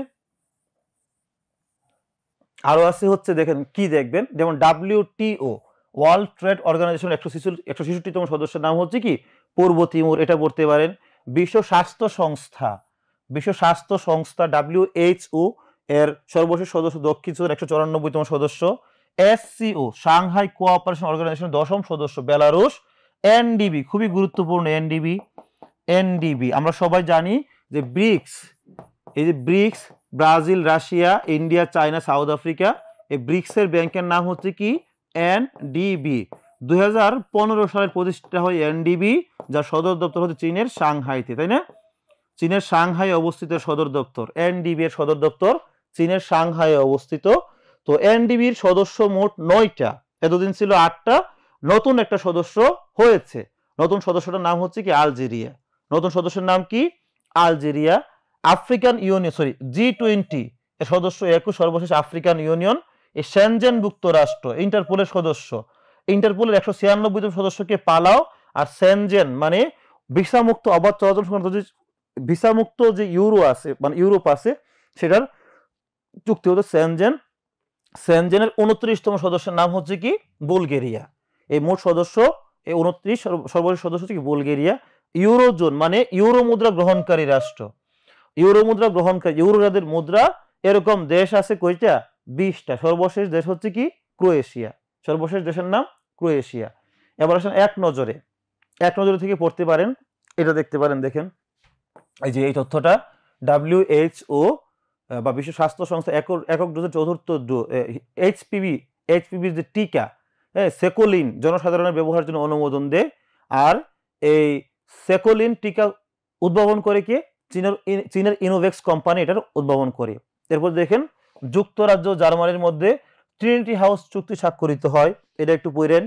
[SPEAKER 1] আরো আছে হচ্ছে, দেখেন কি দেখবেন, যেমন WTO, ওয়ার্ল্ড ট্রেড অর্গানাইজেশন 166তম সদস্যের নাম হচ্ছে কি? পূর্ব তিমুর, এটা পড়তে পারেন। বিশ্ব স্বাস্থ্য সংস্থা WHO এর সর্বশেষ সদস্য দক্ষিণ সুদান, 194তম সদস্য। SCO, সাংহাই কোঅপারেশন অর্গানাইজেশন 10ম সদস্য বেলারুশ। এনডিবি, খুবই গুরুত্বপূর্ণ, এনডিবি আমরা সবাই জানি যে ব্রিক্স, এই যে BRICS, Brazil, Russia, India, China, South Africa, এই ব্রিক্সের ব্যাংকের নাম হচ্ছে কি? এনডিবি। 2015 সালে প্রতিষ্ঠা হয় এনডিবি, যার সদর দপ্তর হচ্ছে চীনের সাংহাইতে, তাই না? চীনের সাংহাই অবস্থিত সদর দপ্তর, এনডিবি এর সদর দপ্তর চীনের সাংহাই অবস্থিত। তো এনডিবির সদস্য মোট 9টা, এতদিন ছিল 8টা, নতুন একটা সদস্য হয়েছে। নতুন সদস্যটার নাম হচ্ছে কি? আলজেরিয়া। নতুন সদস্যের নাম কি? আলজেরিয়া। আফ্রিকান ইউনিয়ন, G20 এর সদস্য 21, সর্বশেষ আফ্রিকান ইউনিয়ন। এই সেনজেনভুক্ত রাষ্ট্র, ইন্টারপোলের সদস্য। ইন্টারপোলের 196তম সদস্যকে পালাও। আর সেনজেন মানে ভিসামুক্ত অবাধ চলাচল সংক্রান্ত যে ভিসামুক্ত যে ইউরোপ আছে, সেটার চুক্তি হতো সেনজেন। সেনজেনের 29তম সদস্যের নাম হচ্ছে কি? বুলগেরিয়া। এই মোট সদস্য, এই 29 সর্বশেষ সদস্য হচ্ছে কি? বুলগেরিয়া। ইউরোজোন মানে ইউরো মুদ্রা গ্রহণকারী রাষ্ট্র। ইউরো মুদ্রা গ্রহণকারী, ইউরো যাদের মুদ্রা, এরকম দেশ আছে কয়টা? 20টা। সর্বশেষ দেশ হচ্ছে কি? ক্রোয়েশিয়া। সর্বশেষ দেশের নাম ক্রোয়েশিয়া। এবার আসেন এক নজরে থেকে পড়তে পারেন, এটা দেখতে পারেন। দেখেন এই যে এই তথ্যটা, WHO বা বিশ্ব স্বাস্থ্য সংস্থা একক ডোজের চতুর্থ এইচপিভি যে টিকা, হ্যাঁ, সেকোলিন জনসাধারণের ব্যবহারের জন্য অনুমোদন দেয়। আর এই সেকোলিন টিকা উদ্ভাবন করে কে? চীনের ইনোভেক্স কোম্পানি এটার উদ্ভাবন করে। এরপর দেখেন যুক্তরাজ্য জার্মানির মধ্যে ট্রিনিটি হাউস চুক্তি স্বাক্ষরিত হয়, এটা একটু পড়েন।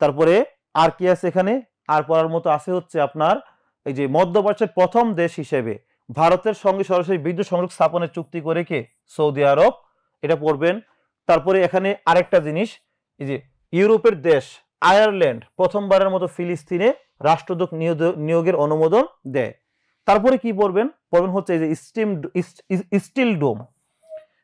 [SPEAKER 1] তারপরে আর কি আছে এখানে? আর পড়ার মতো আছে হচ্ছে আপনার এই যে মধ্যপ্রাচ্যের প্রথম দেশ হিসেবে ভারতের সঙ্গে সরাসরি বিদ্যুৎ সংযোগ স্থাপনের চুক্তি করে কে? সৌদি আরব, এটা পড়বেন। তারপরে এখানে আরেকটা জিনিস, এই যে ইউরোপের দেশ আয়ারল্যান্ড প্রথমবারের মতো ফিলিস্তিনে রাষ্ট্রদূত নিয়োগের অনুমোদন দেয়। তারপরে কি পড়বেন হচ্ছে এই যে স্টিল ডোম,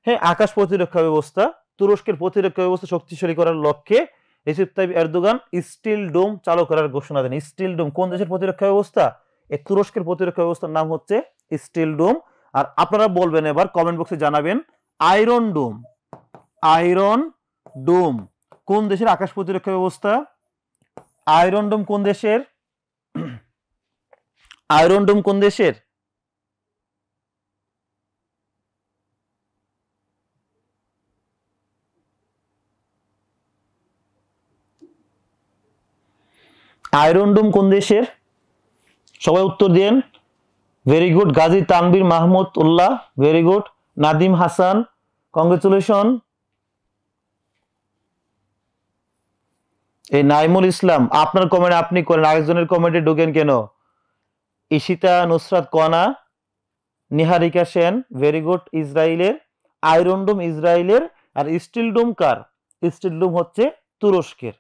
[SPEAKER 1] হ্যাঁ, আকাশ প্রতিরক্ষা ব্যবস্থা, তুরস্কের প্রতিরক্ষা ব্যবস্থা শক্তিশালী করার লক্ষ্যে রিসেপ তাইপ এরদোগান স্টিল ডোম চালু করার ঘোষণা দেন। স্টিল ডোম কোন দেশের প্রতিরক্ষা ব্যবস্থা? এই তুরস্কের প্রতিরক্ষা ব্যবস্থার নাম হচ্ছে স্টিল ডোম। আর আপনারা বলবেন এবার কমেন্ট বক্সে জানাবেন আয়রন ডোম। আয়রন ডোম কোন দেশের আকাশ প্রতিরক্ষা ব্যবস্থা? আয়রন ডোম কোন দেশের? আয়রন ডোম কোন দেশের? আয়রন ডোম কোন দেশের? সবাই উত্তর দেন। Very good. Gazi Tanvir Mahmud Ullah, very good. Nadim Hasan, congratulation. এই নাইমুল ইসলাম, আপনার কমেন্ট আপনি করেন, আরেকজনের কমেন্টে ঢোকেন কেন? ইশিতা নুসরাত কনা, নিহারিকা সেন, ভেরি গুড। ইসরায়েলের আয়রন ডোম ইসরায়েলের, আর স্টিল ডোম কার? স্টিল ডোম হচ্ছে তুরস্কের।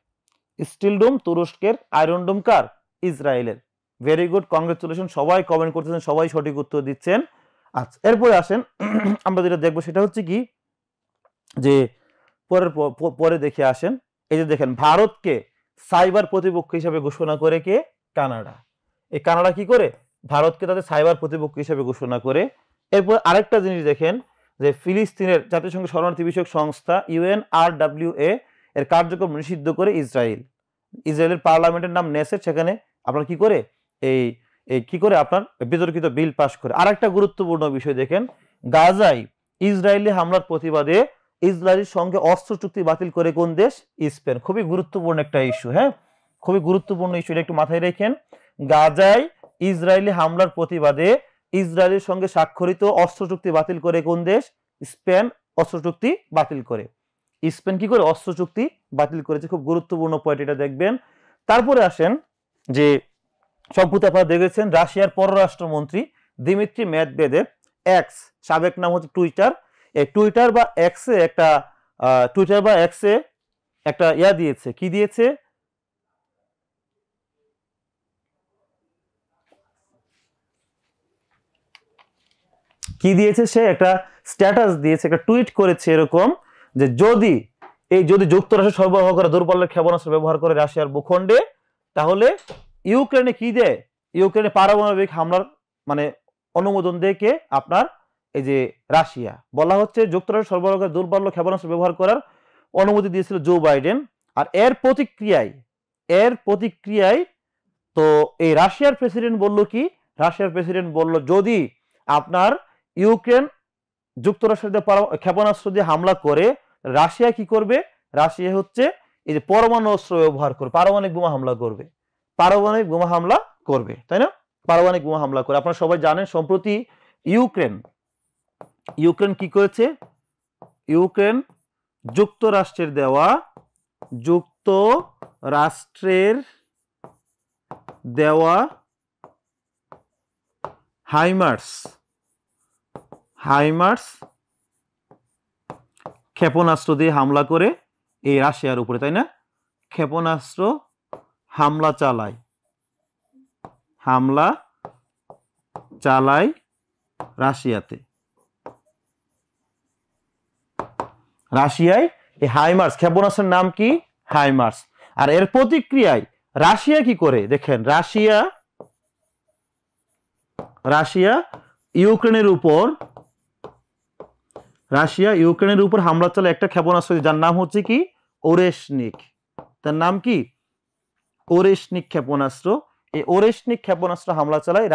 [SPEAKER 1] স্টিল ডোম তুরস্কের, আয়রন ডোম কার? ইসরায়েলের। Very good, congratulation. সবাই কমেন্ট করতেছেন, সবাই সঠিক উত্তর দিচ্ছেন। আচ্ছা, এরপরে আসেন আমরা যেটা দেখবো সেটা হচ্ছে কি, যে পরে দেখে আসেন, এই যে দেখেন ভারতকে সাইবার প্রতিপক্ষ হিসেবে ঘোষণা করে কে? কানাডা। এই কানাডা কি করে? ভারতকে তাদের সাইবার প্রতিপক্ষ হিসেবে ঘোষণা করে। এরপর আরেকটা জিনিস দেখেন, যে ফিলিস্তিনের জাতিসংঘ শরণার্থী বিষয়ক সংস্থা UNRWA এর কার্যক্রম নিষিদ্ধ করে ইসরায়েল। ইসরায়েলের পার্লামেন্টের নাম নেসেট, সেখানে আপনার কি করে এই কি করে আপনার বিতর্কিত বিল পাস করে। আরেকটা গুরুত্বপূর্ণ বিষয় দেখেন, গাজায় ইসরায়েলি হামলার প্রতিবাদে ইসরায়েলের সঙ্গে অস্ত্র চুক্তি বাতিল করে কোন দেশ? স্পেন। খুবই গুরুত্বপূর্ণ একটা ইস্যু, হ্যাঁ, খুবই গুরুত্বপূর্ণ ইস্যু, এটা একটু মাথায় রাখেন। গাজায় ইসরায়েলি হামলার প্রতিবাদে ইসরায়েলের সঙ্গে স্বাক্ষরিত অস্ত্র চুক্তি বাতিল করে কোন দেশ? স্পেন অস্ত্র চুক্তি বাতিল করে। স্পেন কি করে? অস্ত্র চুক্তি বাতিল করেছে। খুব গুরুত্বপূর্ণ পয়েন্ট, এটা দেখবেন। তারপরে আসেন, যে সম্প্রতি আপনারা দেখেছেন রাশিয়ার পররাষ্ট্রমন্ত্রী দিমিত্রি মেদভেদেভ, এক্স সাবেক নাম হচ্ছে টুইটার, এই টুইটার বা এক্সে একটা ইয়া দিয়েছে। কি দিয়েছে? কি দিয়েছে? সে একটা স্ট্যাটাস দিয়েছে, একটা টুইট করেছে এরকম, যে যদি যুক্তরাষ্ট্র সরবরাহ করা দূরপাল্লার ক্ষেপণাস্ত্র ব্যবহার করে রাশিয়ার ভূখণ্ডে, তাহলে ইউক্রেনে কি দেয়? ইউক্রেনে পারমাণবিক হামলার মানে অনুমোদন দেয় কে? আপনার এই যে রাশিয়া। বলা হচ্ছে যুক্তরাষ্ট্র সরবরাহ করা দূরপাল্য ক্ষেপণাস্ত্র ব্যবহার করার অনুমতি দিয়েছিল জো বাইডেন। আর এর প্রতিক্রিয়ায় তো এই রাশিয়ার প্রেসিডেন্ট বলল কি? রাশিয়ার প্রেসিডেন্ট বলল, যদি আপনার ইউক্রেন যুক্তরাষ্ট্রের ক্ষেপণাস্ত্র দিয়ে হামলা করে, রাশিয়া কি করবে? রাশিয়া হচ্ছে এই যে পরমাণু অস্ত্র ব্যবহার করে পারমাণবিক বোমা হামলা করবে। পারমাণবিক বোমা হামলা করবে, তাই না? পারমাণবিক বোমা হামলা করে। আপনারা সবাই জানেন সম্প্রতি ইউক্রেন কি করেছে? ইউক্রেন যুক্তরাষ্ট্রের দেওয়া হাইমার্স ক্ষেপণাস্ত্র দিয়ে হামলা করে এই রাশিয়ার উপরে, তাই না? ক্ষেপণাস্ত্র হামলা চালায় রাশিয়ায় এই হাইমার্স ক্ষেপণাস্ত্রের নাম কি? হাইমার্স। আর এর প্রতিক্রিয়ায় রাশিয়া কি করে? দেখেন, রাশিয়া ইউক্রেনের উপর হামলা চালায় একটা ক্ষেপণাস্ত্র, যার নাম হচ্ছে কি? ওরেশনিক। তার নাম কি? ওরেশনিক ক্ষেপণাস্ত্র। এই ওরেশনিক ক্ষেপণাস্ত্র হামলা চালায়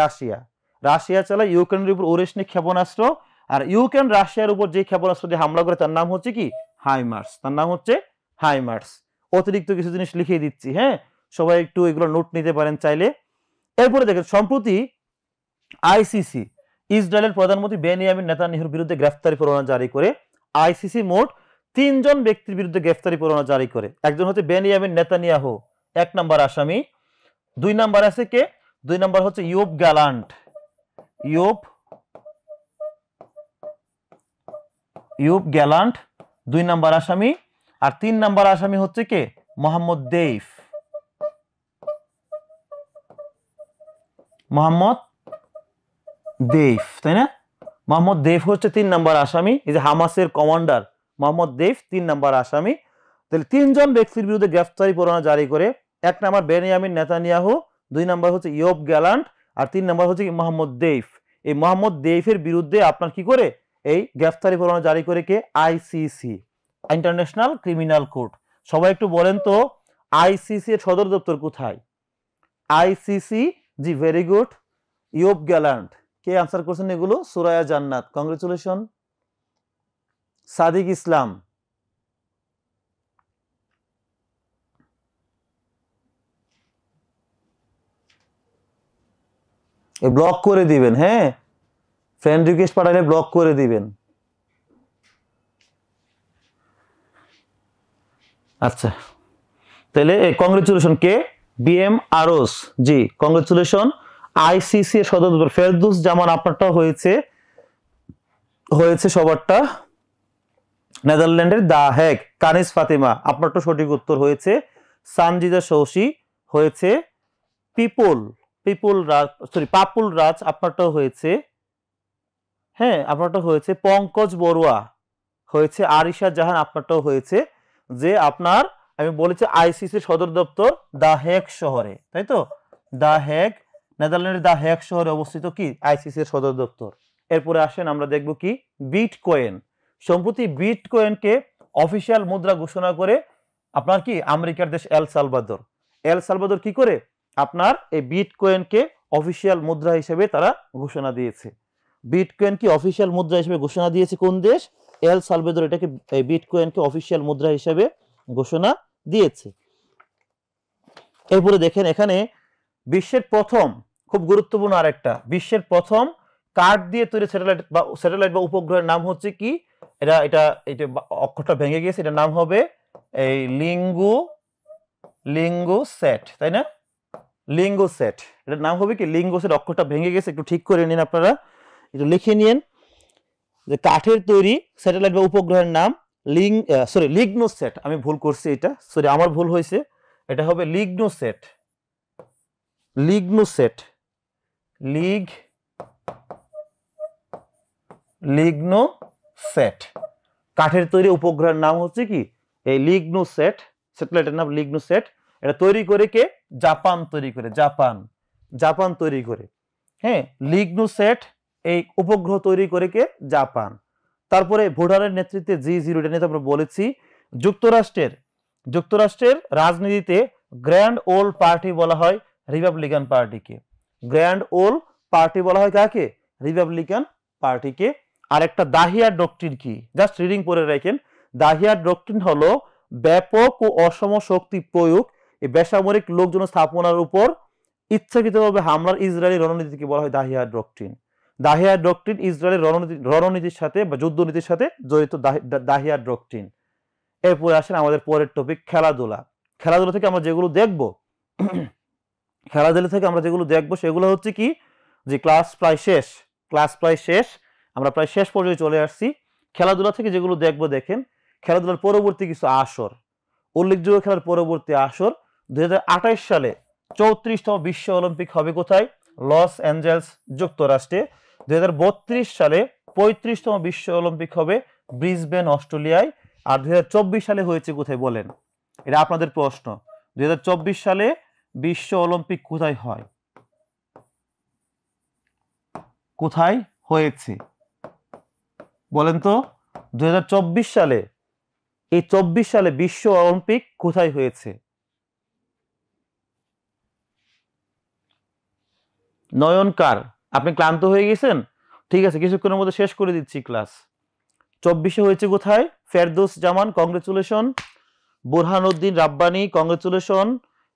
[SPEAKER 1] রাশিয়া চালায় ইউক্রেনের উপর ওরেশনিক ক্ষেপণাস্ত্র। আর ইউক্রেন রাশিয়ার উপর যে ক্ষেপণাস্ত্র দিয়ে হামলা করে তার নাম হচ্ছে কি? হাইমার্স। অতিরিক্ত কিছু জিনিস লিখিয়ে দিচ্ছি, হ্যাঁ, সবাই একটু এগুলো নোট নিতে পারেন চাইলে। এরপরে দেখেন, সম্প্রতি আইসিসি ইসরায়েলের প্রধানমন্ত্রী বেনিয়ামিন নেতানিয়াহুর বিরুদ্ধে গ্রেফতারি পরোয়ানা জারি করে। আইসিসি মোট 3 জন ব্যক্তির বিরুদ্ধে গ্রেফতারি পরোয়ানা জারি করে। একজন হচ্ছে বেনিয়ামিন নেতানিয়াহু, 1 নম্বর আসামি। 2 নম্বর আছে কে? 2 নম্বর হচ্ছে ইয়োব গ্যালান্ট। 2 নাম্বার আসামি, আর 3 নাম্বার আসামি হচ্ছে কে? মোহাম্মদ দেইফ। মোহাম্মদ দেইফ, তাই না? মোহাম্মদ দেইফ হচ্ছে 3 নাম্বার আসামি। এই যে হামাসের কমান্ডার মোহাম্মদ দেইফ 3 নাম্বার আসামি। তাহলে 3 জন ব্যক্তির বিরুদ্ধে গ্রেফতারি পরোয়ানা জারি করে। 1 নাম্বার বেনিয়ামিন নেতানিয়াহু, 2 নাম্বার হচ্ছে ইয়োব গ্যালান্ট, আর 3 নাম্বার হচ্ছে মোহাম্মদ দেইফ। এই মোহাম্মদ দেইফের বিরুদ্ধে আপনার কি করে এই গ্রেফতারি পরোয়ানা জারি করে কে? ICC, international criminal court. সবাই একটু বলেন তো আইসিসি এর সদর দপ্তর কোথায়? আইসিসি, জি ভেরি গুড। ইয়োব গ্যালান্ট, কে আনসার করছেন এগুলো? সুরায়া জান্নাত, কংগ্রেচুলেশন। সাদিক ইসলাম, ব্লক করে দিবেন, হ্যাঁ ফ্রেন্ড রিকোয়েস্ট পাঠালে ব্লক করে দিবেন। আচ্ছা, তাহলে কংগ্রেচুলেশন কে? বিএম আরোস, জি কংগ্রেচুলেশন। আইসিসি এর সদর দপ্তর ফেরদৌস জামান, আপনারটা হয়েছে সবারটা। নেদারল্যান্ডের দা হেগ, কানিস ফাতিমা, আপনারটা সঠিক উত্তর হয়েছে। সানজিদা শৌসি হয়েছে পাপুল রাজ, আপনারটাও হয়েছে। হ্যাঁ আপনারটা হয়েছে। পঙ্কজ বড়ুয়া হয়েছে। আরিশা জাহান, আপনারটাও হয়েছে। যে আপনার আমি বলেছি আইসিসি সদর দপ্তর দা হেগ শহরে, তাই তো? দা হেগ, নেদারল্যান্ডের দা হেগ শহরে অবস্থিত কি আইসিসি এর সদর দপ্তর। এরপরে আসেন আমরা দেখব কি বিটকয়েন। সম্প্রতি বিটকয়েনকে অফিসিয়াল মুদ্রা ঘোষণা করে আপনার কি আমেরিকার দেশ এল সালভাদর কি করে আপনার এই বিটকয়েনকে অফিসিয়াল মুদ্রা হিসেবে তারা ঘোষণা দিয়েছে। বিটকয়েন কি অফিসিয়াল মুদ্রা হিসেবে ঘোষণা দিয়েছে কোন দেশ? এল সালভাদর এটাকে বিটকয়েনকে অফিসিয়াল মুদ্রা হিসেবে ঘোষণা দিয়েছে। এরপরে দেখেন এখানে বিশ্বের প্রথম, খুব গুরুত্বপূর্ণ আরেকটা, বিশ্বের প্রথম কাঠ দিয়ে তৈরি স্যাটেলাইট বা উপগ্রহের নাম হচ্ছে কি? এটা এটা এটা অক্ষরটা ভেঙে গেছে, এটার নাম হবে এই লিঙ্গু সেট, তাই না? লিঙ্গু সেট, এটার নাম হবে কি লিঙ্গু সেট। অক্ষরটা ভেঙে গেছে, একটু ঠিক করে নিন আপনারা, একটু লিখে নিন যে কাঠের তৈরি স্যাটেলাইট বা উপগ্রহের নাম লিগনোসেট। আমি ভুল করছি, এটা সরি আমার ভুল হয়েছে, এটা হবে লিগনোসেট। লিগনোসেট, কাঠের তৈরি উপগ্রহের নাম হচ্ছে কি এই লিগনোসেট, স্যাটেলাইটের নাম লিগনোসেট। এটা তৈরি করে কে? জাপান তৈরি করে, জাপান তৈরি করে। হ্যাঁ লিগনোসেট এই উপগ্রহ তৈরি করে কে? জাপান। তারপরে ভুটানের নেতৃত্বে G0, এটা নিয়ে আমরা বলেছি। যুক্তরাষ্ট্রের রাজনীতিতে গ্র্যান্ড ওল্ড পার্টি বলা হয় রিপাবলিকান পার্টিকে। গ্র্যান্ড ওল্ড পার্টি বলা হয় কাকে? রিপাবলিকান পার্টিকে। আর একটা দাহিয়া ডক্ট্রিন কি? জাস্ট রিডিং পড়ে রাখেন। দাহিয়া ডক্ট্রিন হলো ব্যাপক ও অসম শক্তি প্রয়োগ এই বেসামরিক লোকজন স্থাপনার উপর ইচ্ছাকৃতভাবে হামলার ইসরায়েলি রণনীতিকে বলা হয় দাহিয়া ডক্ট্রিন। দাহিয়া ডক্ট্রিন ইসরায়েলের রণনীতির সাথে বা যুদ্ধনীতির সাথে জড়িত দাহিয়া ডক্ট্রিন। এরপরে আসেন আমাদের পরের টপিক খেলাধুলা। খেলাধুলা থেকে আমরা যেগুলো দেখবো সেগুলো হচ্ছে কি যে ক্লাস প্রায় শেষ, আমরা প্রায় শেষ পর্যায়ে চলে আসছি। খেলাধুলা থেকে যেগুলো দেখবো, দেখেন খেলাধুলার পরবর্তী কিছু আসর, উল্লেখযোগ্য খেলার পরবর্তী আসর 2028 সালে 34তম বিশ্ব অলিম্পিক হবে কোথায়? লস অ্যাঞ্জেলস, যুক্তরাষ্ট্রে। 2032 সালে 35তম বিশ্ব অলিম্পিক হবে ব্রিসবেন, অস্ট্রেলিয়ায়। আর 2024 সালে হয়েছে কোথায় বলেন? এটা আপনাদের প্রশ্ন। 2024 সালে বিশ্ব অলিম্পিক কোথায় হয়? কোথায় হয়েছে বলেন তো? 2024 সালে, এই 24 সালে বিশ্ব অলিম্পিক কোথায় হয়েছে? নয়নকার, আপনি ক্লান্ত হয়ে গেছেন? ঠিক আছে, কিছুক্ষণের মধ্যে শেষ করে দিচ্ছি ক্লাস। 24-এ হয়েছে কোথায়? ফেরদৌস জামান, কংগ্রেচুলেশন। বুরহানুদ্দিন রাব্বানি, কংগ্রেচুলেশন।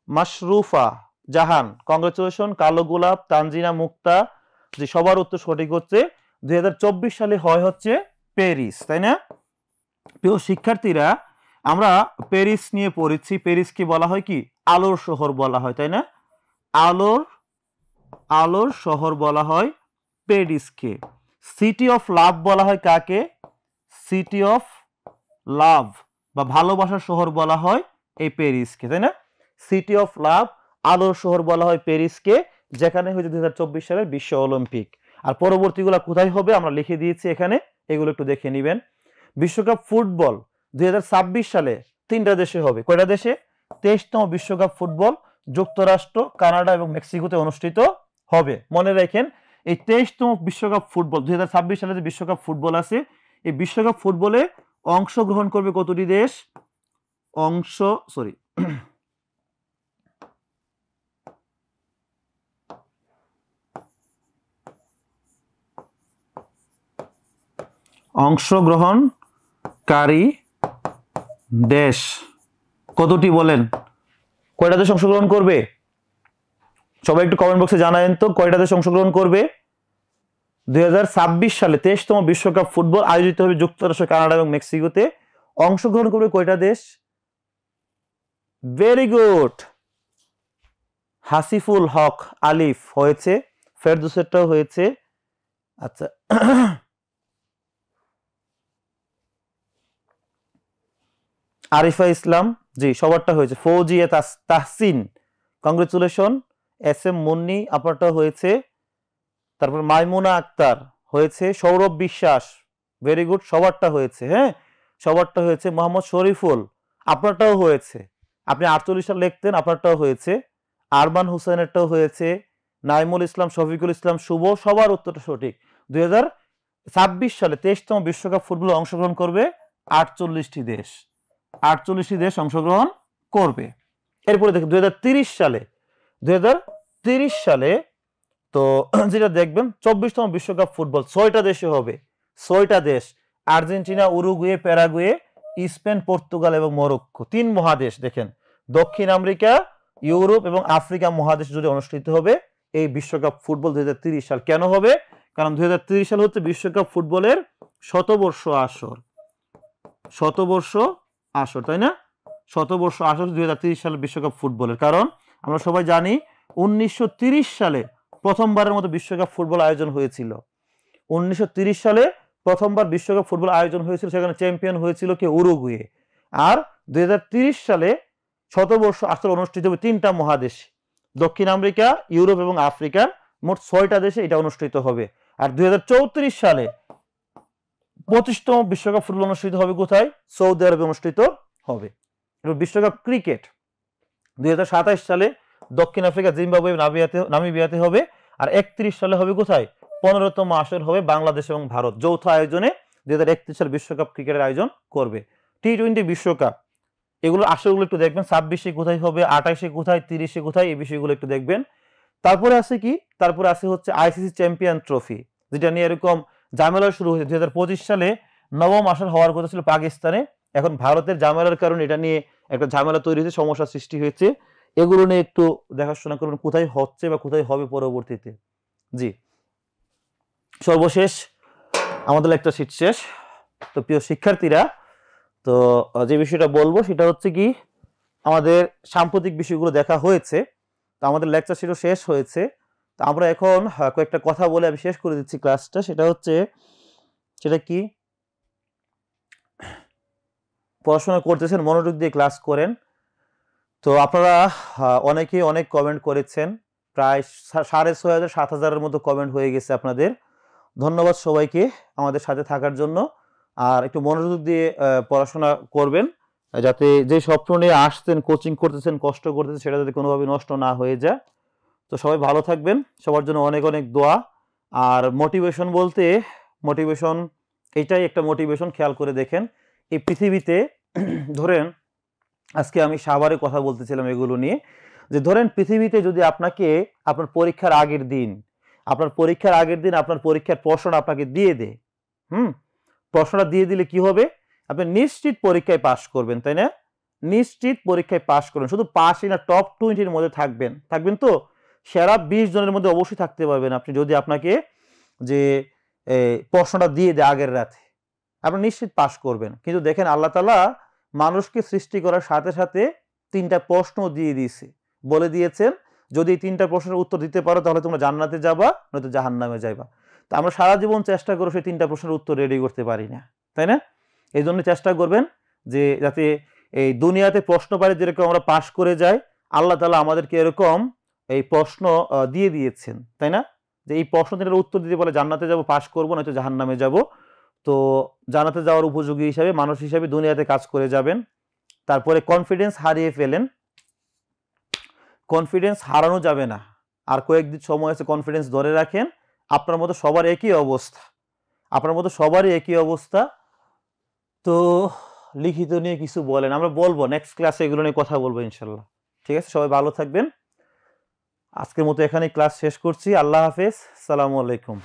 [SPEAKER 1] মাশরুফা জাহান, কংগ্রেচুলেশন। কালো গোলাপ, তানজিনা মুক্তা, যে সবার উত্তর সঠিক হচ্ছে। 2024 সালে হচ্ছে প্যারিস, তাই না? প্রিয় শিক্ষার্থীরা, আমরা প্যারিস নিয়ে পড়েছি। প্যারিসকে বলা হয় কি? আলোর শহর বলা হয়, তাই না? আলোর শহর বলা হয় প্যারিসকে। সিটি অফ লাভ বলা হয় কাকে? সিটি অফ লাভ বা ভালোবাসার শহর বলা হয় এই প্যারিসকে, তাই না? সিটি অফ লাভ, আলোর শহর বলা হয় প্যারিসকে, যেখানে হয়েছে 2024 সালের বিশ্ব অলিম্পিক। আর পরবর্তীগুলো কোথায় হবে আমরা লিখে দিয়েছি এখানে, এগুলো একটু দেখে নেবেন। বিশ্বকাপ ফুটবল 2026 সালে 3টা দেশে হবে। কয়টা দেশে? 23তম বিশ্বকাপ ফুটবল যুক্তরাষ্ট্র, কানাডা এবং মেক্সিকোতে অনুষ্ঠিত হবে। মনে রাখেন এই 23তম বিশ্বকাপ ফুটবল 2026 সালে যে বিশ্বকাপ ফুটবল আছে, এই বিশ্বকাপ ফুটবলে অংশগ্রহণ করবে কতটি দেশ? অংশগ্রহণকারী দেশ কতটি বলেন? কয়টা দেশ অংশগ্রহণ করবে? সবাই একটু কমেন্ট বক্সে জানাবেন তো কয়টা দেশ অংশগ্রহণ করবে। 2026 সালে 23তম বিশ্বকাপ ফুটবল আয়োজিত হবে যুক্তরাষ্ট্র, কানাডা এবং মেক্সিকোতে। অংশগ্রহণ করবে কয়টা দেশ? ভেরি গুড, হাসিফুল হক আলিফ হয়েছে, ফেরদৌসেরটাও হয়েছে। আচ্ছা, আরিফা ইসলাম, জি সবারটা হয়েছে। Fouzia Tahsin, congratulation. S M Munni আপনারটাও হয়েছে। তারপর মাইমুনা আক্তার হয়েছে। সৌরভ বিশ্বাস, ভেরি গুড, সবারটা হয়েছে। হ্যাঁ, সবারটা হয়েছে। মোহাম্মদ শরীফুল, আপনারটাও হয়েছে। আপনি 48 সাল লিখতেন, আপনারটাও হয়েছে। আরমান হুসেনেরটাও হয়েছে। নাইমুল ইসলাম, শফিকুল ইসলাম, শুভ, সবার উত্তরটা সঠিক। 2026 সালে 23তম বিশ্বকাপ ফুটবলে অংশগ্রহণ করবে 48টি দেশ। 48টি দেশ অংশগ্রহণ করবে। এরপরে দেখুন 2030 সালে, 2030 সালে তো যেটা দেখবেন 24তম বিশ্বকাপ ফুটবল 6টা দেশে হবে। 6টা দেশ, Argentina, Uruguay, Paraguay, Spain, Portugal এবং মরক্কো। 3 মহাদেশ দেখেন, দক্ষিণ আমেরিকা, ইউরোপ এবং আফ্রিকা মহাদেশ জুড়ে অনুষ্ঠিত হবে এই বিশ্বকাপ ফুটবল 2030 সাল। কেন হবে? কারণ 2030 সাল হচ্ছে বিশ্বকাপ ফুটবলের শতবর্ষ আসর। শতবর্ষ আসর, তাই না? শতবর্ষ আসর 2030 সালে বিশ্বকাপ ফুটবলের। কারণ আমরা সবাই জানি 1930 সালে প্রথমবারের মতো বিশ্বকাপ ফুটবল আয়োজন হয়েছিল। 1930 সালে প্রথমবার বিশ্বকাপ ফুটবল আয়োজন হয়েছিল, সেখানে চ্যাম্পিয়ন হয়েছিল কে? উরুগুয়ে। আর 2030 সালে শতবর্ষ আসর অনুষ্ঠিত হবে 3টা মহাদেশ, দক্ষিণ আমেরিকা, ইউরোপ এবং আফ্রিকা, মোট 6টা দেশে এটা অনুষ্ঠিত হবে। আর 2034 সালে 25তম বিশ্বকাপ ফুটবল অনুষ্ঠিত হবে কোথায়? সৌদি আরবে অনুষ্ঠিত হবে। এবং বিশ্বকাপ ক্রিকেট 2027 সালে দক্ষিণ আফ্রিকা, জিম্বাবুয়ে, নামিবিয়াতে হবে। আর 31 সালে হবে কোথায়? 15তম আসর হবে বাংলাদেশ এবং ভারত যৌথ আয়োজনে 2031 সালে বিশ্বকাপ ক্রিকেটের আয়োজন করবে। টি-20 বিশ্বকাপ, এগুলো আসরগুলো একটু দেখবেন। 26-এ কোথায় হবে, 28-এ কোথায়, 30-এ কোথায়, এই বিষয়গুলো একটু দেখবেন। তারপরে আছে কি? তারপরে আছে হচ্ছে আইসিসি চ্যাম্পিয়ন ট্রফি, যেটা নিয়ে এরকম ঝামেলা শুরু হয়েছে। 2025 সালে 9ম আসর হওয়ার কথা ছিল পাকিস্তানে। এখন ভারতের ঝামেলার কারণে এটা নিয়ে একটা ঝামেলা তৈরি হয়েছে, সমস্যার সৃষ্টি হয়েছে। এগুলো নিয়ে একটু দেখাশোনা করবেন, কোথায় হচ্ছে বা কোথায় হবে পরবর্তীতে। জি, সর্বশেষ আমাদের একটা শীট শেষ। তো প্রিয় শিক্ষার্থীরা, তো যে বিষয়টা বলবো সেটা হচ্ছে কি, আমাদের সাম্প্রতিক বিষয়গুলো দেখা হয়েছে, তো আমাদের লেকচার শিটও শেষ হয়েছে। তো আমরা এখন কয়েকটা কথা বলে আমি শেষ করে দিচ্ছি ক্লাসটা। সেটা কি, পড়াশোনা করতেছেন, মনোযোগ দিয়ে ক্লাস করেন। তো আপনারা অনেকেই অনেক কমেন্ট করেছেন, প্রায় 6,500 7,000-এর মতো কমেন্ট হয়ে গেছে আপনাদের। ধন্যবাদ সবাইকে আমাদের সাথে থাকার জন্য। আর একটু মনোযোগ দিয়ে পড়াশোনা করবেন, যাতে যে স্বপ্ন নিয়ে আসছেন, কোচিং করতেছেন, কষ্ট করতেছেন, সেটা যাতে কোনোভাবে নষ্ট না হয়ে যায়। তো সবাই ভালো থাকবেন, সবার জন্য অনেক অনেক দোয়া। আর মোটিভেশন বলতে, মোটিভেশন এটাই একটা মোটিভেশন, খেয়াল করে দেখেন এই পৃথিবীতে। ধরেন আজকে আমি সাভারে কথা বলতেছিলাম এগুলো নিয়ে, যে ধরেন পৃথিবীতে যদি আপনাকে আপনার পরীক্ষার আগের দিন আপনার পরীক্ষার প্রশ্ন আপনাকে দিয়ে দেয়, প্রশ্নটা দিয়ে দিলে কি হবে? আপনি নিশ্চিত পরীক্ষায় পাশ করবেন, তাই না? নিশ্চিত পরীক্ষায় পাশ করবেন, শুধু পাশই না, টপ 20-র মধ্যে থাকবেন তো সেরা 20 জনের মধ্যে অবশ্যই থাকতে পারবেন আপনি, যদি আপনাকে যে প্রশ্নটা দিয়ে দেয় আগের রাতে, আপনি নিশ্চিত পাশ করবেন। কিন্তু দেখেন আল্লাহ তাআলা মানুষকে সৃষ্টি করার সাথে সাথে 3টা প্রশ্ন দিয়ে দিয়েছে, বলে দিয়েছেন যদি এই 3টা প্রশ্নের উত্তর দিতে পারো তাহলে তোমরা জান্নাতে যাবা, নয়তো জাহান্নামে যাইবা। তো আমরা সারা জীবন চেষ্টা করে সেই 3টা প্রশ্নের উত্তর রেডি করতে পারি না, তাই না? এই জন্য চেষ্টা করবেন যে যাতে এই দুনিয়াতে প্রশ্ন পারে যেরকম আমরা পাশ করে যাই, আল্লাহ তাআলা আমাদেরকে এরকম এই প্রশ্ন দিয়ে দিয়েছেন, তাই না? যে এই প্রশ্ন তিনটার উত্তর দিতে বলে জান্নাতে যাব পাশ করব, নয়তো জাহান্নামে যাব। তো জান্নাতে যাওয়ার উপযোগী হিসাবে মানুষ হিসাবে দুনিয়াতে কাজ করে যাবেন। তারপরে কনফিডেন্স হারিয়ে ফেলেন। কনফিডেন্স হারানো যাবে না। আর কয়েকদিন সময় আছে, কনফিডেন্স ধরে রাখেন। আপনার মতো সবার একই অবস্থা। আপনার মতো সবারই একই অবস্থা। তো লিখিত নিয়ে কিছু বলেন। আমরা বলবো নেক্সট ক্লাসে এগুলো নিয়ে কথা বলবো ইনশাআল্লাহ। ঠিক আছে? সবাই ভালো থাকবেন। আজকের মতো এখানেই ক্লাস শেষ করছি। আল্লাহ হাফেজ। আসসালামু আলাইকুম।